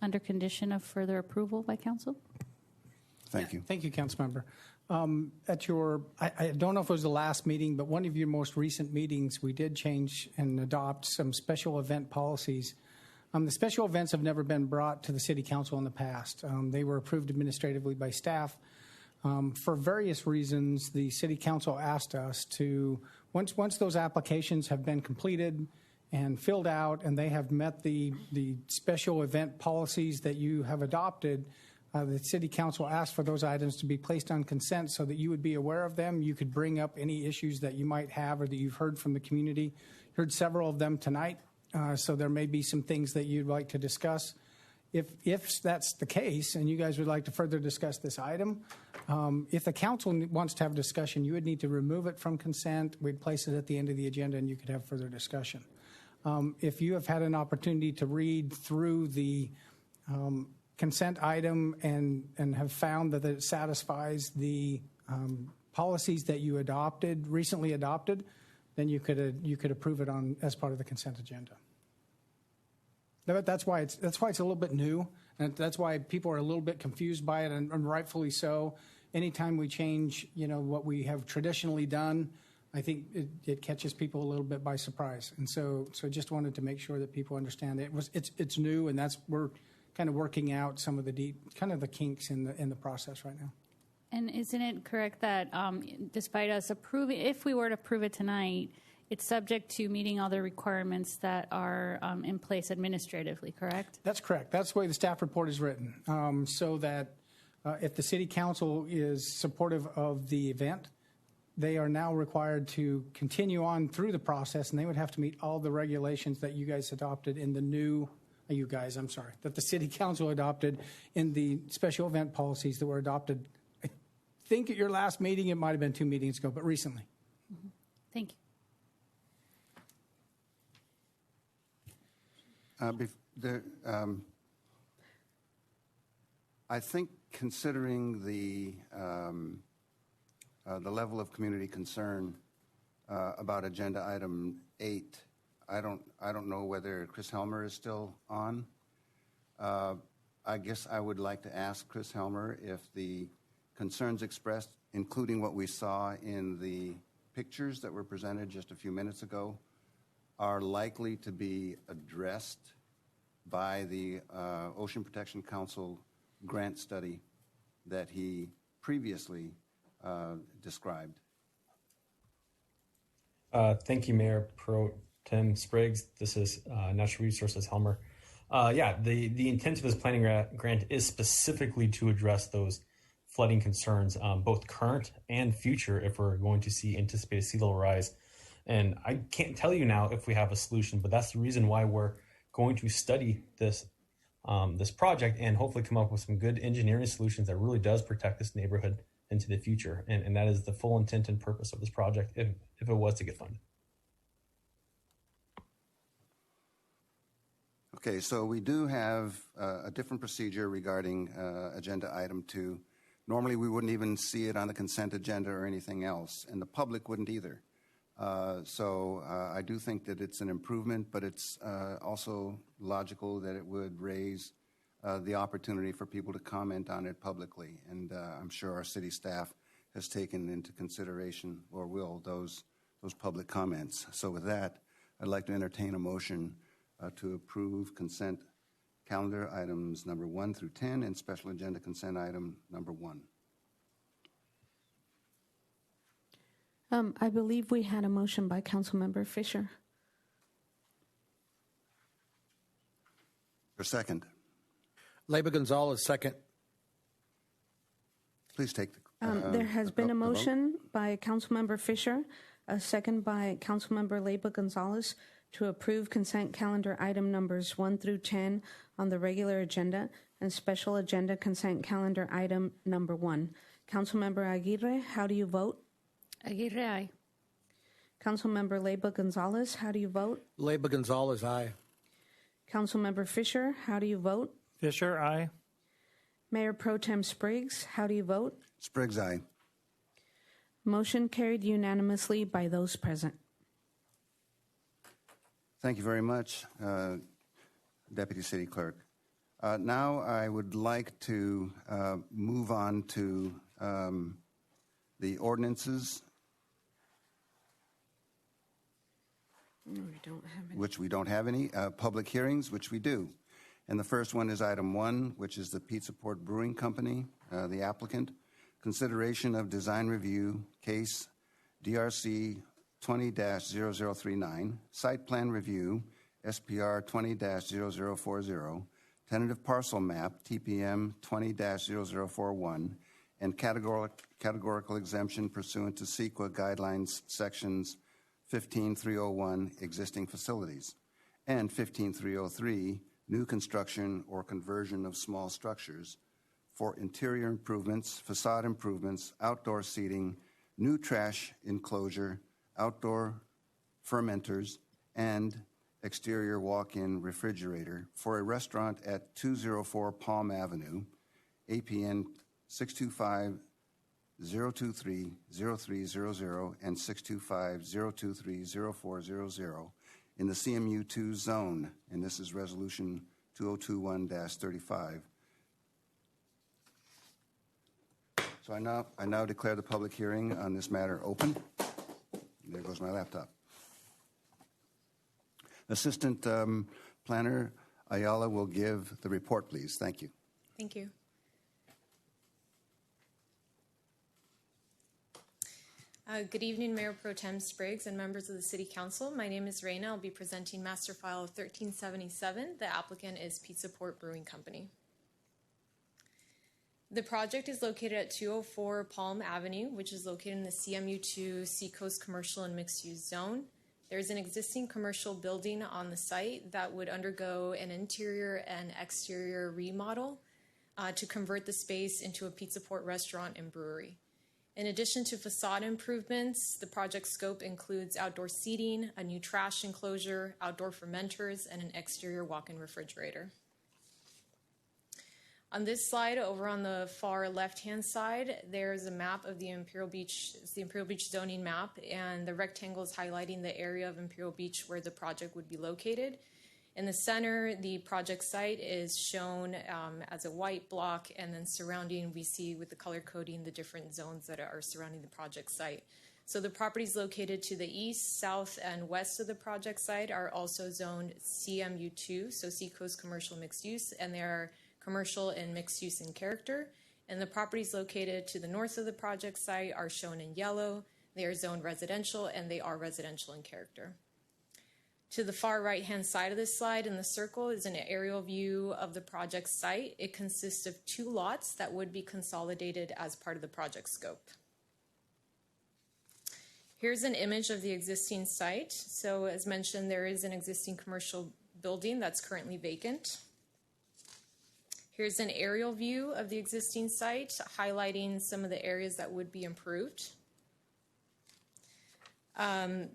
under condition of further approval by council. Thank you. Thank you, Councilmember. I don't know if it was the last meeting, but one of your most recent meetings, we did change and adopt some special event policies. The special events have never been brought to the City Council in the past. They were approved administratively by staff. For various reasons, the City Council asked us to, once those applications have been completed and filled out and they have met the special event policies that you have adopted, the City Council asked for those items to be placed on consent so that you would be aware of them. You could bring up any issues that you might have or that you've heard from the community. Heard several of them tonight, so there may be some things that you'd like to discuss. If that's the case and you guys would like to further discuss this item, if the council wants to have a discussion, you would need to remove it from consent. We'd place it at the end of the agenda and you could have further discussion. If you have had an opportunity to read through the consent item and have found that it satisfies the policies that you recently adopted, then you could approve it as part of the consent agenda. That's why it's a little bit new, and that's why people are a little bit confused by it, and rightfully so. Anytime we change, what we have traditionally done, I think it catches people a little bit by surprise. And so just wanted to make sure that people understand that it's new, and we're kind of working out some of the kinks in the process right now. And isn't it correct that despite us approving, if we were to approve it tonight, it's subject to meeting all the requirements that are in place administratively, correct? That's correct. That's the way the staff report is written, so that if the city council is supportive of the event, they are now required to continue on through the process, and they would have to meet all the regulations that you guys adopted in the new, that the city council adopted in the special event policies that were adopted, I think at your last meeting. It might have been 2 meetings ago, but recently. Mm-hmm. Thank you. I think considering the level of community concern about agenda item 8, I don't know whether Chris Helmer is still on. I guess I would like to ask Chris Helmer if the concerns expressed, including what we saw in the pictures that were presented just a few minutes ago, are likely to be addressed by the Ocean Protection Council grant study that he previously described. Thank you, Mayor Pro Tem Spriggs. This is Natural Resources Helmer. The intent of this planning grant is specifically to address those flooding concerns, both current and future, if we're going to see anticipated sea level rise. And I can't tell you now if we have a solution, but that's the reason why we're going to study this project and hopefully come up with some good engineering solutions that really does protect this neighborhood into the future. And that is the full intent and purpose of this project if it was to get funded. Okay, so we do have a different procedure regarding agenda item 2. Normally, we wouldn't even see it on the consent agenda or anything else, and the public wouldn't either. So I do think that it's an improvement, but it's also logical that it would raise the opportunity for people to comment on it publicly. And I'm sure our city staff has taken into consideration, or will, those public comments. So with that, I'd like to entertain a motion to approve consent calendar items number 1 through 10 and special agenda consent item number 1. I believe we had a motion by Councilmember Fisher. For second. Leyba Gonzalez, second. Please take there has been a motion by Councilmember Fisher, a second by Councilmember Leyba Gonzalez, to approve consent calendar item numbers 1 through 10 on the regular agenda and special agenda consent calendar item number 1. Councilmember Aguirre, how do you vote? Aguirre, aye. Councilmember Leyba Gonzalez, how do you vote? Leyba Gonzalez, aye. Councilmember Fisher, how do you vote? Fisher, aye. Mayor Pro Tem Spriggs, how do you vote? Spriggs, aye. Motion carried unanimously by those present. Thank you very much, Deputy City Clerk. Now I would like to move on to the ordinances, which we don't have any, public hearings, which we do. And the first one is item 1, which is the Pizza Port Brewing Company, the applicant. Consideration of design review, case DRC 20-0039, site plan review, SPR 20-0040, tentative parcel map, TPM 20-0041, and categorical exemption pursuant to CEQA guidelines sections 15301, existing facilities, and 15303, new construction or conversion of small structures, for interior improvements, facade improvements, outdoor seating, new trash enclosure, outdoor fermenters, and exterior walk-in refrigerator for a restaurant at 204 Palm Avenue, APN 625-023-0300 and 625-023-0400 in the CMU2 zone, and this is Resolution 2021-35. So I now declare the public hearing on this matter open. There goes my laptop. Assistant Planner Ayala will give the report, please. Thank you. Thank you. Good evening, Mayor Pro Tem Spriggs and members of the City Council. My name is Raina. I'll be presenting Master File 1377. The applicant is Pizza Port Brewing Company. The project is located at 204 Palm Avenue, which is located in the CMU2 Seacoast Commercial and Mixed Use Zone. There's an existing commercial building on the site that would undergo an interior and exterior remodel to convert the space into a Pizza Port restaurant and brewery. In addition to facade improvements, the project scope includes outdoor seating, a new trash enclosure, outdoor fermenters, and an exterior walk-in refrigerator. On this slide, over on the far left-hand side, there's a map of the Imperial Beach. It's the Imperial Beach zoning map, and the rectangle is highlighting the area of Imperial Beach where the project would be located. In the center, the project site is shown as a white block, and then surrounding, we see with the color coding the different zones that are surrounding the project site. So the properties located to the east, south, and west of the project site are also zoned CMU2, so Seacoast Commercial Mixed Use, and they are commercial and mixed use in character. And the properties located to the north of the project site are shown in yellow. They are zoned residential, and they are residential in character. To the far right-hand side of this slide in the circle is an aerial view of the project site. It consists of 2 lots that would be consolidated as part of the project scope. Here's an image of the existing site. So as mentioned, there is an existing commercial building that's currently vacant. Here's an aerial view of the existing site, highlighting some of the areas that would be improved.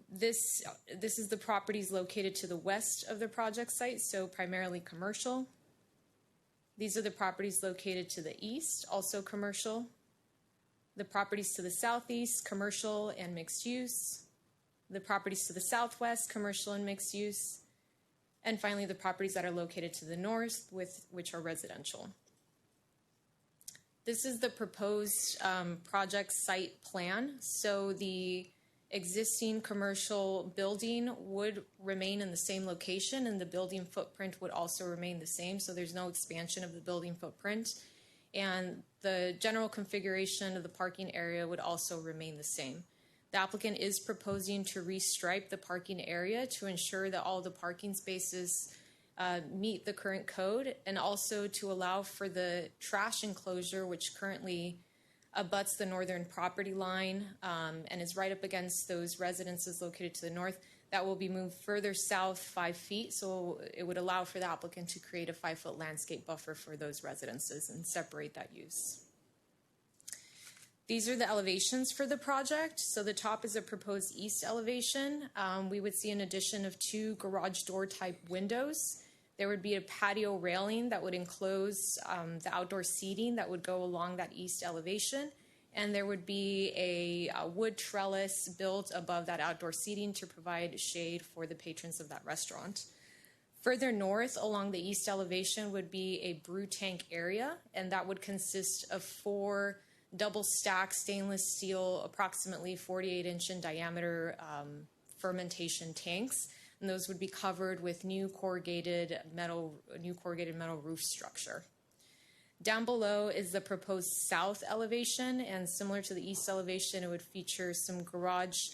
This is the properties located to the west of the project site, so primarily commercial. These are the properties located to the east, also commercial. The properties to the southeast, commercial and mixed use. The properties to the southwest, commercial and mixed use. And finally, the properties that are located to the north, which are residential. This is the proposed project site plan. So the existing commercial building would remain in the same location, and the building footprint would also remain the same. So there's no expansion of the building footprint. And the general configuration of the parking area would also remain the same. The applicant is proposing to restripe the parking area to ensure that all the parking spaces meet the current code, and also to allow for the trash enclosure, which currently abuts the northern property line and is right up against those residences located to the north. That will be moved further south 5 feet, so it would allow for the applicant to create a 5-foot landscape buffer for those residences and separate that use. These are the elevations for the project. So the top is a proposed east elevation. We would see an addition of 2 garage door type windows. There would be a patio railing that would enclose the outdoor seating that would go along that east elevation. And there would be a wood trellis built above that outdoor seating to provide shade for the patrons of that restaurant. Further north along the east elevation would be a brew tank area, and that would consist of 4 double stacked stainless steel, approximately 48-inch in diameter fermentation tanks. And those would be covered with new corrugated metal roof structure. Down below is the proposed south elevation, and similar to the east elevation, it would feature some garage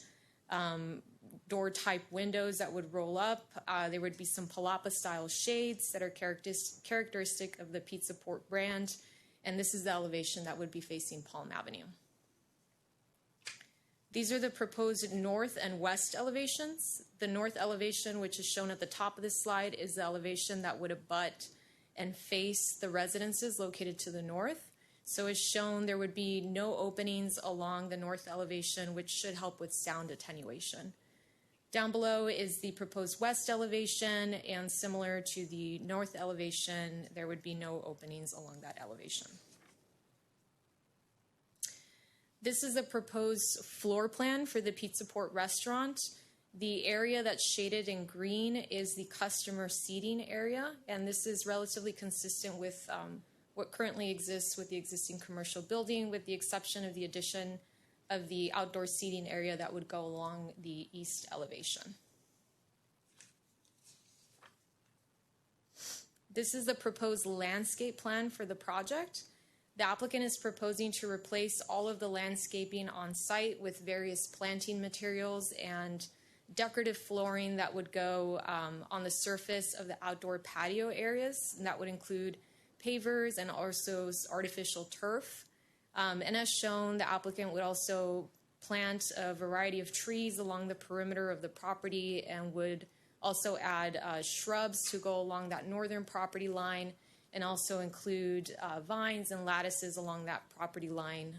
door type windows that would roll up. There would be some palapa style shades that are characteristic of the Pizza Port brand, and this is the elevation that would be facing Palm Avenue. These are the proposed north and west elevations. The north elevation, which is shown at the top of this slide, is the elevation that would abut and face the residences located to the north. So as shown, there would be no openings along the north elevation, which should help with sound attenuation. Down below is the proposed west elevation, and similar to the north elevation, there would be no openings along that elevation. This is the proposed floor plan for the Pizza Port restaurant. The area that's shaded in green is the customer seating area, and this is relatively consistent with what currently exists with the existing commercial building, with the exception of the addition of the outdoor seating area that would go along the east elevation. This is the proposed landscape plan for the project. The applicant is proposing to replace all of the landscaping on site with various planting materials and decorative flooring that would go on the surface of the outdoor patio areas, and that would include pavers and also artificial turf. And as shown, the applicant would also plant a variety of trees along the perimeter of the property and would also add shrubs to go along that northern property line, and also include vines and lattices along that property line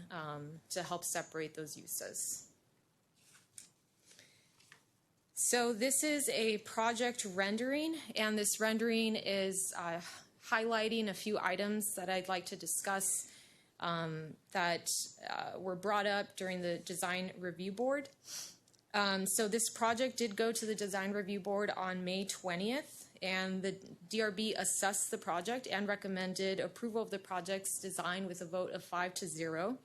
to help separate those uses. So this is a project rendering, and this rendering is highlighting a few items that I'd like to discuss that were brought up during the design review board. So this project did go to the design review board on May 20th, and the DRB assessed the project and recommended approval of the project's design with a vote of 5-0.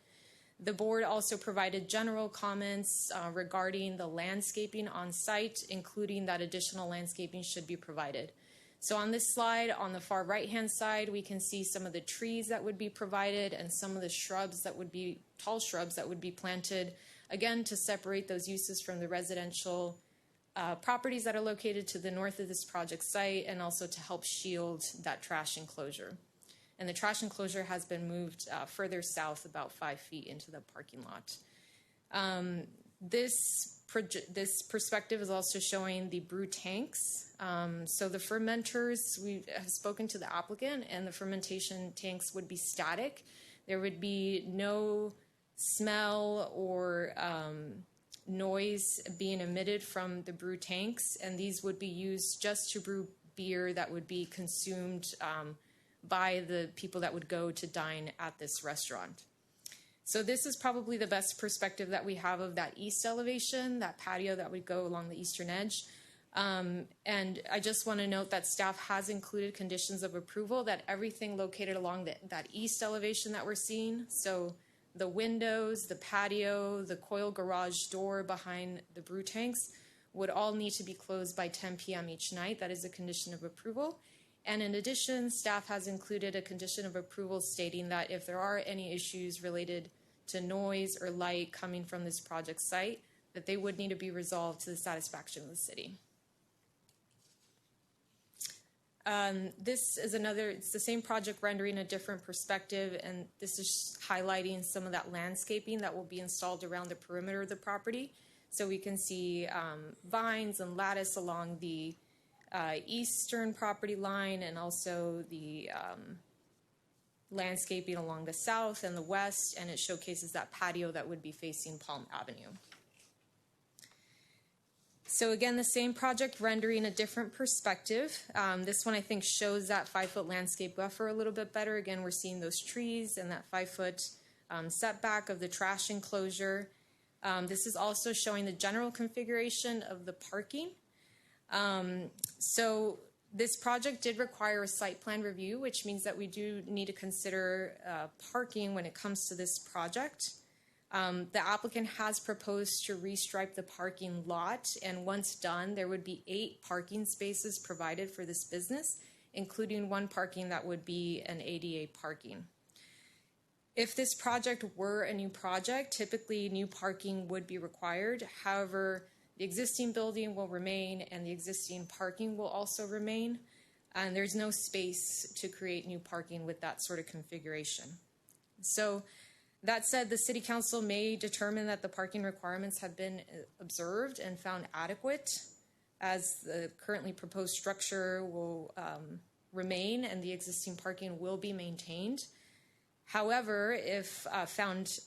The board also provided general comments regarding the landscaping on site, including that additional landscaping should be provided. So on this slide, on the far right-hand side, we can see some of the trees that would be provided and some of the shrubs that would be, tall shrubs that would be planted, again, to separate those uses from the residential properties that are located to the north of this project site, and also to help shield that trash enclosure. And the trash enclosure has been moved further south about 5 feet into the parking lot. This perspective is also showing the brew tanks. So the fermenters, we have spoken to the applicant, and the fermentation tanks would be static. There would be no smell or noise being emitted from the brew tanks, and these would be used just to brew beer that would be consumed by the people that would go to dine at this restaurant. So this is probably the best perspective that we have of that east elevation, that patio that would go along the eastern edge. And I just want to note that staff has included conditions of approval that everything located along that east elevation that we're seeing, so the windows, the patio, the coil garage door behind the brew tanks, would all need to be closed by 10 p.m. each night. That is a condition of approval. And in addition, staff has included a condition of approval stating that if there are any issues related to noise or light coming from this project site, that they would need to be resolved to the satisfaction of the city. This is it's the same project rendering a different perspective, and this is highlighting some of that landscaping that will be installed around the perimeter of the property. So we can see vines and lattice along the eastern property line, and also the landscaping along the south and the west, and it showcases that patio that would be facing Palm Avenue. So again, the same project rendering a different perspective. This one I think shows that 5-foot landscape buffer a little bit better. Again, we're seeing those trees and that 5-foot setback of the trash enclosure. This is also showing the general configuration of the parking. So this project did require a site plan review, which means that we do need to consider parking when it comes to this project. The applicant has proposed to restripe the parking lot, and once done, there would be 8 parking spaces provided for this business, including 1 parking that would be an ADA parking. If this project were a new project, typically new parking would be required. However, the existing building will remain, and the existing parking will also remain, and there's no space to create new parking with that sort of configuration. So That said, the City Council may determine that the parking requirements have been observed and found adequate, as the currently proposed structure will remain and the existing parking will be maintained. However, if found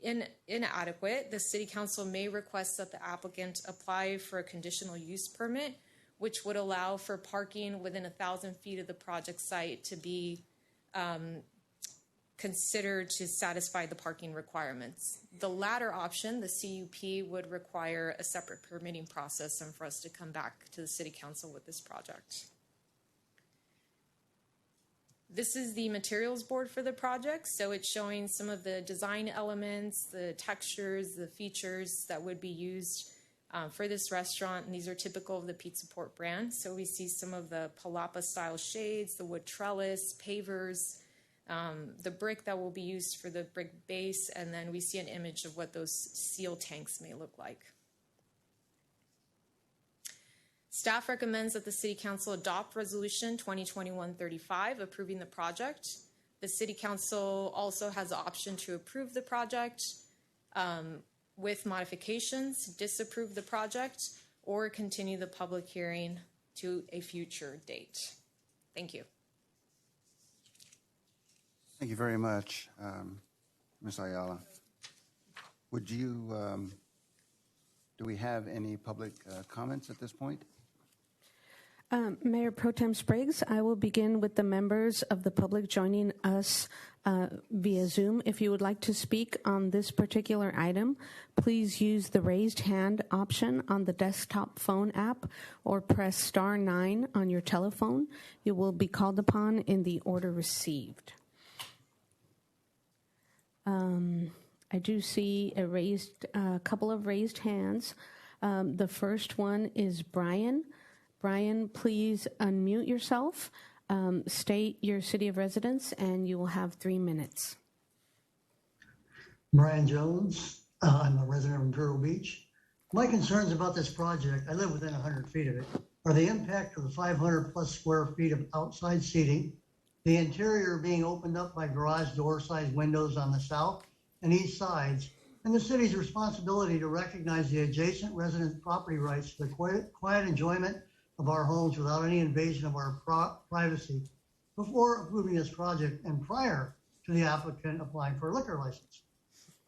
inadequate, the City Council may request that the applicant apply for a conditional use permit, which would allow for parking within 1,000 feet of the project site to be considered to satisfy the parking requirements. The latter option, the CUP, would require a separate permitting process and for us to come back to the City Council with this project. This is the materials board for the project, so it's showing some of the design elements, the textures, the features that would be used for this restaurant, and these are typical of the Pizza Port brand. So we see some of the palapa style shades, the wood trellis, pavers, the brick that will be used for the brick base, and then we see an image of what those seal tanks may look like. Staff recommends that the City Council adopt Resolution 2021-35 approving the project. The City Council also has the option to approve the project with modifications, disapprove the project, or continue the public hearing to a future date. Thank you. Thank you very much, Ms. Ayala. Would you, do we have any public comments at this point? Mayor Pro Tem Spriggs, I will begin with the members of the public joining us via Zoom. If you would like to speak on this particular item, please use the raised hand option on the desktop phone app or press *9 on your telephone. You will be called upon in the order received. I do see a couple of raised hands. The first one is Brian. Brian, please unmute yourself, state your city of residence, and you will have 3 minutes. Brian Jones, I'm a resident of Imperial Beach. My concerns about this project, I live within 100 feet of it, are the impact of the 500 plus square feet of outside seating, the interior being opened up by garage door-sized windows on the south and east sides, and the city's responsibility to recognize the adjacent residents' property rights to the quiet enjoyment of our homes without any invasion of our privacy before approving this project and prior to the applicant applying for a liquor license.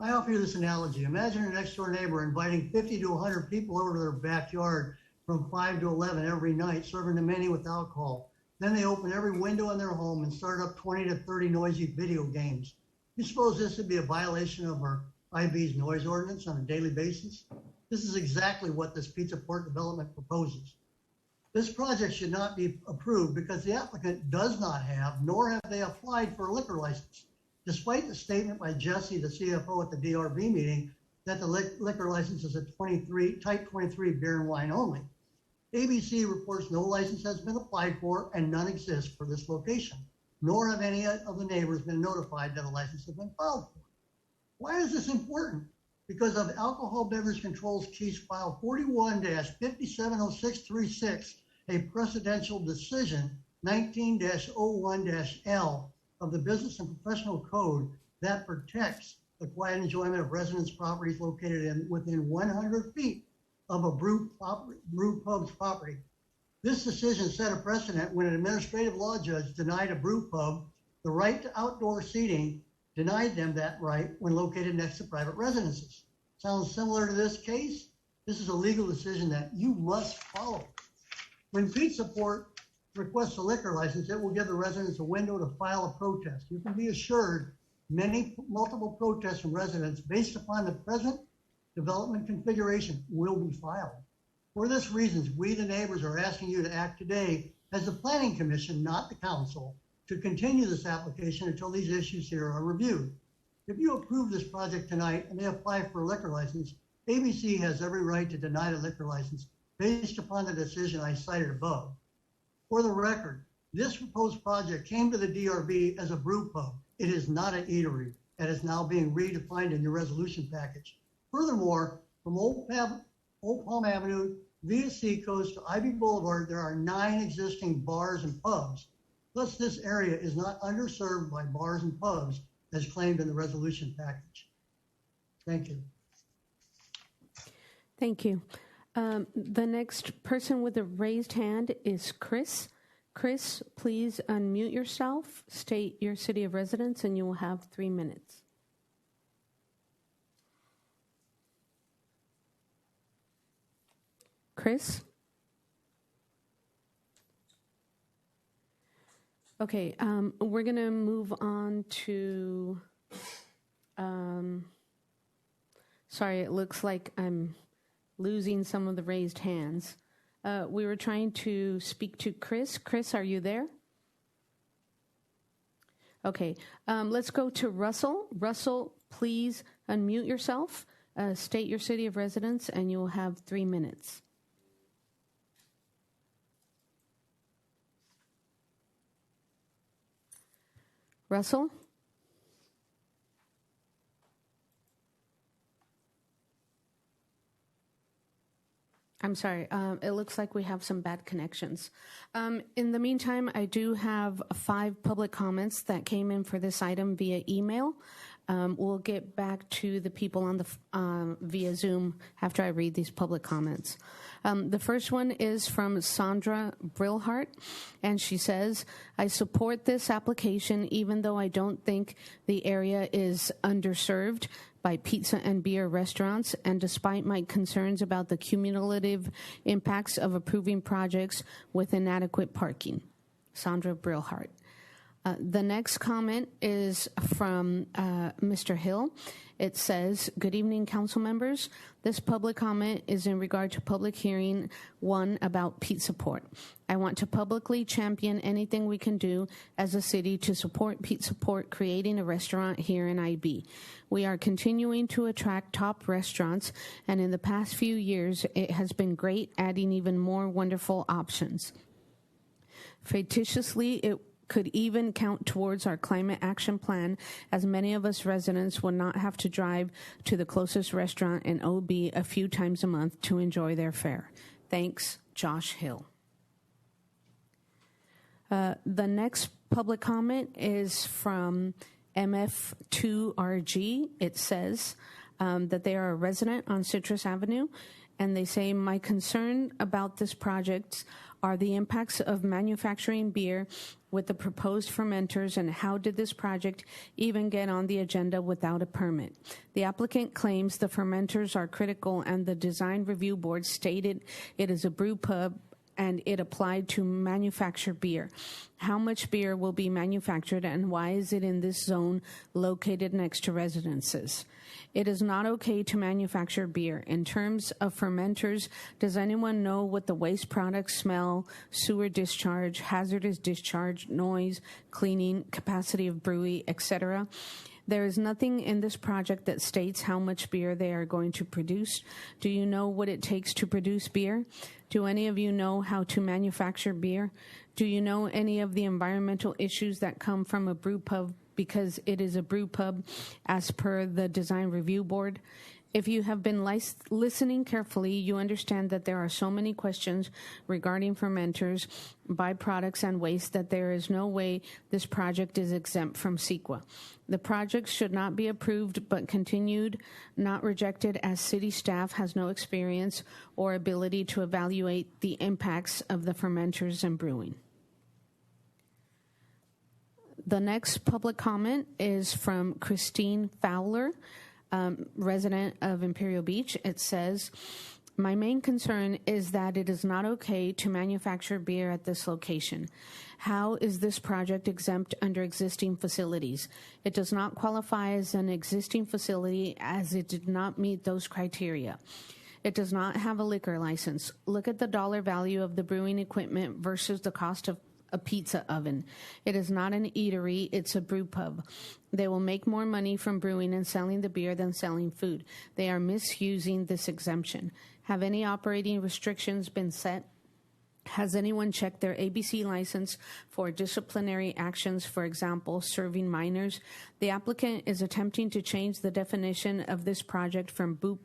I offer you this analogy. Imagine a next door neighbor inviting 50 to 100 people over to their backyard from 5 to 11 every night, serving them many with alcohol. Then they open every window in their home and start up 20 to 30 noisy video games. You suppose this would be a violation of our IB's noise ordinance on a daily basis? This is exactly what this Pizza Port development proposes. This project should not be approved because the applicant does not have, nor have they applied for a liquor license, despite the statement by Jesse, the CFO at the DRB meeting, that the liquor license is a type 23 beer and wine only. ABC reports no license has been applied for and none exists for this location, nor have any of the neighbors been notified that a license has been filed for. Why is this important? Because of Alcohol Beverage Control's case file 41-570636, a precedential decision 19-01-L of the Business and Professional Code that protects the quiet enjoyment of residents' properties located within 100 feet of a brew pub's property. This decision set a precedent when an administrative law judge denied a brew pub the right to outdoor seating, denied them that right when located next to private residences. Sounds similar to this case? This is a legal decision that you must follow. When Pizza Port requests a liquor license, it will give the residents a window to file a protest. You can be assured multiple protests from residents based upon the present development configuration will be filed. For this reason, we, the neighbors, are asking you to act today as the Planning Commission, not the Council, to continue this application until these issues here are reviewed. If you approve this project tonight and they apply for a liquor license, ABC has every right to deny the liquor license based upon the decision I cited above. For the record, this proposed project came to the DRB as a brew pub. It is not an eatery and is now being redefined in your resolution package. Furthermore, from Old Palm Avenue via Seacoast to Ivy Boulevard, there are 9 existing bars and pubs. Thus, this area is not underserved by bars and pubs as claimed in the resolution package. Thank you. Thank you. The next person with a raised hand is Chris. Chris, please unmute yourself, state your city of residence, and you will have 3 minutes. Chris? Okay, we're going to move on to, sorry, it looks like I'm losing some of the raised hands. We were trying to speak to Chris. Chris, are you there? Okay, let's go to Russell. Russell, please unmute yourself, state your city of residence, and you'll have 3 minutes. Russell? I'm sorry, it looks like we have some bad connections. In the meantime, I do have 5 public comments that came in for this item via email. We'll get back to the people on the via Zoom after I read these public comments. The first one is from Sandra Brilhart, and she says, I support this application even though I don't think the area is underserved by pizza and beer restaurants, and despite my concerns about the cumulative impacts of approving projects with inadequate parking. Sandra Brilhart. The next comment is from Mr. Hill. It says, good evening, council members. This public comment is in regard to public hearing 1 about Pizza Port. I want to publicly champion anything we can do as a city to support Pizza Port creating a restaurant here in IB. We are continuing to attract top restaurants, and in the past few years, it has been great adding even more wonderful options. Fictitiously, it could even count towards our climate action plan, as many of us residents will not have to drive to the closest restaurant in OB a few times a month to enjoy their fare. Thanks, Josh Hill. The next public comment is from MF2RG. It says that they are a resident on Citrus Avenue, and they say, my concern about this project are the impacts of manufacturing beer with the proposed fermenters, and how did this project even get on the agenda without a permit? The applicant claims the fermenters are critical, and the design review board stated it is a brew pub and it applied to manufacture beer. How much beer will be manufactured, and why is it in this zone located next to residences? It is not okay to manufacture beer. In terms of fermenters, does anyone know what the waste products smell, sewer discharge, hazardous discharge, noise, cleaning, capacity of brewery, etc.? There is nothing in this project that states how much beer they are going to produce. Do you know what it takes to produce beer? Do any of you know how to manufacture beer? Do you know any of the environmental issues that come from a brew pub because it is a brew pub as per the design review board? If you have been listening carefully, you understand that there are so many questions regarding fermenters, byproducts, and waste that there is no way this project is exempt from CEQA. The project should not be approved but continued, not rejected, as city staff has no experience or ability to evaluate the impacts of the fermenters and brewing. The next public comment is from Christine Fowler, resident of Imperial Beach. It says, my main concern is that it is not okay to manufacture beer at this location. How is this project exempt under existing facilities? It does not qualify as an existing facility as it did not meet those criteria. It does not have a liquor license. Look at the dollar value of the brewing equipment versus the cost of a pizza oven. It is not an eatery, it's a brew pub. They will make more money from brewing and selling the beer than selling food. They are misusing this exemption. Have any operating restrictions been set? Has anyone checked their ABC license for disciplinary actions, for example, serving minors? The applicant is attempting to change the definition of this project from brew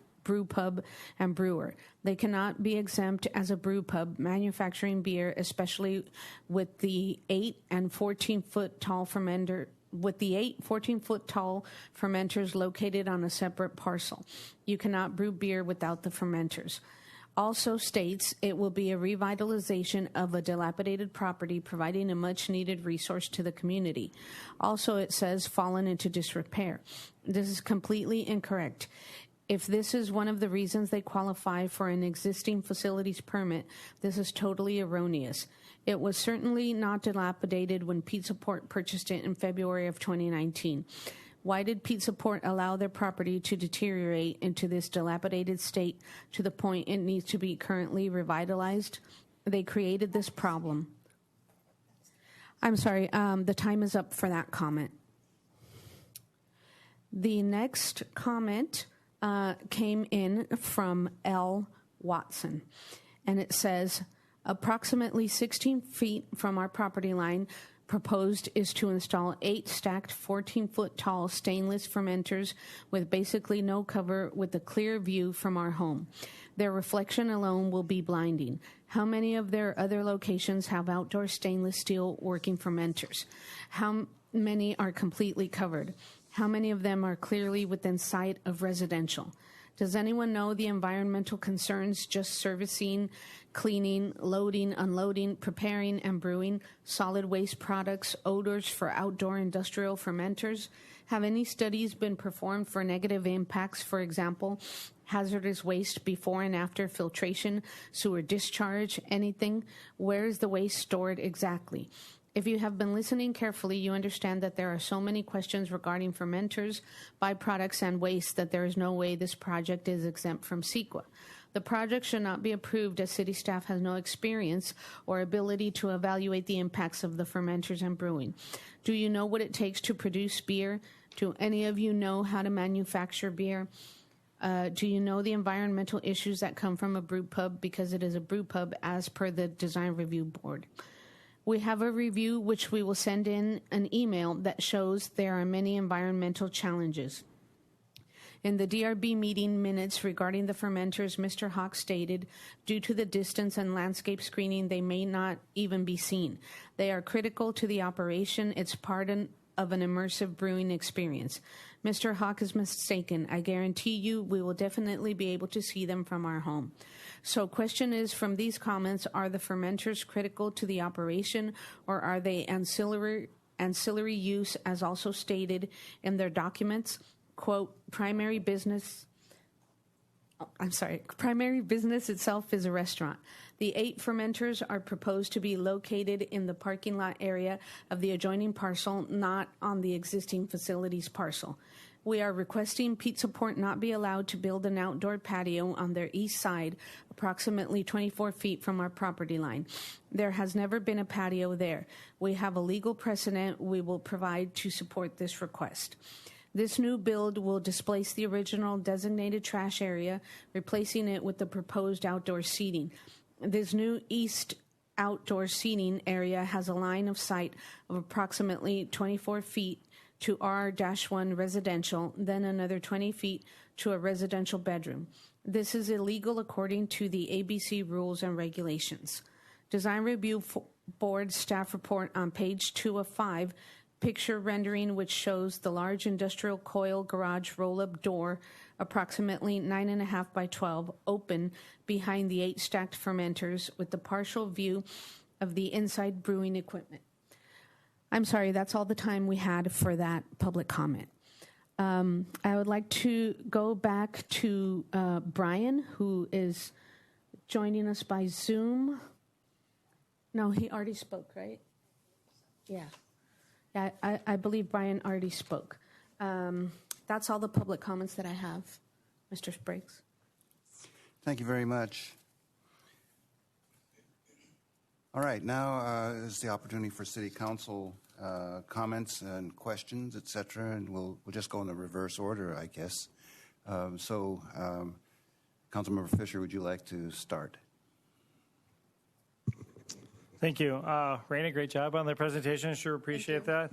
pub and brewer. They cannot be exempt as a brew pub manufacturing beer, especially with the 8 and 14-foot tall with the 8 14-foot tall fermenters located on a separate parcel. You cannot brew beer without the fermenters. Also states it will be a revitalization of a dilapidated property, providing a much-needed resource to the community. Also, it says fallen into disrepair. This is completely incorrect. If this is one of the reasons they qualify for an existing facilities permit, this is totally erroneous. It was certainly not dilapidated when Pizza Port purchased it in February of 2019. Why did Pizza Port allow their property to deteriorate into this dilapidated state to the point it needs to be currently revitalized? They created this problem. I'm sorry, the time is up for that comment. The next comment came in from L. Watson, and it says, approximately 16 feet from our property line, proposed is to install 8 stacked 14-foot tall stainless fermenters with basically no cover with a clear view from our home. Their reflection alone will be blinding. How many of their other locations have outdoor stainless steel working fermenters? How many are completely covered? How many of them are clearly within sight of residential? Does anyone know the environmental concerns just servicing, cleaning, loading, unloading, preparing, and brewing solid waste products, odors for outdoor industrial fermenters? Have any studies been performed for negative impacts, for example, hazardous waste before and after filtration, sewer discharge, anything? Where is the waste stored exactly? If you have been listening carefully, you understand that there are so many questions regarding fermenters, byproducts, and waste that there is no way this project is exempt from CEQA. The project should not be approved as city staff has no experience or ability to evaluate the impacts of the fermenters and brewing. Do you know what it takes to produce beer? Do any of you know how to manufacture beer? Do you know the environmental issues that come from a brew pub because it is a brew pub as per the Design Review Board? We have a review which we will send in an email that shows there are many environmental challenges. In the DRB meeting minutes regarding the fermenters, Mr. Hawk stated, due to the distance and landscape screening, they may not even be seen. They are critical to the operation. It's part of an immersive brewing experience. Mr. Hawk is mistaken. I guarantee you we will definitely be able to see them from our home. So question is, from these comments, are the fermenters critical to the operation, or are they ancillary use as also stated in their documents? Quote, primary business itself is a restaurant. The 8 fermenters are proposed to be located in the parking lot area of the adjoining parcel, not on the existing facilities parcel. We are requesting Pizza Port not be allowed to build an outdoor patio on their east side, approximately 24 feet from our property line. There has never been a patio there. We have a legal precedent we will provide to support this request. This new build will displace the original designated trash area, replacing it with the proposed outdoor seating. This new east outdoor seating area has a line of sight of approximately 24 feet to R-1 residential, then another 20 feet to a residential bedroom. This is illegal according to the ABC rules and regulations. Design Review Board staff report on page 2 of 5, picture rendering which shows the large industrial coil garage roll-up door, approximately 9.5 by 12, open behind the 8 stacked fermenters with the partial view of the inside brewing equipment. I'm sorry, that's all the time we had for that public comment. I would like to go back to Brian, who is joining us by Zoom. No, he already spoke, right? Yeah. I believe Brian already spoke. That's all the public comments that I have, Mr. Spriggs. Thank you very much. All right, now is the opportunity for City Council comments and questions, et cetera, and we'll just go in the reverse order, I guess. Councilmember Fisher, would you like to start? Thank you. Raina, great job on the presentation. Sure appreciate that.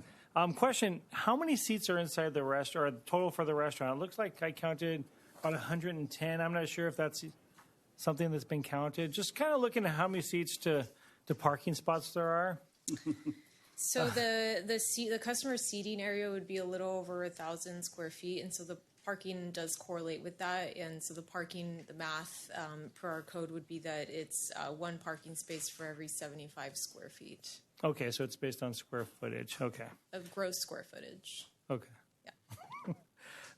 Question, how many seats are inside the restaurant, or total for the restaurant? It looks like I counted about 110. I'm not sure if that's something that's been counted. Just kind of looking at how many seats to parking spots there are. So the customer seating area would be a little over 1,000 square feet, and so the parking does correlate with that. And so the math per our code would be that it's one parking space for every 75 square feet. Okay, so it's based on square footage. Okay. Of gross square footage. Okay.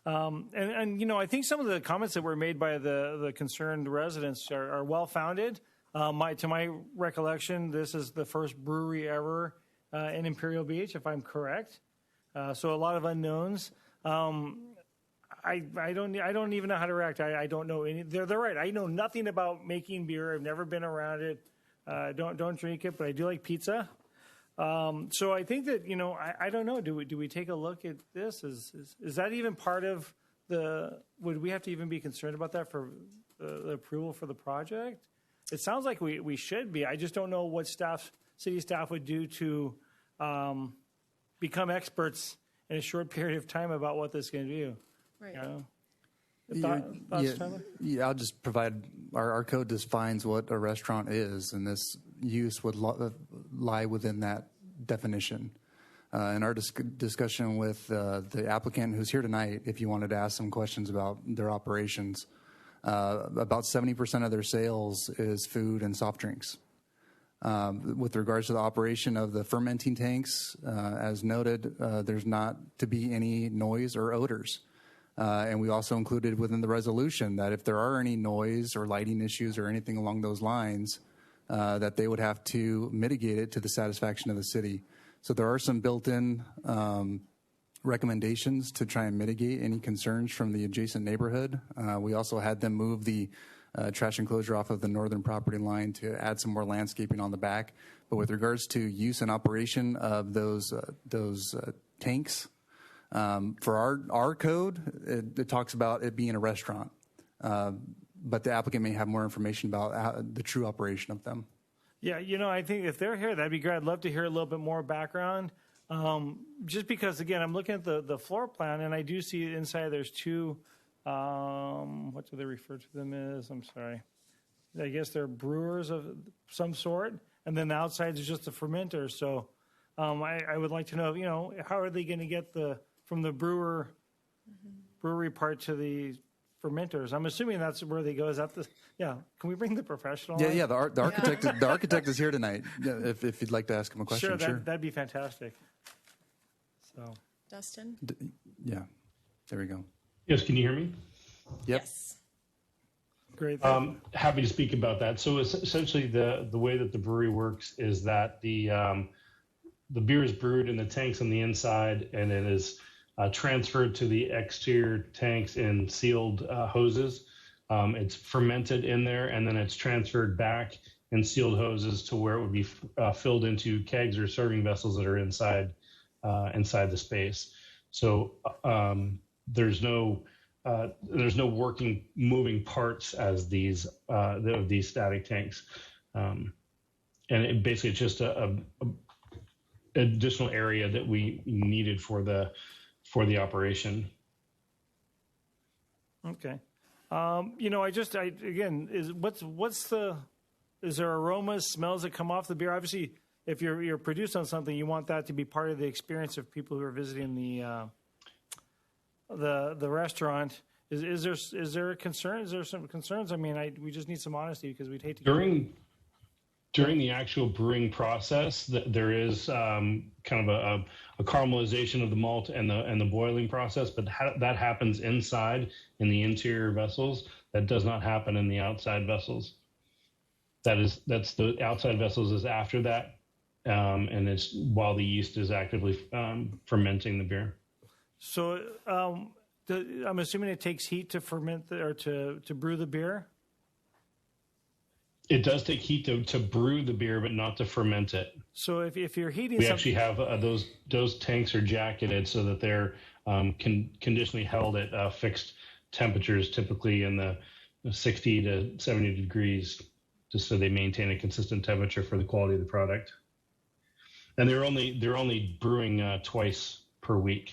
And I think some of the comments that were made by the concerned residents are well founded. To my recollection, this is the first brewery ever in Imperial Beach, if I'm correct. So a lot of unknowns. I don't even know how to react. I don't know any. They're right. I know nothing about making beer. I've never been around it. Don't drink it, but I do like pizza. So I think that, I don't know. Do we take a look at this? Is that even part of would we have to even be concerned about that for the approval for the project? It sounds like we should be. I just don't know what city staff would do to become experts in a short period of time about what this is going to do. Right. Thoughts, Tyler? Yeah, I'll just provide, our code defines what a restaurant is, and this use would lie within that definition. In our discussion with the applicant who's here tonight, if you wanted to ask some questions about their operations, about 70% of their sales is food and soft drinks. With regards to the operation of the fermenting tanks, as noted, there's not to be any noise or odors. And we also included within the resolution that if there are any noise or lighting issues or anything along those lines, that they would have to mitigate it to the satisfaction of the city. So there are some built-in recommendations to try and mitigate any concerns from the adjacent neighborhood. We also had them move the trash enclosure off of the northern property line to add some more landscaping on the back. But with regards to use and operation of those tanks, for our code, it talks about it being a restaurant. But the applicant may have more information about the true operation of them. Yeah, I think if they're here, that'd be great. I'd love to hear a little bit more background. Just because, again, I'm looking at the floor plan, and I do see inside there's two, what do they refer to them as? I'm sorry. I guess they're brewers of some sort, and then the outside is just the fermenter. So I would like to know, how are they going to get from the brewery part to the fermenters? I'm assuming that's where they go. Is that can we bring the professional? Yeah, the architect. The architect is here tonight. If you'd like to ask him a question, sure. That'd be fantastic. So, Dustin. Yeah, there we go. Yes, can you hear me? Yep. Yes. Great. Happy to speak about that. So essentially, the way that the brewery works is that the beer is brewed in the tanks on the inside, and it is transferred to the exterior tanks in sealed hoses. It's fermented in there, and then it's transferred back in sealed hoses to where it would be filled into kegs or serving vessels that are inside the space. So there's no working moving parts as these static tanks, and it basically it's just a additional area that we needed for the operation. Okay. Is there aromas, smells that come off the beer? Obviously, if you're producing something, you want that to be part of the experience of people who are visiting the restaurant. Is there a concern? Is there some concerns? I mean, we just need some honesty because we'd hate to During the actual brewing process, there is kind of a caramelization of the malt and the boiling process, but that happens inside in the interior vessels. That does not happen in the outside vessels. That's the outside vessels is after that, and it's while the yeast is actively fermenting the beer. So I'm assuming it takes heat to ferment or to brew the beer. It does take heat to brew the beer, but not to ferment it. So if you're heating, we actually have those tanks are jacketed so that they're conditionally held at fixed temperatures, typically in the 60 to 70 degrees, just so they maintain a consistent temperature for the quality of the product. And they're only brewing twice per week.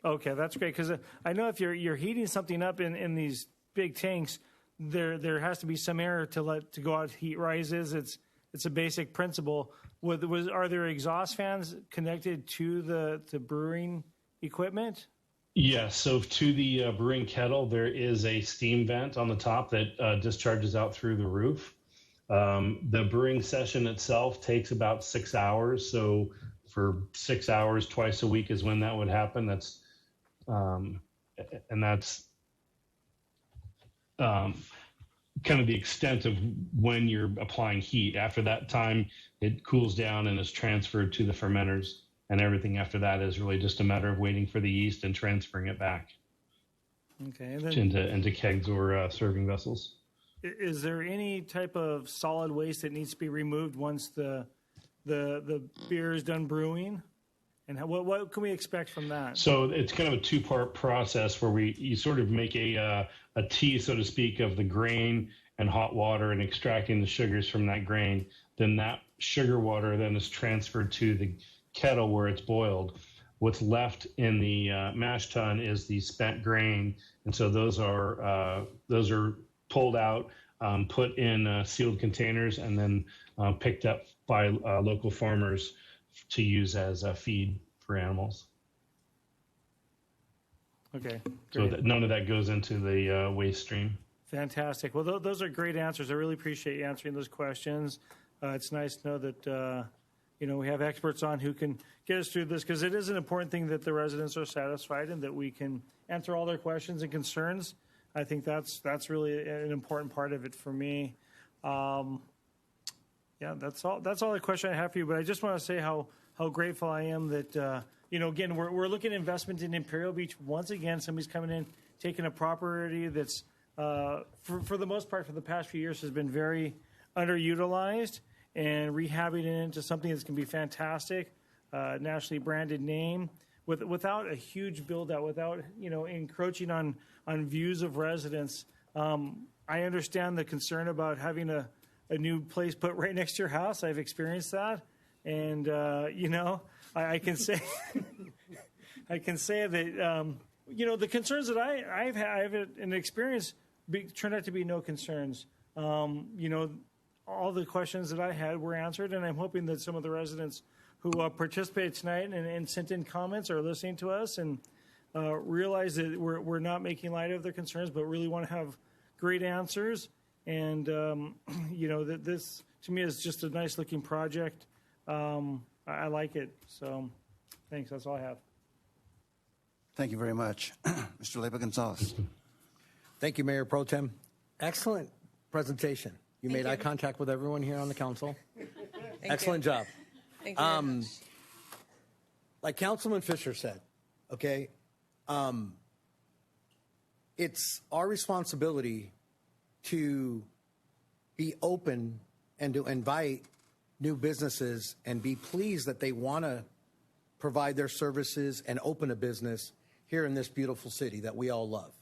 Okay, that's great, because I know if you're heating something up in these big tanks, there has to be some air to go out. Heat rises. It's a basic principle. Are there exhaust fans connected to the brewing equipment? Yes. So to the brewing kettle, there is a steam vent on the top that discharges out through the roof. The brewing session itself takes about 6 hours. So for 6 hours, twice a week is when that would happen. That's kind of the extent of when you're applying heat. After that time, it cools down and is transferred to the fermenters. And everything after that is really just a matter of waiting for the yeast and transferring it back into kegs or serving vessels. Is there any type of solid waste that needs to be removed once the beer is done brewing? And what can we expect from that? So it's kind of a two-part process where you sort of make a tea, so to speak, of the grain and hot water and extracting the sugars from that grain. Then that sugar water then is transferred to the kettle where it's boiled. What's left in the mash tun is the spent grain, and so those are pulled out, put in sealed containers, and then picked up by local farmers to use as feed for animals. Okay. So none of that goes into the waste stream. Fantastic. Well, those are great answers. I really appreciate you answering those questions. It's nice to know that we have experts on who can get us through this, because it is an important thing that the residents are satisfied and that we can answer all their questions and concerns. I think that's really an important part of it for me. That's all the question I have for you. But I just want to say how grateful I am that again we're looking at investment in Imperial Beach once again. Somebody's coming in, taking a property that's for the most part for the past few years has been very underutilized, and rehabbing it into something that's going to be fantastic, nationally branded name, without a huge build out, without encroaching on views of residents. I understand the concern about having a new place put right next to your house. I've experienced that, and I can say I can say that the concerns that I've had in experience turned out to be no concerns. All the questions that I had were answered, and I'm hoping that some of the residents who participated tonight and sent in comments are listening to us and realize that we're not making light of their concerns, but really want to have great answers. And, that this, to me, is just a nice-looking project. I like it. So thanks. That's all I have. Thank you very much. Mr. Leyva-Gonzalez. Thank you, Mayor Pro Tem. Excellent presentation. You made eye contact with everyone here on the council. Excellent job. Thank you very much. Like Councilman Fisher said, okay, it's our responsibility to be open and to invite new businesses and be pleased that they want to provide their services and open a business here in this beautiful city that we all love,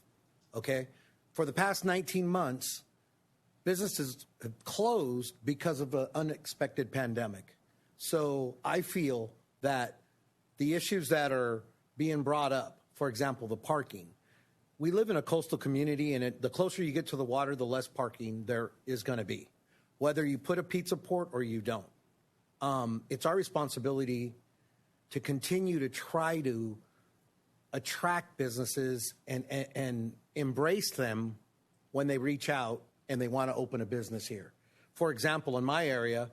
okay? For the past 19 months, businesses have closed because of an unexpected pandemic. So I feel that the issues that are being brought up, for example, the parking, we live in a coastal community, and the closer you get to the water, the less parking there is going to be, whether you put a pizza port or you don't. It's our responsibility to continue to try to attract businesses and embrace them when they reach out and they want to open a business here. For example, in my area,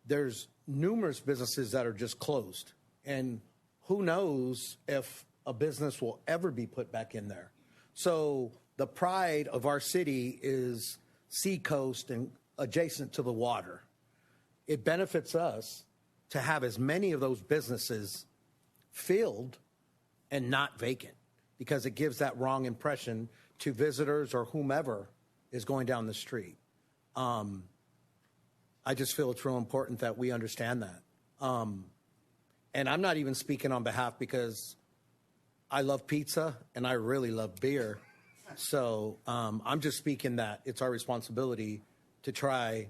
there's numerous businesses that are just closed, and who knows if a business will ever be put back in there. So the pride of our city is seacoast and adjacent to the water. It benefits us to have as many of those businesses filled and not vacant, because it gives that wrong impression to visitors or whomever is going down the street. I just feel it's real important that we understand that. And I'm not even speaking on behalf, because I love pizza and I really love beer. So I'm just speaking that it's our responsibility to try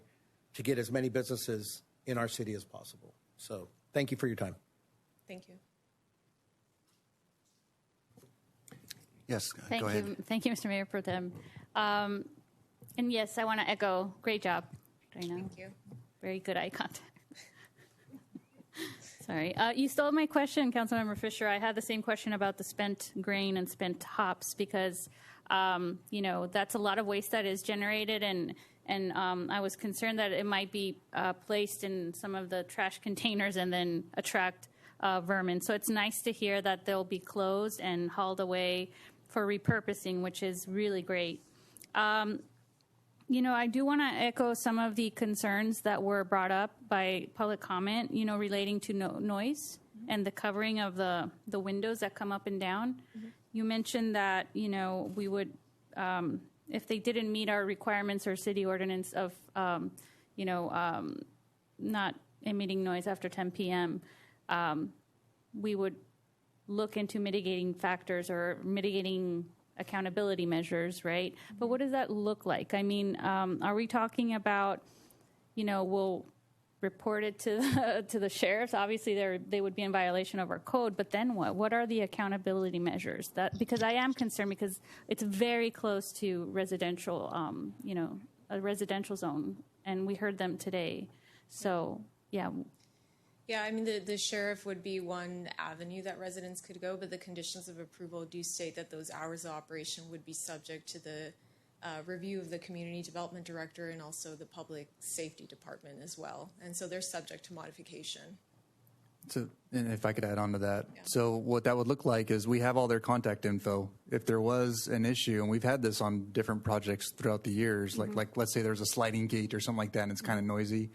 to get as many businesses in our city as possible. So thank you for your time. Thank you. Yes, Thank go ahead. you. Thank you, Mr. Mayor Pro Tem. And yes, I want to echo, great job, Dana. Thank you. Very good eye contact. Sorry. You stole my question, Councilmember Fisher. I had the same question about the spent grain and spent hops because, that's a lot of waste that is generated, and I was concerned that it might be placed in some of the trash containers and then attract vermin. So it's nice to hear that they'll be closed and hauled away for repurposing, which is really great. I do want to echo some of the concerns that were brought up by public comment, relating to noise and the covering of the windows that come up and down. Mm-hmm. You mentioned that, we would, if they didn't meet our requirements or city ordinance of, not emitting noise after 10 p.m., we would look into mitigating factors or mitigating accountability measures, right? But what does that look like? I mean, are we talking about, we'll report it to the sheriffs? Obviously, they would be in violation of our code, but then what? What are the accountability measures? Because I am concerned because it's very close to residential, a residential zone, and we heard them today. So, yeah. Yeah, I mean, the sheriff would be one avenue that residents could go, but the conditions of approval do state that those hours of operation would be subject to the review of the community development director and also the public safety department as well. And so they're subject to modification. So, and if I could add on to that. Yeah. So what that would look like is we have all their contact info. If there was an issue, and we've had this on different projects throughout the years, like let's say there's a sliding gate or something like that and it's kind of noisy.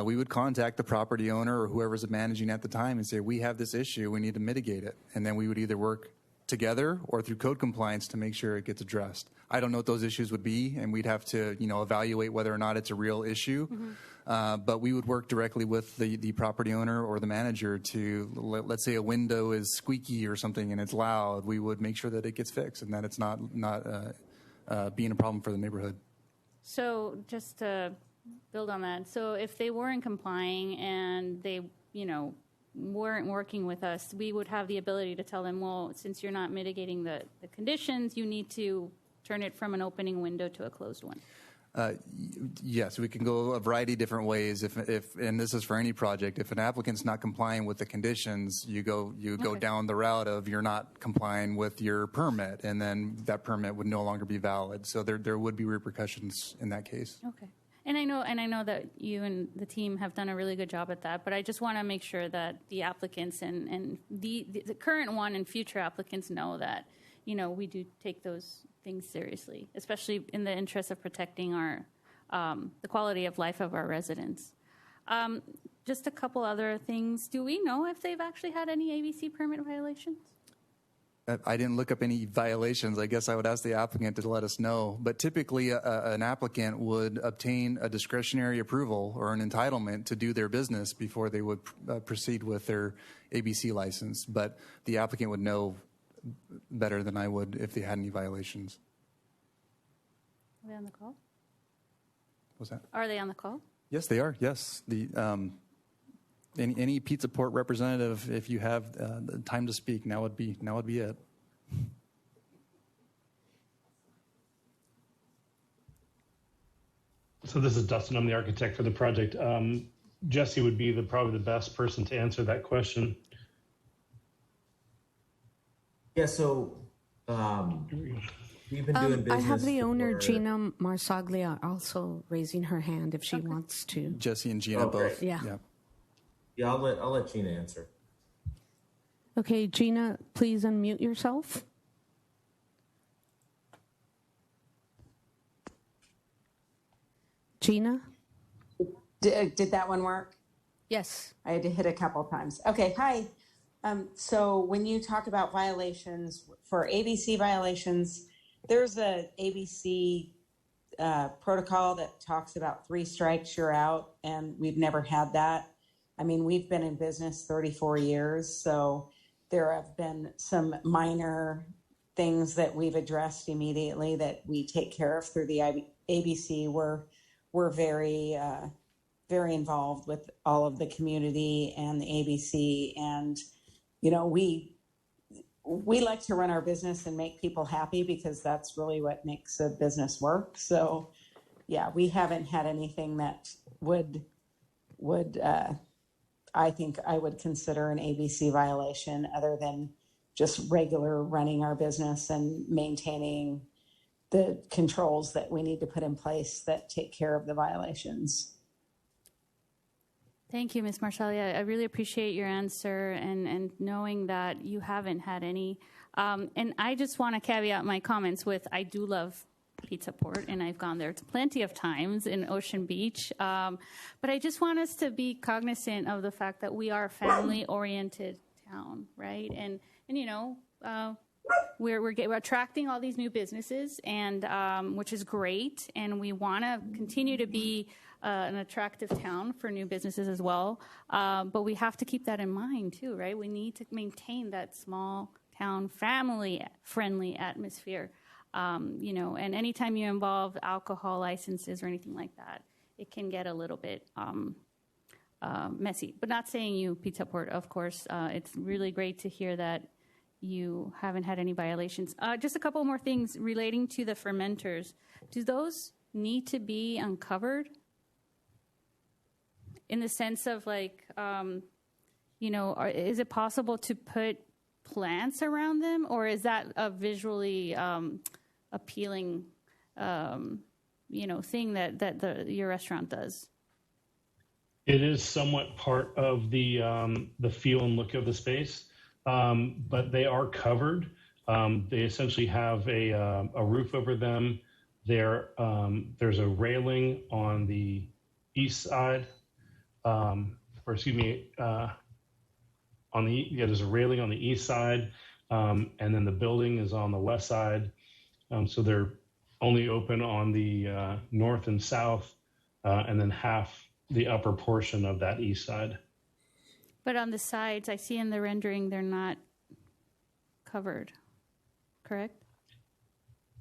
We would contact the property owner or whoever's managing at the time and say, we have this issue, we need to mitigate it. And then we would either work together or through code compliance to make sure it gets addressed. I don't know what those issues would be, and we'd have to, evaluate whether or not it's a real issue. Mm-hmm. But we would work directly with the property owner or the manager to, let's say a window is squeaky or something and it's loud, we would make sure that it gets fixed and that it's not being a problem for the neighborhood. So just to build on that. So if they weren't complying and they, weren't working with us, we would have the ability to tell them, well, since you're not mitigating the conditions, you need to turn it from an opening window to a closed one. Yes, we can go a variety of different ways. If and this is for any project, if an applicant's not complying with the conditions, you go down the route of you're not complying with your permit, and then that permit would no longer be valid. So there would be repercussions in that case. Okay. And I know that you and the team have done a really good job at that, but I just want to make sure that the applicants and the current one and future applicants know that, we do take those things seriously, especially in the interest of protecting our the quality of life of our residents. Just a couple other things. Do we know if they've actually had any ABC permit violations? I didn't look up any violations. I guess I would ask the applicant to let us know. But typically, an applicant would obtain a discretionary approval or an entitlement to do their business before they would proceed with their ABC license. But the applicant would know better than I would if they had any violations. Are they on the call? What's that? Are they on the call? Yes, they are. Yes. Any Pizza Port representative, if you have the time to speak, now would be it. So this is Dustin. I'm the architect for the project. Jesse would be probably the best person to answer that question. Yeah. So we've been doing business. I have the owner, Gina Marsaglia, also raising her hand if she wants to. Jesse and Gina both. Yeah. Yeah, I'll let Gina answer. Okay, Gina, please unmute yourself. Gina? Did that one work? Yes. I had to hit a couple times. Okay, hi. So when you talk about violations, for ABC violations, there's a ABC protocol that talks about 3 strikes, you're out, and we've never had that. I mean, we've been in business 34 years, so there have been some minor things that we've addressed immediately that we take care of through the ABC. We're very, very involved with all of the community and the ABC, and we like to run our business and make people happy because that's really what makes a business work. So, yeah, we haven't had anything that would I think I would consider an ABC violation other than just regular running our business and maintaining the controls that we need to put in place that take care of the violations. Thank you, Ms. Marsali. I really appreciate your answer and knowing that you haven't had any. And I just want to caveat my comments with I do love Pizza Port, and I've gone there plenty of times in Ocean Beach. But I just want us to be cognizant of the fact that we are a family-oriented town, right? And you know, we're attracting all these new businesses, and which is great, and we want to continue to be an attractive town for new businesses as well. But we have to keep that in mind too, right? We need to maintain that small town, family-friendly atmosphere. You know, and anytime you involve alcohol licenses or anything like that, it can get a little bit messy. But not saying you, Pizza Port, of course. It's really great to hear that you haven't had any violations. Just a couple more things relating to the fermenters. Do those need to be uncovered? In the sense of like, you know, is it possible to put plants around them, or is that a visually appealing, you know, thing that your restaurant does? It is somewhat part of the feel and look of the space, but they are covered. They essentially have a roof over them. There's a railing on the east side, there's a railing on the east side, and then the building is on the west side. So they're only open on the north and south, and then half the upper portion of that east side. But on the sides, I see in the rendering, they're not covered, correct?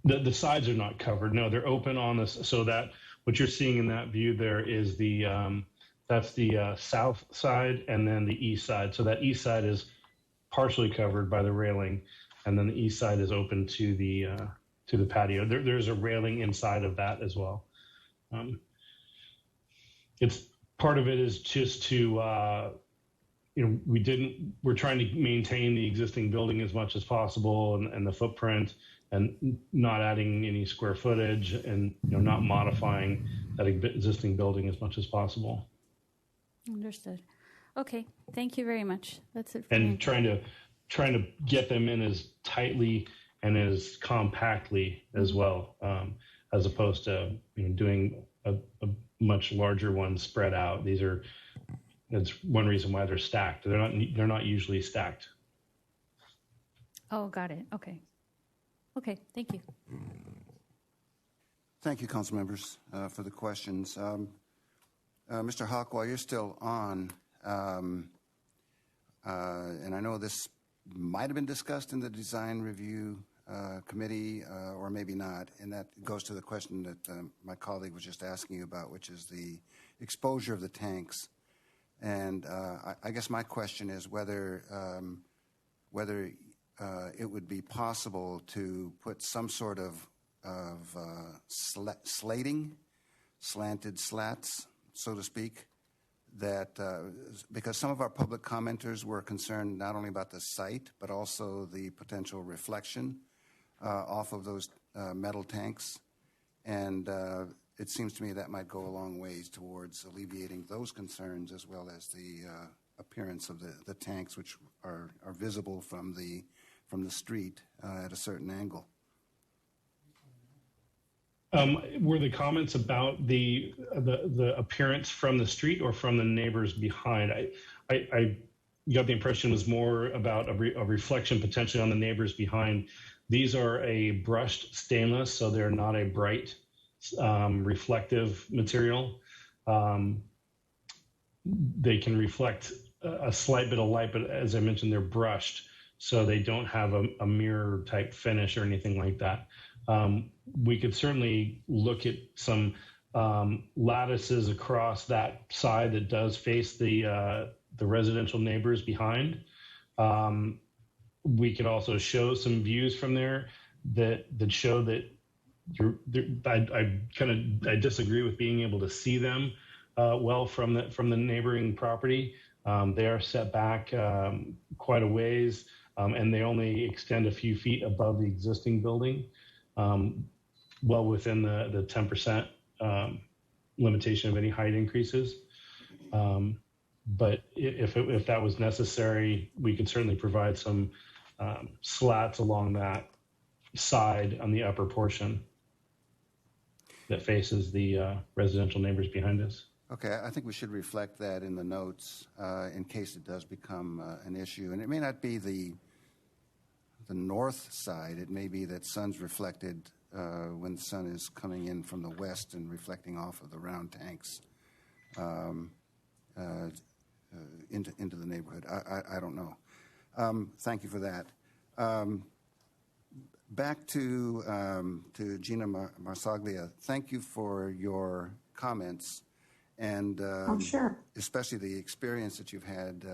The sides are not covered. No, they're open on this. So that what you're seeing in that view there is that's the south side and then the east side. So that east side is partially covered by the railing, and then the east side is open to the patio. There's a railing inside of that as well. It's part of it is just to you know, we're trying to maintain the existing building as much as possible and the footprint, and not adding any square footage, and you know, not modifying that existing building as much as possible. Understood. Okay, thank you very much. That's it for me. And trying to get them in as tightly and as compactly as well, as opposed to, you know, doing a much larger one spread out. That's one reason why they're stacked. They're not usually stacked. Oh, got it. Okay. Okay, thank you. Thank you, council members, for the questions. Mr. Hawk, while you're still on, and I know this might have been discussed in the design review committee, or maybe not, and that goes to the question that my colleague was just asking you about, which is the exposure of the tanks. And I guess my question is whether it would be possible to put some sort of slating, slanted slats, so to speak, that because some of our public commenters were concerned not only about the site, but also the potential reflection off of those metal tanks. And it seems to me that might go a long ways towards alleviating those concerns, as well as the appearance of the tanks, which are visible from the street at a certain angle. Were the comments about the appearance from the street or from the neighbors behind? I got the impression it was more about a reflection potentially on the neighbors behind. These are a brushed stainless, so they're not a bright reflective material. They can reflect a slight bit of light, but as I mentioned, they're brushed, so they don't have a mirror type finish or anything like that. We could certainly look at some lattices across that side that does face the residential neighbors behind. We could also show some views from there that show that I disagree with being able to see them well from the neighboring property. They are set back quite a ways, and they only extend a few feet above the existing building, well within the 10% limitation of any height increases. But if that was necessary, we could certainly provide some slats along that side on the upper portion that faces the residential neighbors behind us. Okay, I think we should reflect that in the notes in case it does become an issue. And it may not be the north side. It may be that sun's reflected when the sun is coming in from the west and reflecting off of the round tanks into the neighborhood. I don't know. Thank you for that. Back to Gina Marsaglia. Thank you for your comments. And sure. Especially the experience that you've had,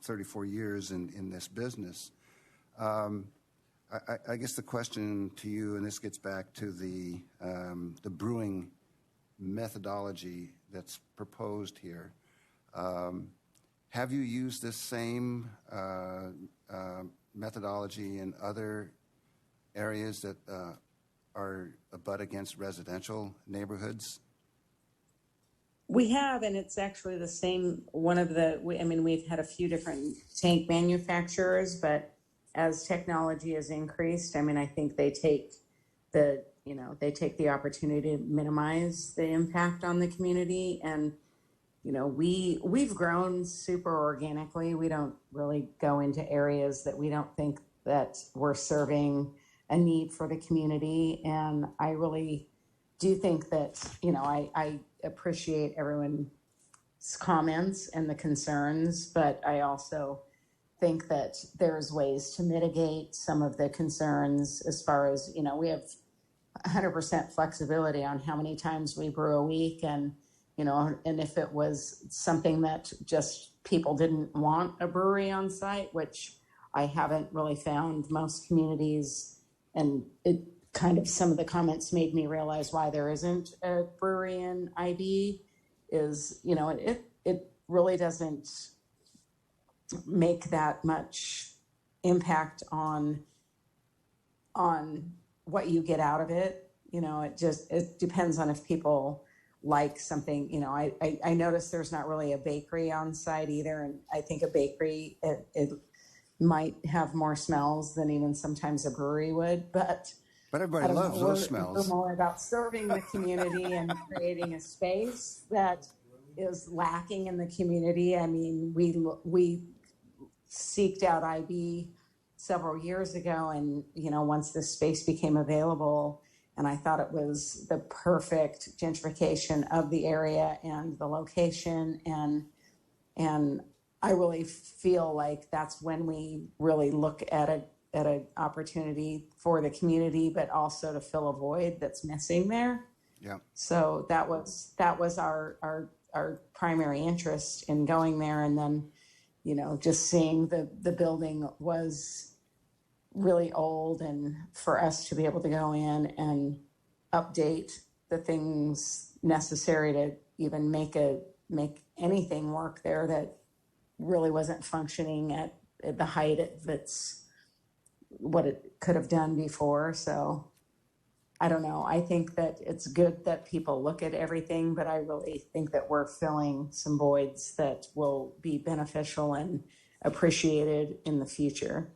34 years in this business. I guess the question to you, and this gets back to the brewing methodology that's proposed here. Have you used this same methodology in other areas that are abut against residential neighborhoods? We have, and it's actually the same. We've had a few different tank manufacturers, but as technology has increased, I think they take the opportunity to minimize the impact on the community. And, we've grown super organically. We don't really go into areas that we don't think that we're serving a need for the community. And I really do think that, I appreciate everyone's comments and the concerns, but I also think that there's ways to mitigate some of the concerns as far as, we have 100% flexibility on how many times we brew a week. And, and if it was something that just people didn't want a brewery on site, which I haven't really found most communities, and it kind of some of the comments made me realize why there isn't a brewery in IB is, it really doesn't make that much impact on what you get out of it. It depends on if people like something. I noticed there's not really a bakery on site either. And I think a bakery, it might have more smells than even sometimes a brewery would, but everybody loves those smells. We're more about serving the community and creating a space that is lacking in the community. We seeked out IB several years ago, and once this space became available, and I thought it was the perfect gentrification of the area and the location, and I really feel like that's when we really look at an opportunity for the community, but also to fill a void that's missing there. Yeah. So that was our primary interest in going there, and then just seeing the building was really old, and for us to be able to go in and update the things necessary to even make anything work there that really wasn't functioning at the height that's what it could have done before. So I don't know. I think that it's good that people look at everything, but I really think that we're filling some voids that will be beneficial and appreciated in the future.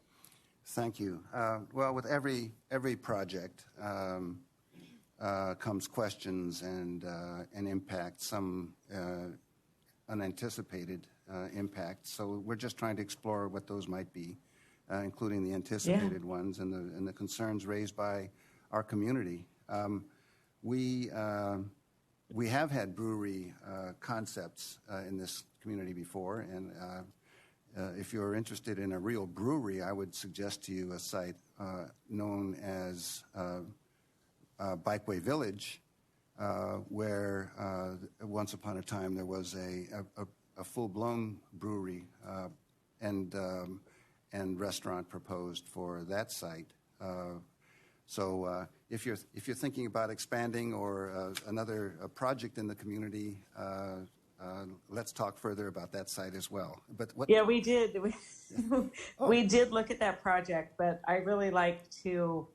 Thank you. Well, with every project comes questions and impact, some unanticipated impacts. So we're just trying to explore what those might be, including the anticipated ones and the concerns raised by our community. We have had brewery concepts in this community before, and if you're interested in a real brewery, I would suggest to you a site known as Bikeway Village, where once upon a time there was a full-blown brewery and restaurant proposed for that site. So if you're thinking about expanding or another project in the community, let's talk further about that site as well. But what? Yeah, we did. Oh. We did look at that project, but I really like to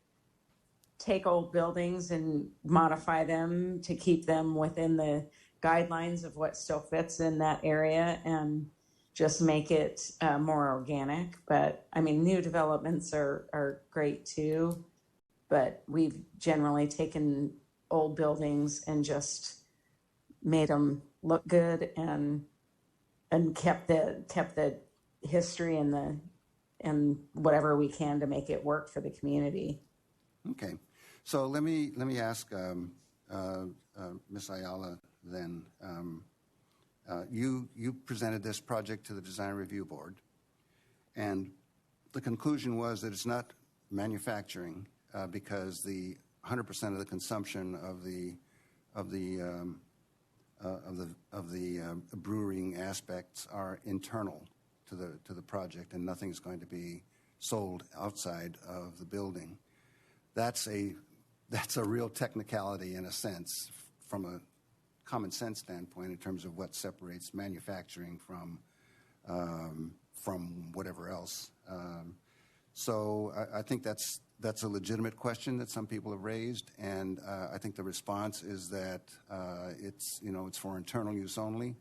take old buildings and modify them to keep them within the guidelines of what still fits in that area and just make it more organic. But I mean, new developments are great too, but we've generally taken old buildings and just made them look good and kept the history and whatever we can to make it work for the community. Okay, so let me ask Ms. Ayala then. You presented this project to the Design Review Board, and the conclusion was that it's not manufacturing because the 100% of the consumption of the brewing aspects are internal to the project, and nothing's going to be sold outside of the building. That's a real technicality in a sense, from a common sense standpoint, in terms of what separates manufacturing from whatever else. So I think that's a legitimate question that some people have raised, and I think the response is that it's for internal use only,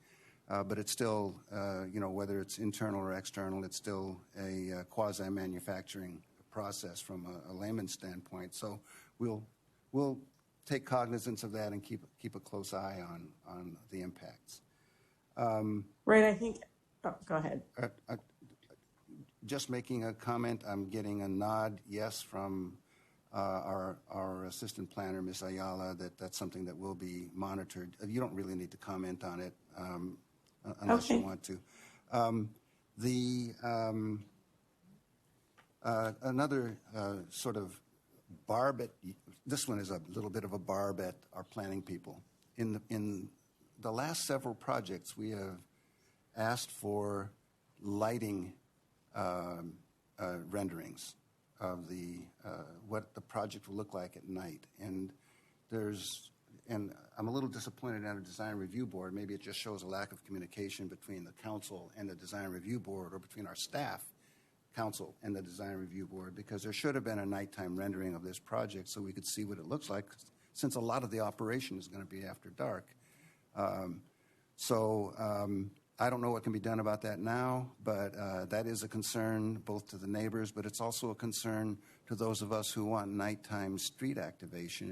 but it's still whether it's internal or external, it's still a quasi-manufacturing process from a layman's standpoint. So we'll take cognizance of that and keep a close eye on the impacts. Right. I think. Oh, go ahead. Just making a comment. I'm getting a nod yes from our assistant planner, Ms. Ayala, that's something that will be monitored. You don't really need to comment on it unless you want to. Another sort of barb at, this one is a little bit of a barb at our planning people. In the last several projects, we have asked for lighting renderings of what the project will look like at night, and I'm a little disappointed at a design review board. Maybe it just shows a lack of communication between the council and the design review board, or between our staff, council, and the design review board, because there should have been a nighttime rendering of this project so we could see what it looks like, since a lot of the operation is going to be after dark. I don't know what can be done about that now, but that is a concern both to the neighbors, but it's also a concern to those of us who want nighttime street activation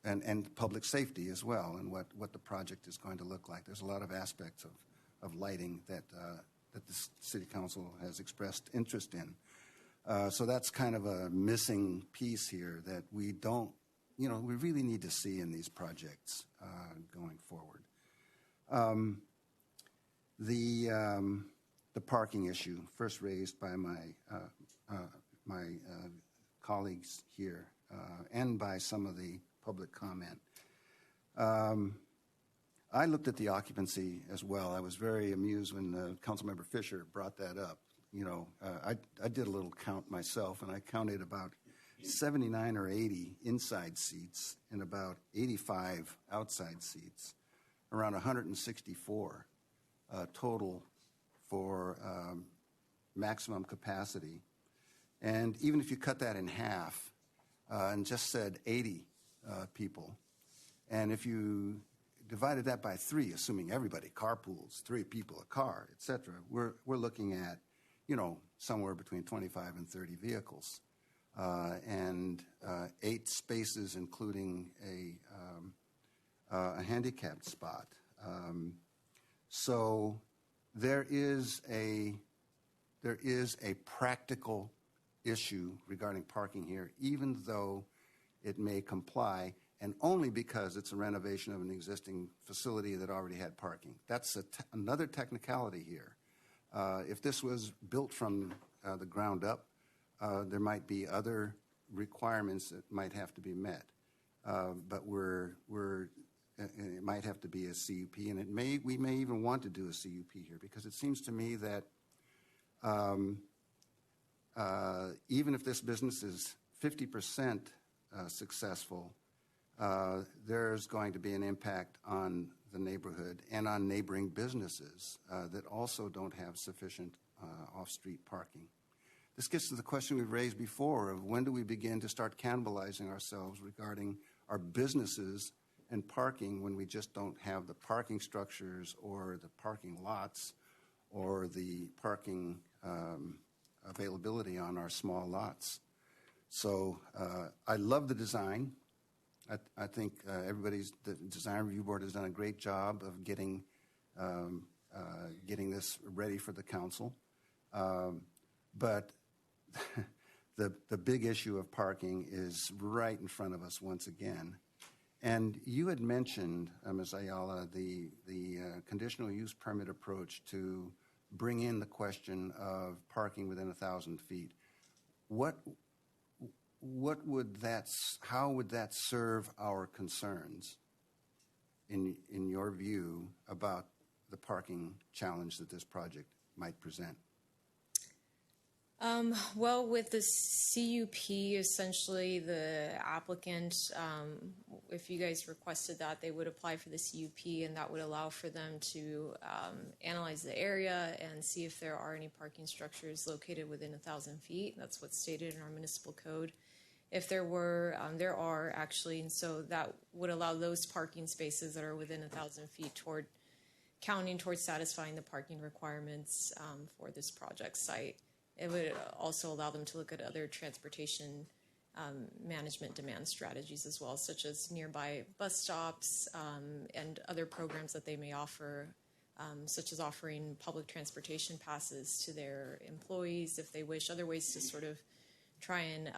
and public safety as well, and what the project is going to look like. There's a lot of aspects of lighting that the City Council has expressed interest in. So that's kind of a missing piece here that we really need to see in these projects going forward. The parking issue, first raised by my colleagues here and by some of the public comment. I looked at the occupancy as well. I was very amused when Councilmember Fisher brought that up. I did a little count myself, and I counted about 79 or 80 inside seats and about 85 outside seats, around 164 total for maximum capacity. And even if you cut that in half and just said 80 people, and if you divided that by 3, assuming everybody carpools, 3 people a car, et cetera, we're looking at, somewhere between 25 and 30 vehicles, and 8 spaces, including a handicapped spot. So there is a practical issue regarding parking here, even though it may comply, and only because it's a renovation of an existing facility that already had parking. That's another technicality here. If this was built from the ground up, there might be other requirements that might have to be met. But it might have to be a CUP, and we may even want to do a CUP here, because it seems to me that even if this business is 50% successful, there's going to be an impact on the neighborhood and on neighboring businesses that also don't have sufficient off-street parking. This gets to the question we've raised before of when do we begin to start cannibalizing ourselves regarding our businesses and parking when we just don't have the parking structures or the parking lots or the parking availability on our small lots. So I love the design. I think the design review board has done a great job of getting this ready for the council. But the big issue of parking is right in front of us once again. And you had mentioned, Ms. Ayala, the conditional use permit approach to bring in the question of parking within 1,000 feet. How would that serve our concerns, in your view, about the parking challenge that this project might present? Well, with the CUP, essentially the applicant, if you guys requested that, they would apply for the CUP, and that would allow for them to analyze the area and see if there are any parking structures located within 1,000 feet. That's what's stated in our municipal code. If there were, there are actually, and so that would allow those parking spaces that are within 1,000 feet counting towards satisfying the parking requirements for this project site. It would also allow them to look at other transportation management demand strategies as well, such as nearby bus stops and other programs that they may offer, such as offering public transportation passes to their employees if they wish, other ways to sort of try and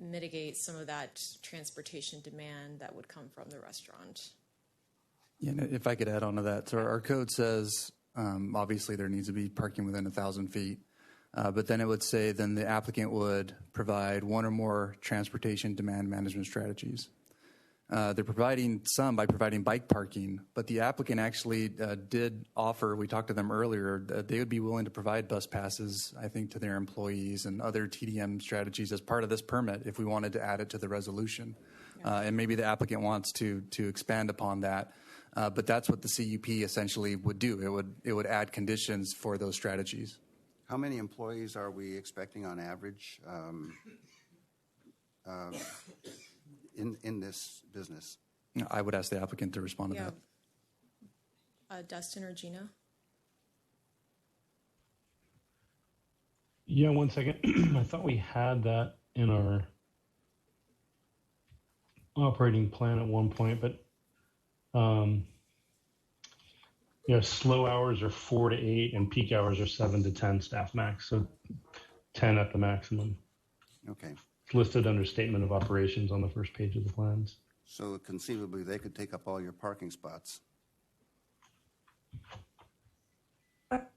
mitigate some of that transportation demand that would come from the restaurant. Yeah, and if I could add on to that. So our code says, obviously there needs to be parking within 1,000 feet. But then it would say then the applicant would provide one or more transportation demand management strategies. They're providing some by providing bike parking, but the applicant actually did offer, we talked to them earlier, that they would be willing to provide bus passes, I think, to their employees and other TDM strategies as part of this permit if we wanted to add it to the resolution. And maybe the applicant wants to expand upon that. But that's what the CUP essentially would do. It would add conditions for those strategies. How many employees are we expecting on average in this business? I would ask the applicant to respond to that. Dustin or Gina? Yeah, 1 second. I thought we had that in our operating plan at one point, but slow hours are 4 to 8 and peak hours are 7 to 10 staff max. So 10 at the maximum. Okay. It's listed under statement of operations on the first page of the plans. So conceivably they could take up all your parking spots.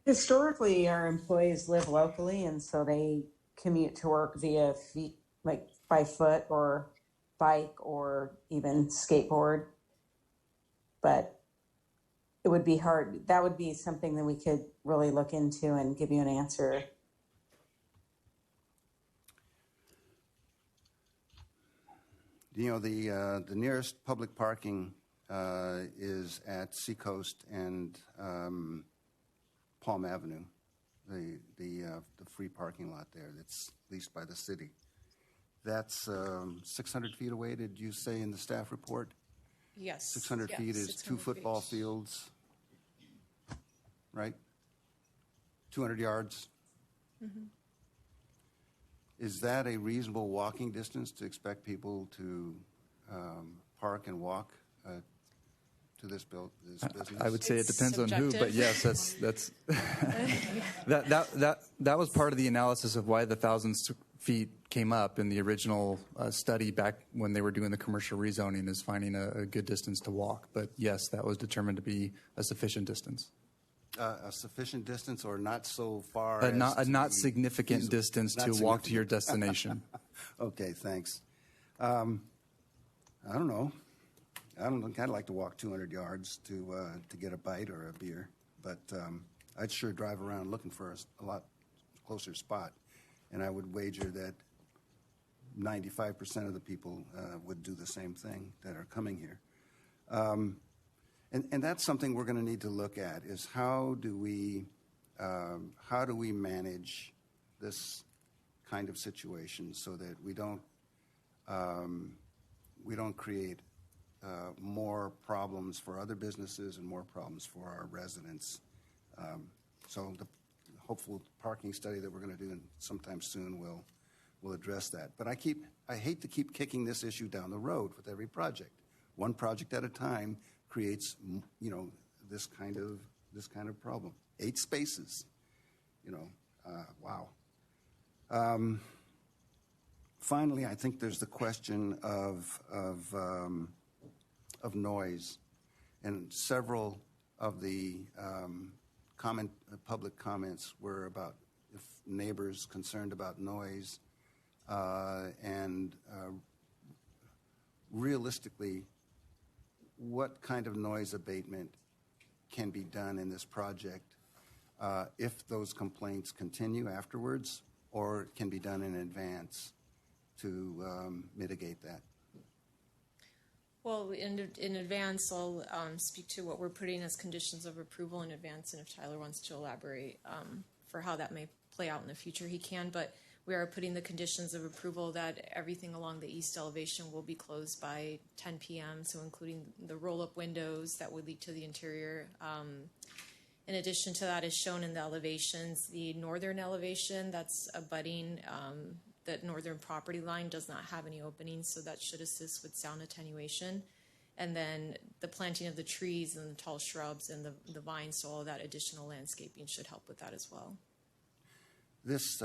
Historically, our employees live locally, and so they commute to work via feet, like by foot or bike or even skateboard. But it would be hard. That would be something that we could really look into and give you an answer. You know, the nearest public parking is at Seacoast and Palm Avenue, the free parking lot there that's leased by the city. That's 600 feet away, did you say in the staff report? Yes. 600 feet is 2 football fields, right? 200 yards. Mm-hmm. Is that a reasonable walking distance to expect people to park and walk to this business? I would say it depends on who, but yes, that's that was part of the analysis of why the 1,000 feet came up in the original study back when they were doing the commercial rezoning, is finding a good distance to walk. But yes, that was determined to be a sufficient distance. A sufficient distance, or not so far? A not significant distance to walk to your destination. Okay, thanks. I don't know. I'd like to walk 200 yards to get a bite or a beer, but I'd sure drive around looking for a lot closer spot. And I would wager that 95% of the people would do the same thing that are coming here. And that's something we're going to need to look at, is how do we manage this kind of situation so that we don't create more problems for other businesses and more problems for our residents. So the hopeful parking study that we're going to do sometime soon will address that. But I hate to keep kicking this issue down the road with every project. One project at a time creates, this kind of problem. 8 spaces, wow. Finally, I think there's the question of noise, and several of the public comments were about if neighbors concerned about noise, and realistically, what kind of noise abatement can be done in this project if those complaints continue afterwards, or can be done in advance to mitigate that? Well, in advance, I'll speak to what we're putting as conditions of approval in advance, and if Tyler wants to elaborate for how that may play out in the future, he can. But we are putting the conditions of approval that everything along the east elevation will be closed by 10 p.m., so including the roll-up windows that would lead to the interior. In addition to that, as shown in the elevations, the northern elevation that's abutting that northern property line does not have any openings, so that should assist with sound attenuation. And then the planting of the trees and the tall shrubs and the vines, so all of that additional landscaping should help with that as well. This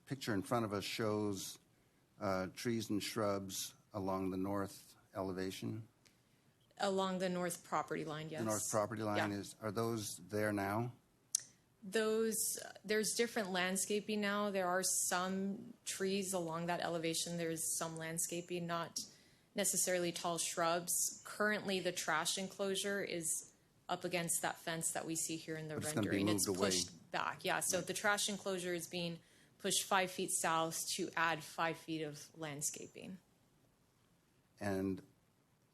picture in front of us shows trees and shrubs along the north elevation. Along the north property line, yes. The north property line, yeah. are those there now? There's different landscaping now. There are some trees along that elevation. There's some landscaping, not necessarily tall shrubs. Currently, the trash enclosure is up against that fence that we see here in the rendering. It's pushed back. Yeah, so the trash enclosure is being pushed 5 feet south to add 5 feet of landscaping. And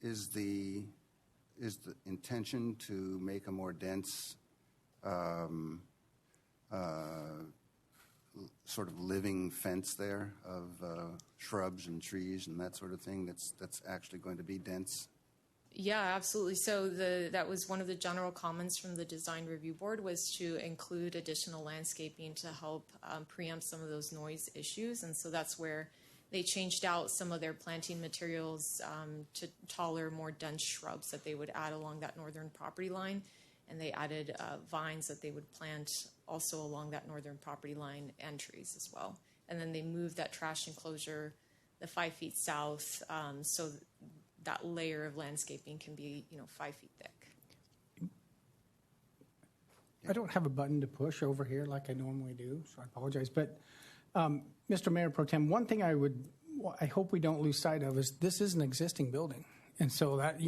is the intention to make a more dense sort of living fence there of shrubs and trees and that sort of thing that's actually going to be dense? Yeah, absolutely. So that was one of the general comments from the design review board, was to include additional landscaping to help preempt some of those noise issues. And so that's where they changed out some of their planting materials to taller, more dense shrubs that they would add along that northern property line. And they added vines that they would plant also along that northern property line, and trees as well. And then they moved that trash enclosure the 5 feet south, so that layer of landscaping can be 5 feet thick. I don't have a button to push over here like I normally do, so I apologize. But Mr. Mayor Pro Tem, one thing I hope we don't lose sight of is this is an existing building. And so that,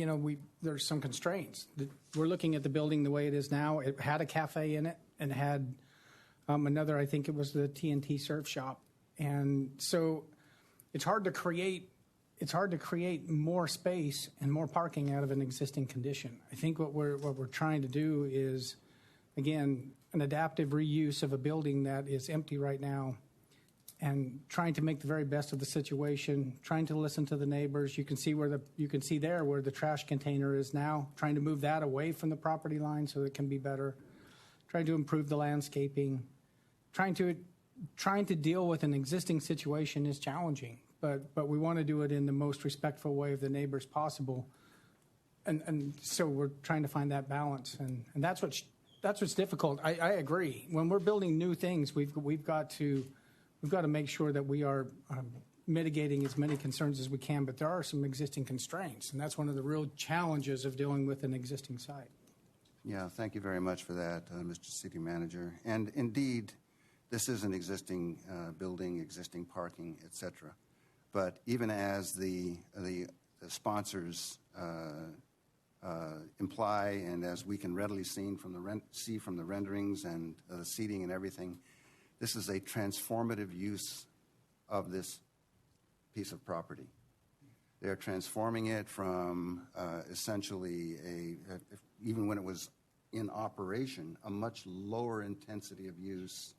there's some constraints. We're looking at the building the way it is now. It had a cafe in it and had another, I think it was the TNT surf shop. And so it's hard to create more space and more parking out of an existing condition. I think what we're trying to do is, again, an adaptive reuse of a building that is empty right now, and trying to make the very best of the situation, trying to listen to the neighbors. You can see where the trash container is now, trying to move that away from the property line so it can be better, trying to improve the landscaping, trying to deal with an existing situation is challenging, but we want to do it in the most respectful way of the neighbors possible. And so we're trying to find that balance, and that's what's difficult. I agree. When we're building new things, we've got to make sure that we are mitigating as many concerns as we can, but there are some existing constraints, and that's one of the real challenges of dealing with an existing site. Yeah, thank you very much for that, Mr. City Manager. And indeed, this is an existing building, existing parking, et cetera. But even as the sponsors imply, and as we can readily see from the renderings and the seating and everything, This is a transformative use of this piece of property. They're transforming it from essentially even when it was in operation, a much lower intensity of use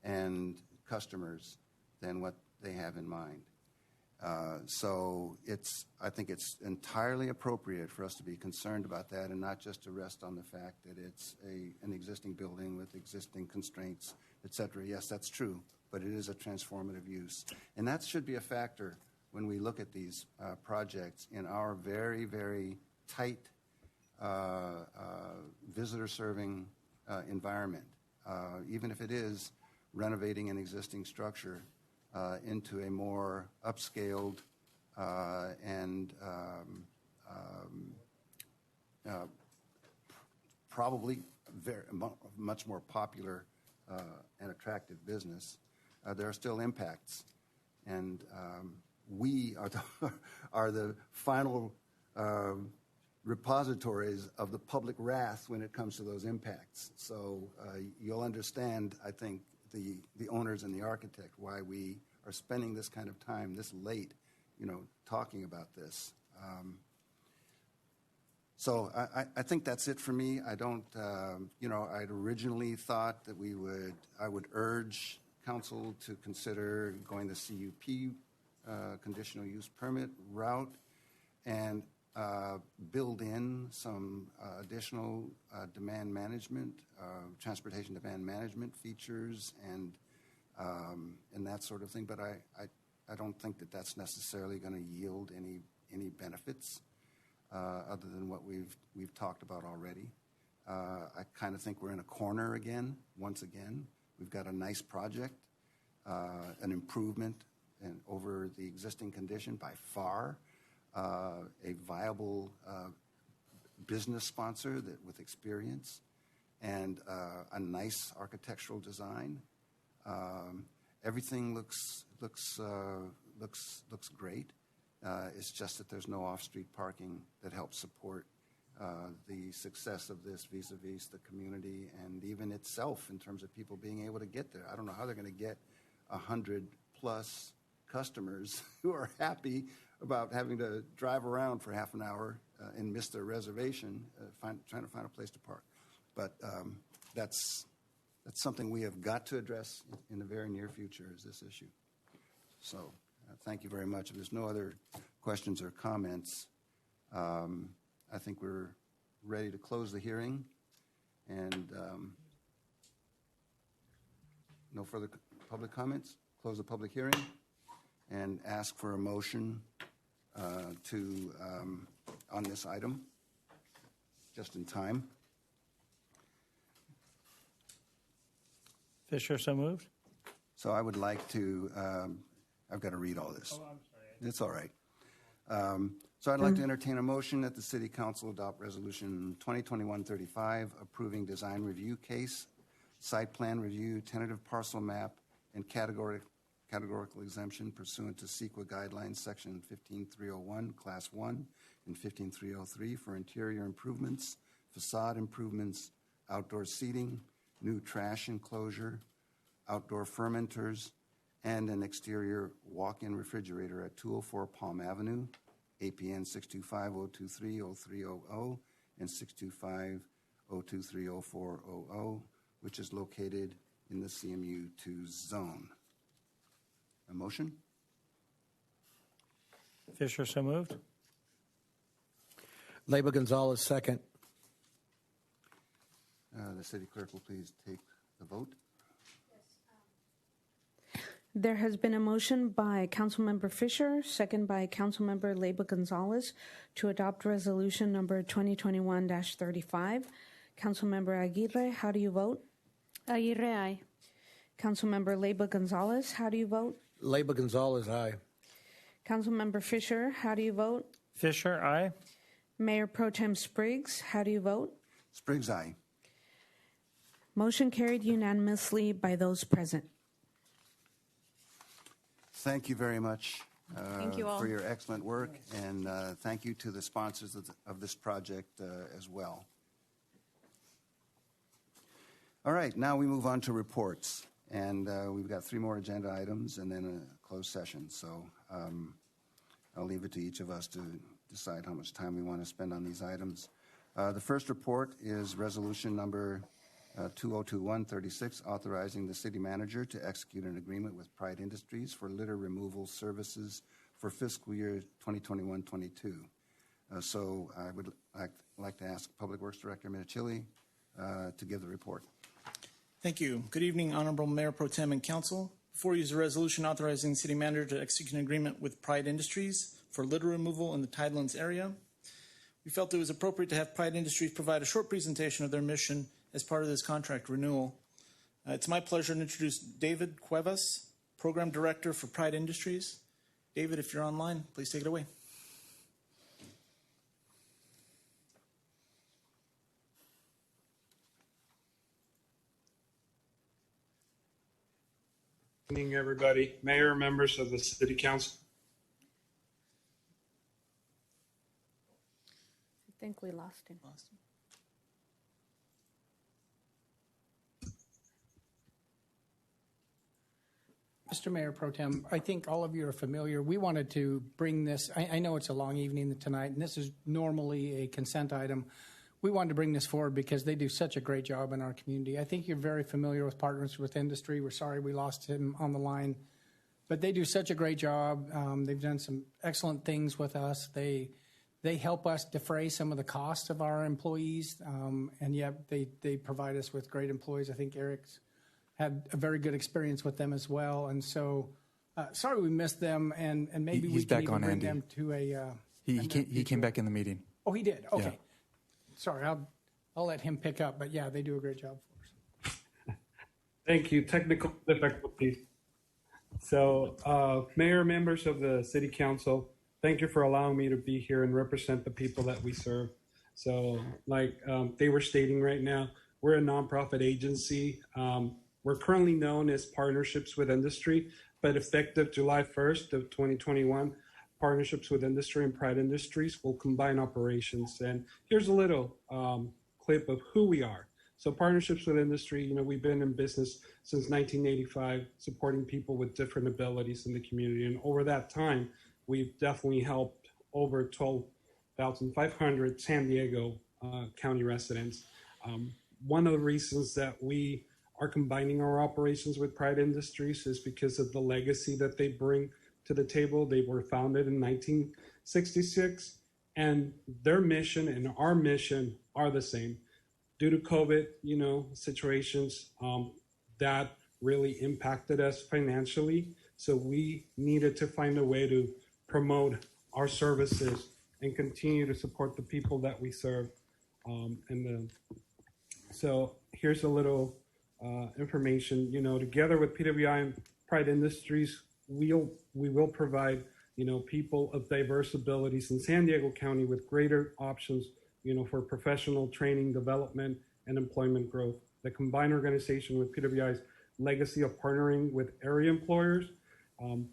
and customers than what they have in mind. So I think it's entirely appropriate for us to be concerned about that and not just to rest on the fact that it's an existing building with existing constraints, et cetera. Yes, that's true, but it is a transformative use. And that should be a factor when we look at these projects in our very, very tight visitor-serving environment. Even if it is renovating an existing structure into a more upscaled and probably much more popular and attractive business, there are still impacts. And we are the final repositories of the public wrath when it comes to those impacts. So you'll understand, I think, the owners and the architect why we are spending this kind of time this late, talking about this. So I think that's it for me. I don't, I'd originally thought that I would urge council to consider going the CUP conditional use permit route and build in some additional demand management, transportation demand management features and that sort of thing. But I don't think that that's necessarily going to yield any benefits other than what we've talked about already. I kind of think we're in a corner again. Once again, we've got a nice project, an improvement over the existing condition by far. A viable business sponsor with experience and a nice architectural design. Everything looks great. It's just that there's no off-street parking that helps support the success of this vis-a-vis the community and even itself in terms of people being able to get there. I don't know how they're going to get 100+ customers who are happy about having to drive around for half an hour and miss their reservation, trying to find a place to park. But that's something we have got to address in the very near future is this issue. So thank you very much. If there's no other questions or comments, I think we're ready to close the hearing. And no further public comments. Close the public hearing and ask for a motion on this item, just in time. Fisher, so moved. So I would like to, I've got to read all this. Oh, I'm sorry. It's all right. So I'd like to entertain a motion that the City Council adopt Resolution 2021-35, approving design review case, site plan review, tentative parcel map, and categorical exemption pursuant to CEQA guidelines, section 15301, class 1, and 15303 for interior improvements, facade improvements, outdoor seating, new trash enclosure, outdoor fermenters, and an exterior walk-in refrigerator at 204 Palm Avenue, APN 625-023-0300 and 625-023-0400, which is located in the CMU2 zone. A motion? Fisher, so moved. Leyba Gonzalez, second. The city clerk will please take the vote. There has been a motion by Councilmember Fisher, second by Councilmember Leyba Gonzalez, to adopt resolution number 2021-35. Councilmember Aguirre, how do you vote? Aguirre, aye. Councilmember Leyba Gonzalez, how do you vote? Leyba Gonzalez, aye. Councilmember Fisher, how do you vote? Fisher, aye. Mayor Pro Tem Spriggs, how do you vote? Spriggs, aye. Motion carried unanimously by those present. Thank you very much Thank you all. for your excellent work, and thank you to the sponsors of this project as well. All right, now we move on to reports. And we've got 3 more agenda items and then a closed session. So I'll leave it to each of us to decide how much time we want to spend on these items. The first report is resolution number 2021-36, authorizing the city manager to execute an agreement with Pride Industries for litter removal services for fiscal year 2021-22. So I would like to ask Public Works Director Minichilli to give the report. Thank you. Good evening, Honorable Mayor Pro Tem and Council. Before you is a resolution authorizing the city manager to execute an agreement with Pride Industries for litter removal in the Tidelands area. We felt it was appropriate to have Pride Industries provide a short presentation of their mission as part of this contract renewal. It's my pleasure to introduce David Cuevas, Program Director for Pride Industries. David, if you're online, please take it away. Good evening, everybody. Mayor, members of the City Council. I think we lost him. Mr. Mayor Pro Tem, I think all of you are familiar. We wanted to bring this, I know it's a long evening tonight, and this is normally a consent item. We wanted to bring this forward because they do such a great job in our community. I think you're very familiar with Partners with Industry. We're sorry we lost him on the line, but they do such a great job. They've done some excellent things with us. They help us defray some of the costs of our employees, and yet they provide us with great employees. I think Eric's had a very good experience with them as well. And so, sorry we missed them, and maybe we can even bring them to a... He came back in the meeting. Oh, he did? Okay. Yeah. Sorry, I'll let him pick up, but yeah, they do a great job for us. Thank you. Technical difficulties. So, Mayor, members of the City Council, thank you for allowing me to be here and represent the people that we serve. So, like they were stating right now, we're a nonprofit agency. We're currently known as Partnerships with Industry, but effective July 1st of 2021, Partnerships with Industry and Pride Industries will combine operations. And here's a little clip of who we are. So Partnerships with Industry, we've been in business since 1985, supporting people with different abilities in the community. And over that time, we've definitely helped over 12,500 San Diego County residents. One of the reasons that we are combining our operations with Pride Industries is because of the legacy that they bring to the table. They were founded in 1966, and their mission and our mission are the same. Due to COVID, situations that really impacted us financially, so we needed to find a way to promote our services and continue to support the people that we serve. So here's a little information. Together with PWI and Pride Industries, we will provide, people of diverse abilities in San Diego County with greater options, for professional training, development, and employment growth. The combined organization with PWI's legacy of partnering with area employers.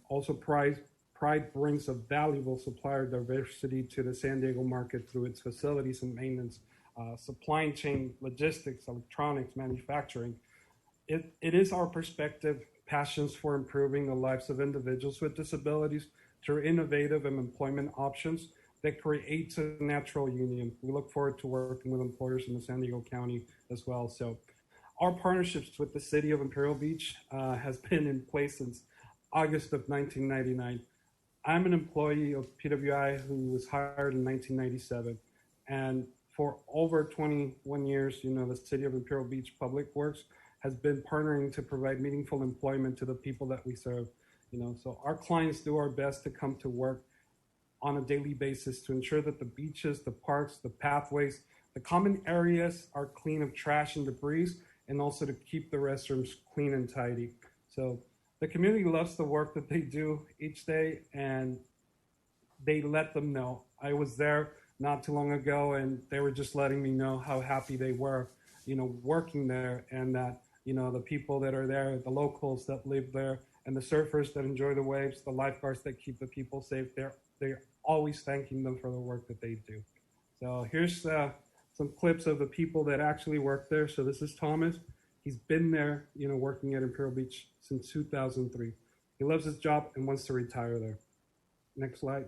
Also, Pride brings a valuable supplier diversity to the San Diego market through its facilities and maintenance, supply chain, logistics, electronics, manufacturing. It is our perspective, passions for improving the lives of individuals with disabilities through innovative and employment options that creates a natural union. We look forward to working with employers in the San Diego County as well. So our partnerships with the city of Imperial Beach has been in place since August of 1999. I'm an employee of PWI who was hired in 1997. And for over 21 years, the city of Imperial Beach Public Works has been partnering to provide meaningful employment to the people that we serve. So our clients do our best to come to work on a daily basis to ensure that the beaches, the parks, the pathways, the common areas are clean of trash and debris, and also to keep the restrooms clean and tidy. So the community loves the work that they do each day, and they let them know. I was there not too long ago, and they were just letting me know how happy they were, working there, and that, the people that are there, the locals that live there, and the surfers that enjoy the waves, the lifeguards that keep the people safe, they're always thanking them for the work that they do. So here's some clips of the people that actually work there. So this is Thomas. He's been there, working at Imperial Beach since 2003. He loves his job and wants to retire there. Next slide.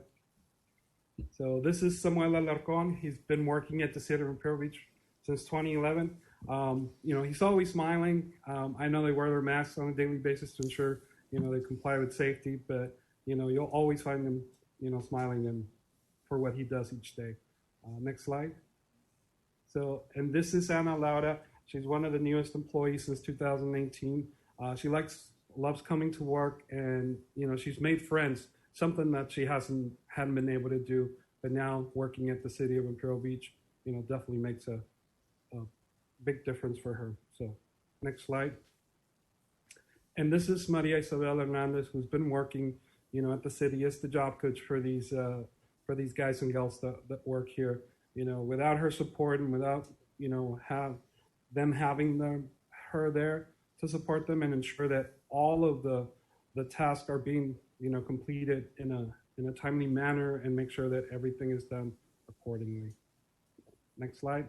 So this is Samuel Alarcon. He's been working at the city of Imperial Beach since 2011. He's always smiling. I know they wear their masks on a daily basis to ensure, they comply with safety, but, you'll always find them, smiling and for what he does each day. Next slide. So, and this is Ana Laura. She's one of the newest employees since 2018. She loves coming to work, and, she's made friends, something that she hadn't been able to do, but now working at the city of Imperial Beach, definitely makes a big difference for her. So next slide. And this is Maria Isabel Hernandez, who's been working, at the city as the job coach for these guys and gals that work here. Without her support and without, having her there to support them and ensure that all of the tasks are being, completed in a timely manner and make sure that everything is done accordingly. Next slide.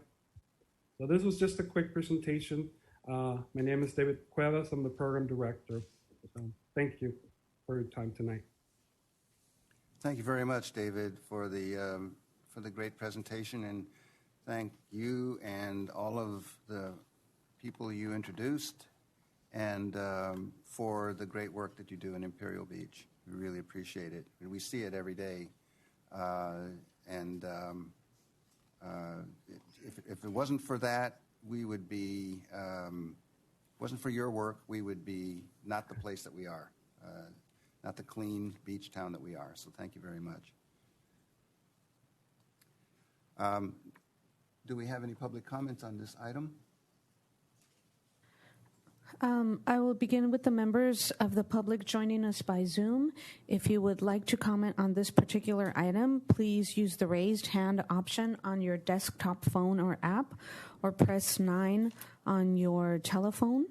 So this was just a quick presentation. My name is David Cuevas. I'm the program director. Thank you for your time tonight. Thank you very much, David, for the great presentation, and thank you and all of the people you introduced, and for the great work that you do in Imperial Beach. We really appreciate it. We see it every day, if it wasn't for that, we would be, wasn't for your work, we would be not the place that we are, not the clean beach town that we are. So thank you very much. Do we have any public comments on this item? I will begin with the members of the public joining us by Zoom. If you would like to comment on this particular item, please use the raised hand option on your desktop phone or app, or press 9 on your telephone.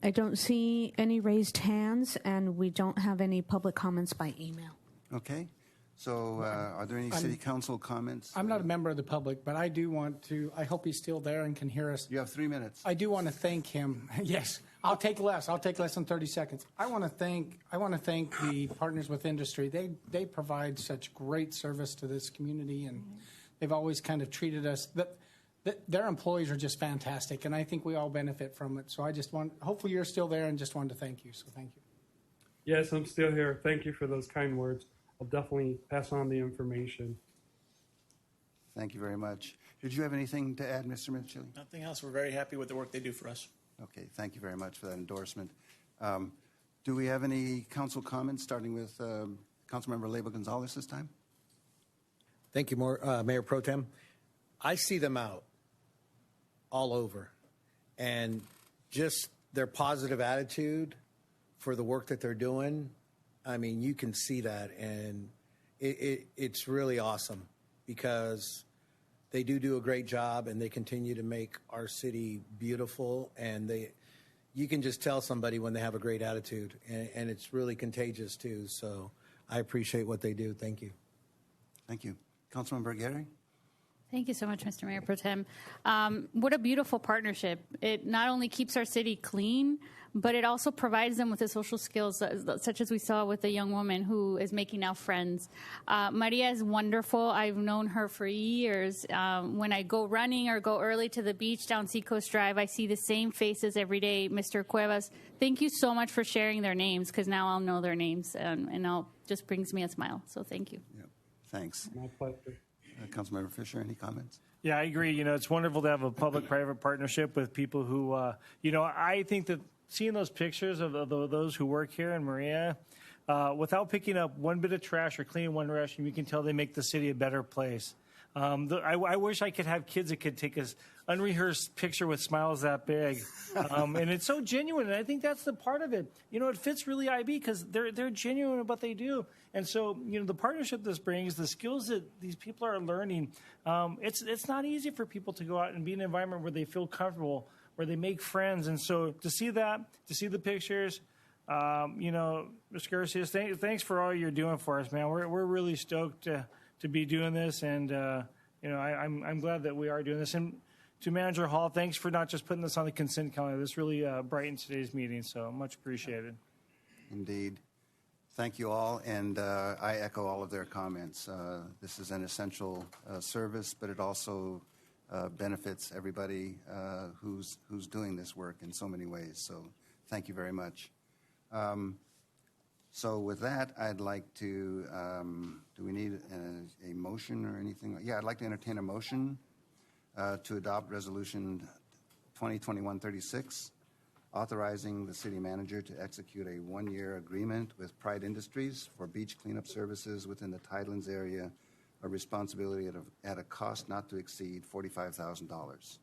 I don't see any raised hands, and we don't have any public comments by email. Okay. So are there any city council comments? I'm not a member of the public, but I do want to, I hope he's still there and can hear us. You have 3 minutes. I do want to thank him. Yes, I'll take less than 30 seconds. I want to thank the Partners with Industry. They provide such great service to this community, and they've always kind of treated us, their employees are just fantastic, and I think we all benefit from it. So hopefully you're still there, and just wanted to thank you. So thank you. Yes, I'm still here. Thank you for those kind words. I'll definitely pass on the information. Thank you very much. Did you have anything to add, Mr. Mitchell? Nothing else. We're very happy with the work they do for us. Okay, thank you very much for that endorsement. Do we have any council comments, starting with Councilmember Leyva Gonzalez this time? Thank you, Mayor Pro Tem. I see them out all over, and just their positive attitude for the work that they're doing. I mean, you can see that, and it's really awesome because they do a great job, and they continue to make our city beautiful, and you can just tell somebody when they have a great attitude, and it's really contagious too. So I appreciate what they do. Thank you. Thank you. Councilmember Guerri? Thank you so much, Mr. Mayor Pro Tem. What a beautiful partnership. It not only keeps our city clean, but it also provides them with the social skills, such as we saw with the young woman who is making now friends. Maria is wonderful. I've known her for years. When I go running or go early to the beach down Seacoast Drive, I see the same faces every day. Mr. Cuevas, thank you so much for sharing their names, because now I'll know their names, and it just brings me a smile. So thank you. Yep. Thanks. My pleasure. Councilmember Fisher, any comments? Yeah, I agree. It's wonderful to have a public-private partnership with people who, I think that seeing those pictures of those who work here in Maria, without picking up one bit of trash or cleaning one restroom, you can tell they make the city a better place. I wish I could have kids that could take an unrehearsed picture with smiles that big. And it's so genuine, and I think that's the part of it. It fits really IB because they're genuine in what they do. And so, the partnership this brings, the skills that these people are learning, it's not easy for people to go out and be in an environment where they feel comfortable, where they make friends. And so to see that, to see the pictures, Mr. Garcia, thanks for all you're doing for us, man. We're really stoked to be doing this, and I'm glad that we are doing this. And to Manager Hall, thanks for not just putting this on the consent calendar. This really brightened today's meeting, so much appreciated. Indeed. Thank you all, and I echo all of their comments. This is an essential service, but it also benefits everybody who's doing this work in so many ways. So thank you very much. So with that, I'd like to, do we need a motion or anything? Yeah, I'd like to entertain a motion to adopt Resolution 2021-36, authorizing the city manager to execute a one-year agreement with Pride Industries for beach cleanup services within the Tidelands area, a responsibility at a cost not to exceed $45,000.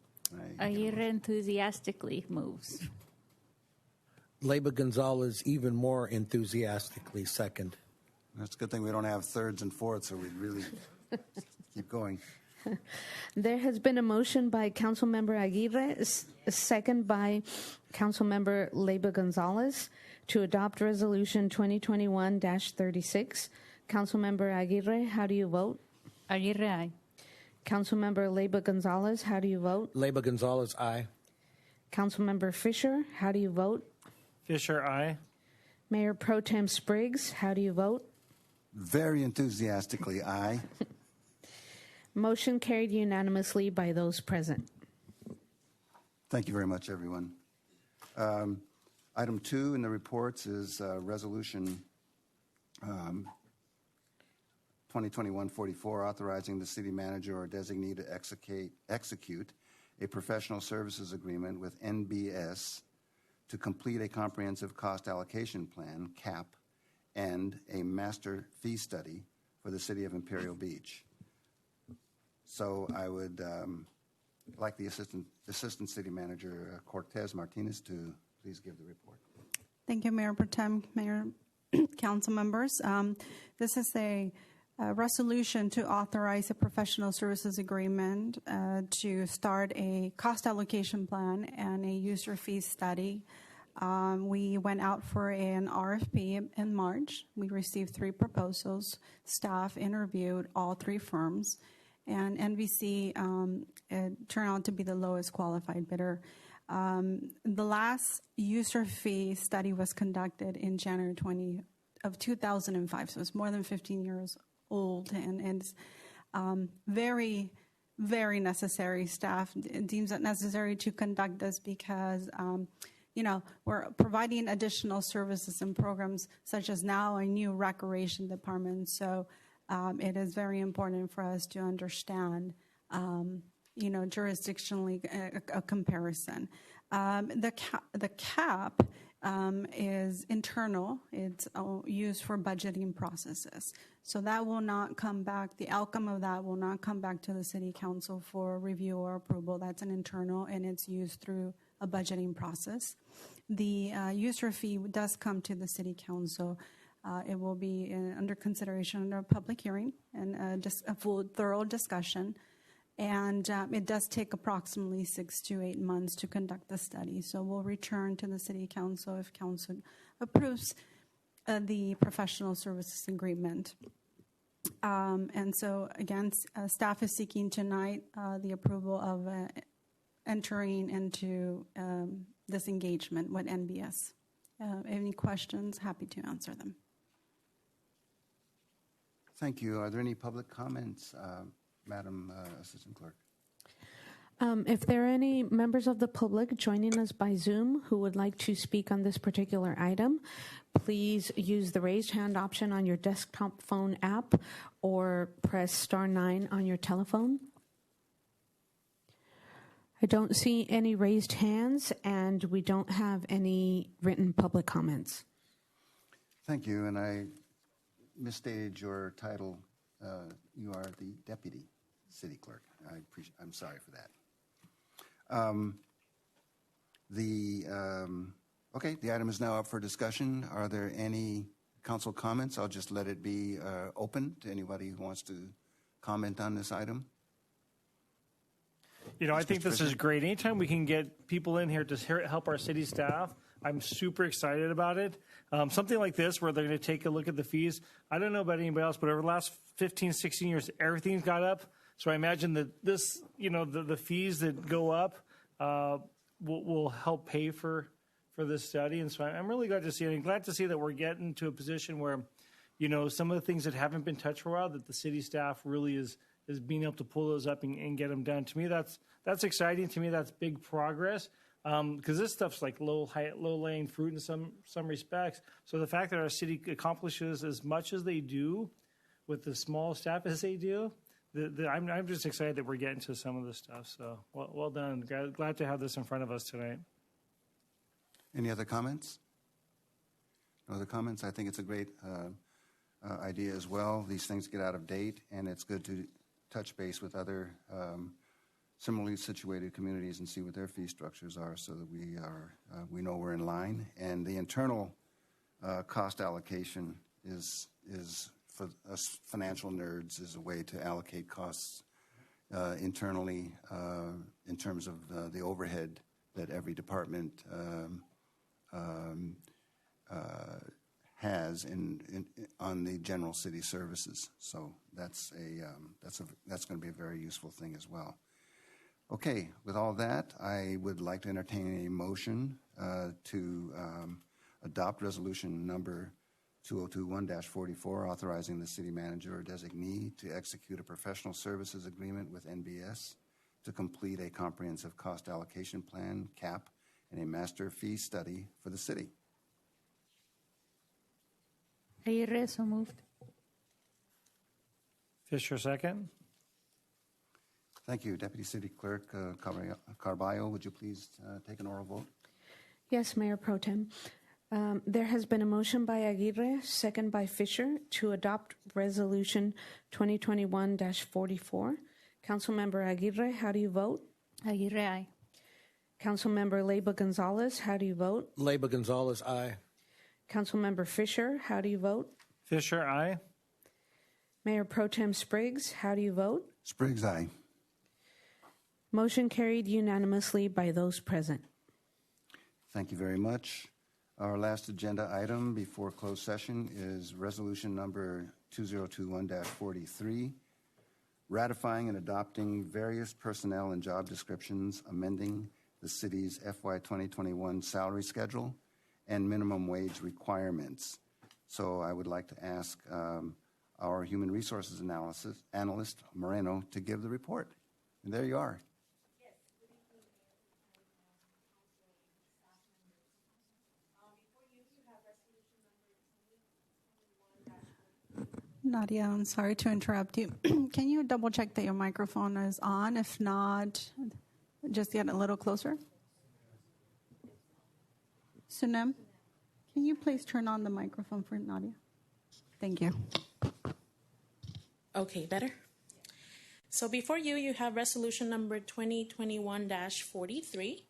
Aguirre enthusiastically moves. Leyba Gonzalez even more enthusiastically second. That's a good thing we don't have thirds and fourths, so we'd really keep going. There has been a motion by Councilmember Aguirre, a second by Councilmember Leyba Gonzalez to adopt Resolution 2021-36. Councilmember Aguirre, how do you vote? Aguirre, aye. Councilmember Leyba Gonzalez, how do you vote? Leyba Gonzalez, aye. Councilmember Fisher, how do you vote? Fisher, aye. Mayor Pro Tem Spriggs, how do you vote? Very enthusiastically, aye. Motion carried unanimously by those present. Thank you very much, everyone. Item 2 in the reports is Resolution 2021-44, authorizing the city manager or designee to execute a professional services agreement with NBS to complete a comprehensive cost allocation plan, CAP, and a master fee study for the city of Imperial Beach. So I would like the Assistant City Manager, Cortez Martinez, to please give the report. Thank you, Mayor Pro Tem, Mayor, Council members. This is a resolution to authorize a professional services agreement to start a cost allocation plan and a user fee study. We went out for an RFP in March. We received 3 proposals. Staff interviewed all 3 firms, and NBC turned out to be the lowest qualified bidder. The last user fee study was conducted in January 2005, so it's more than 15 years old, and it's very, very necessary. Staff deems it necessary to conduct this because we're providing additional services and programs, such as now a new recreation department. So it is very important for us to understand, jurisdictionally a comparison. The cap is internal. It's used for budgeting processes. So that will not come back. The outcome of that will not come back to the City Council for review or approval. That's an internal, and it's used through a budgeting process. The user fee does come to the City Council. It will be under consideration under a public hearing and just a full, thorough discussion. And it does take approximately 6 to 8 months to conduct the study. So we'll return to the City Council if Council approves the professional services agreement. And so, again, staff is seeking tonight the approval of entering into this engagement with NBS. Any questions? Happy to answer them. Thank you. Are there any public comments, Madam Assistant Clerk? If there are any members of the public joining us by Zoom who would like to speak on this particular item, please use the raised hand option on your desktop phone app or press *9 on your telephone. I don't see any raised hands, and we don't have any written public comments. Thank you, and I misstated your title. You are the Deputy City Clerk. I'm sorry for that. The item is now up for discussion. Are there any council comments? I'll just let it be open to anybody who wants to comment on this item. I think this is great. Anytime we can get people in here to help our city staff, I'm super excited about it. Something like this where they're going to take a look at the fees. I don't know about anybody else, but over the last 15, 16 years, everything's got up. So I imagine that this, the fees that go up will help pay for this study. And so I'm really glad to see it. I'm glad to see that we're getting to a position where, some of the things that haven't been touched for a while, that the city staff really is being able to pull those up and get them done. To me, that's exciting. To me, that's big progress. Because this stuff's like low-laying fruit in some respects. So the fact that our city accomplishes as much as they do with the small staff as they do, I'm just excited that we're getting to some of this stuff. So well done. Glad to have this in front of us tonight. Any other comments? No other comments? I think it's a great idea as well. These things get out of date, and it's good to touch base with other similarly situated communities and see what their fee structures are, so that we know we're in line. And the internal cost allocation is for us financial nerds, is a way to allocate costs internally in terms of the overhead that every department has on the general city services. So that's going to be a very useful thing as well. Okay, with all that, I would like to entertain a motion to adopt resolution number 2021-44, authorizing the city manager or designee to execute a professional services agreement with NBS to complete a comprehensive cost allocation plan, CAP, and a master fee study for the city. Aguirre, so moved. Fisher, second. Thank you. Deputy City Clerk Carballo, would you please take an oral vote? Yes, Mayor Pro Tem. There has been a motion by Aguirre, second by Fisher, to adopt Resolution 2021-44. Councilmember Aguirre, how do you vote? Aguirre, aye. Councilmember Leyva Gonzalez, how do you vote? Leyva Gonzalez, aye. Councilmember Fisher, how do you vote? Fisher, aye. Mayor Pro Tem Spriggs, how do you vote? Spriggs, aye. Motion carried unanimously by those present. Thank you very much. Our last agenda item before closed session is resolution number 2021-43, ratifying and adopting various personnel and job descriptions, amending the city's FY 2021 salary schedule and minimum wage requirements. So I would like to ask our human resources analyst, Moreno, to give the report. And there you are. Nadia, I'm sorry to interrupt you. Can you double check that your microphone is on? If not, just get a little closer. Sunem, can you please turn on the microphone for Nadia? Thank you. Okay, better? So before you have resolution number 2021-43,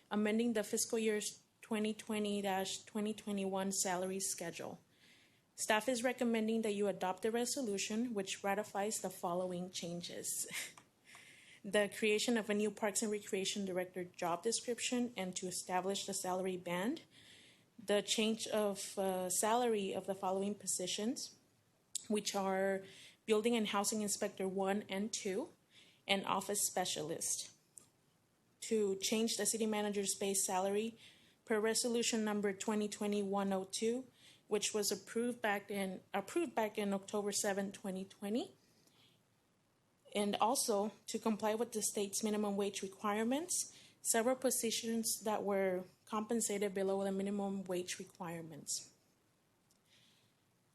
amending the fiscal year 2020-2021 salary schedule. Staff is recommending that you adopt the resolution, which ratifies the following changes. The creation of a new Parks and Recreation Director job description and to establish the salary band. The change of salary of the following positions, which are Building and Housing Inspector 1 and 2, and Office Specialist. To change the city manager's base salary per resolution number 2020-102, which was approved back in October 7, 2020. And also to comply with the state's minimum wage requirements, several positions that were compensated below the minimum wage requirements.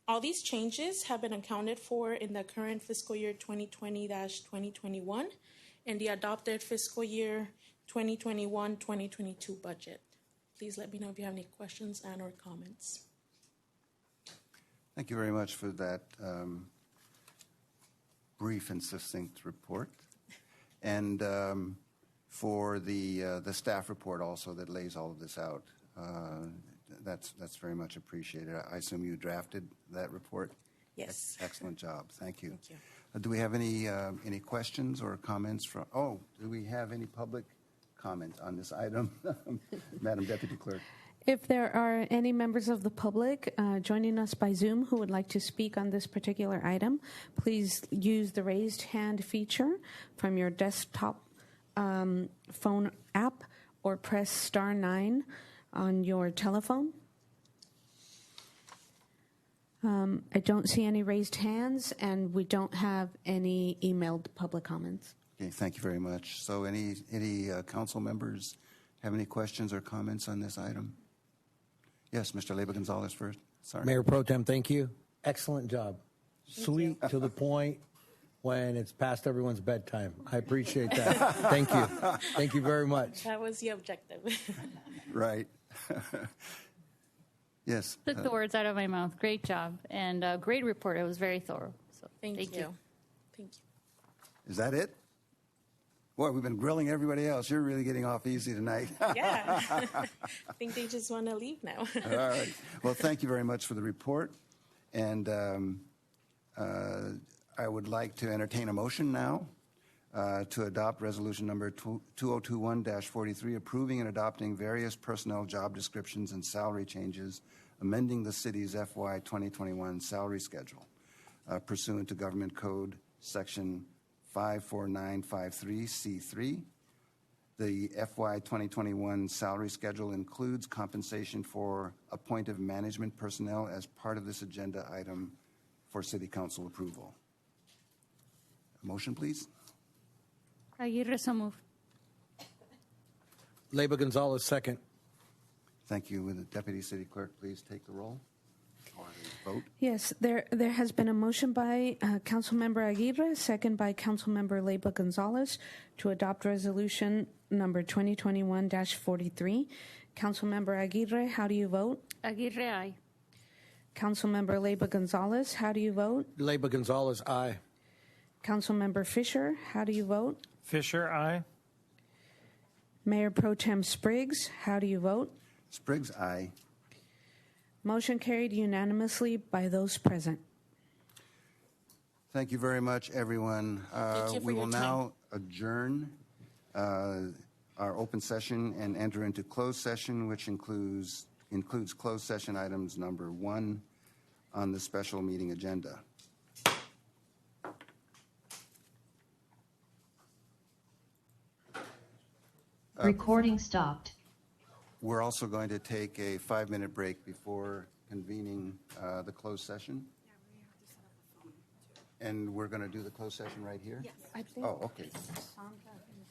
All these changes have been accounted for in the current fiscal year 2020-2021 and the adopted fiscal year 2021-2022 budget. Please let me know if you have any questions and or comments. Thank you very much for that brief and succinct report. And for the staff report also that lays all of this out. That's very much appreciated. I assume you drafted that report? Yes. Excellent job. Thank you. Thank you. Do we have any questions or comments from, do we have any public comment on this item? Madam Deputy Clerk. If there are any members of the public joining us by Zoom who would like to speak on this particular item, please use the raised hand feature from your desktop phone app or press *9 on your telephone. I don't see any raised hands, and we don't have any emailed public comments. Okay, thank you very much. So any council members have any questions or comments on this item? Yes, Mr. Leyva Gonzalez first. Sorry. Mayor Pro Tem, thank you. Excellent job. Sweet to the point when it's past everyone's bedtime. I appreciate that. Thank you. Thank you very much. That was the objective. Right. Yes. Took the words out of my mouth. Great job. And great report. It was very thorough. So Thank you. Thank you. Is that it? Boy, we've been grilling everybody else. You're really getting off easy tonight. Yeah. I think they just want to leave now. All right. Well, thank you very much for the report. And I would like to entertain a motion now to adopt resolution number 2021-43, approving and adopting various personnel job descriptions and salary changes, amending the city's FY 2021 salary schedule pursuant to Government Code Section 54953C3. The FY 2021 salary schedule includes compensation for appointed management personnel as part of this agenda item for City Council approval. A motion, please. Aguirre, so moved. Leyva Gonzalez, second. Thank you. Will the Deputy City Clerk please take the roll or the vote? Yes, there has been a motion by Councilmember Aguirre, second by Councilmember Leyva Gonzalez, to adopt resolution number 2021-43. Councilmember Aguirre, how do you vote? Aguirre, aye. Councilmember Leyva Gonzalez, how do you vote? Leyva Gonzalez, aye. Councilmember Fisher, how do you vote? Fisher, aye. Mayor Pro Tem Spriggs, how do you vote? Spriggs, aye. Motion carried unanimously by those present. Thank you very much, everyone. Thank you for We will your time. now adjourn our open session and enter into closed session, which includes closed session items number 1 on the special meeting agenda. Recording stopped. We're also going to take a 5-minute break before convening the closed session. And we're going to do the closed session right here? Yes. I think Oh, okay. Sandra is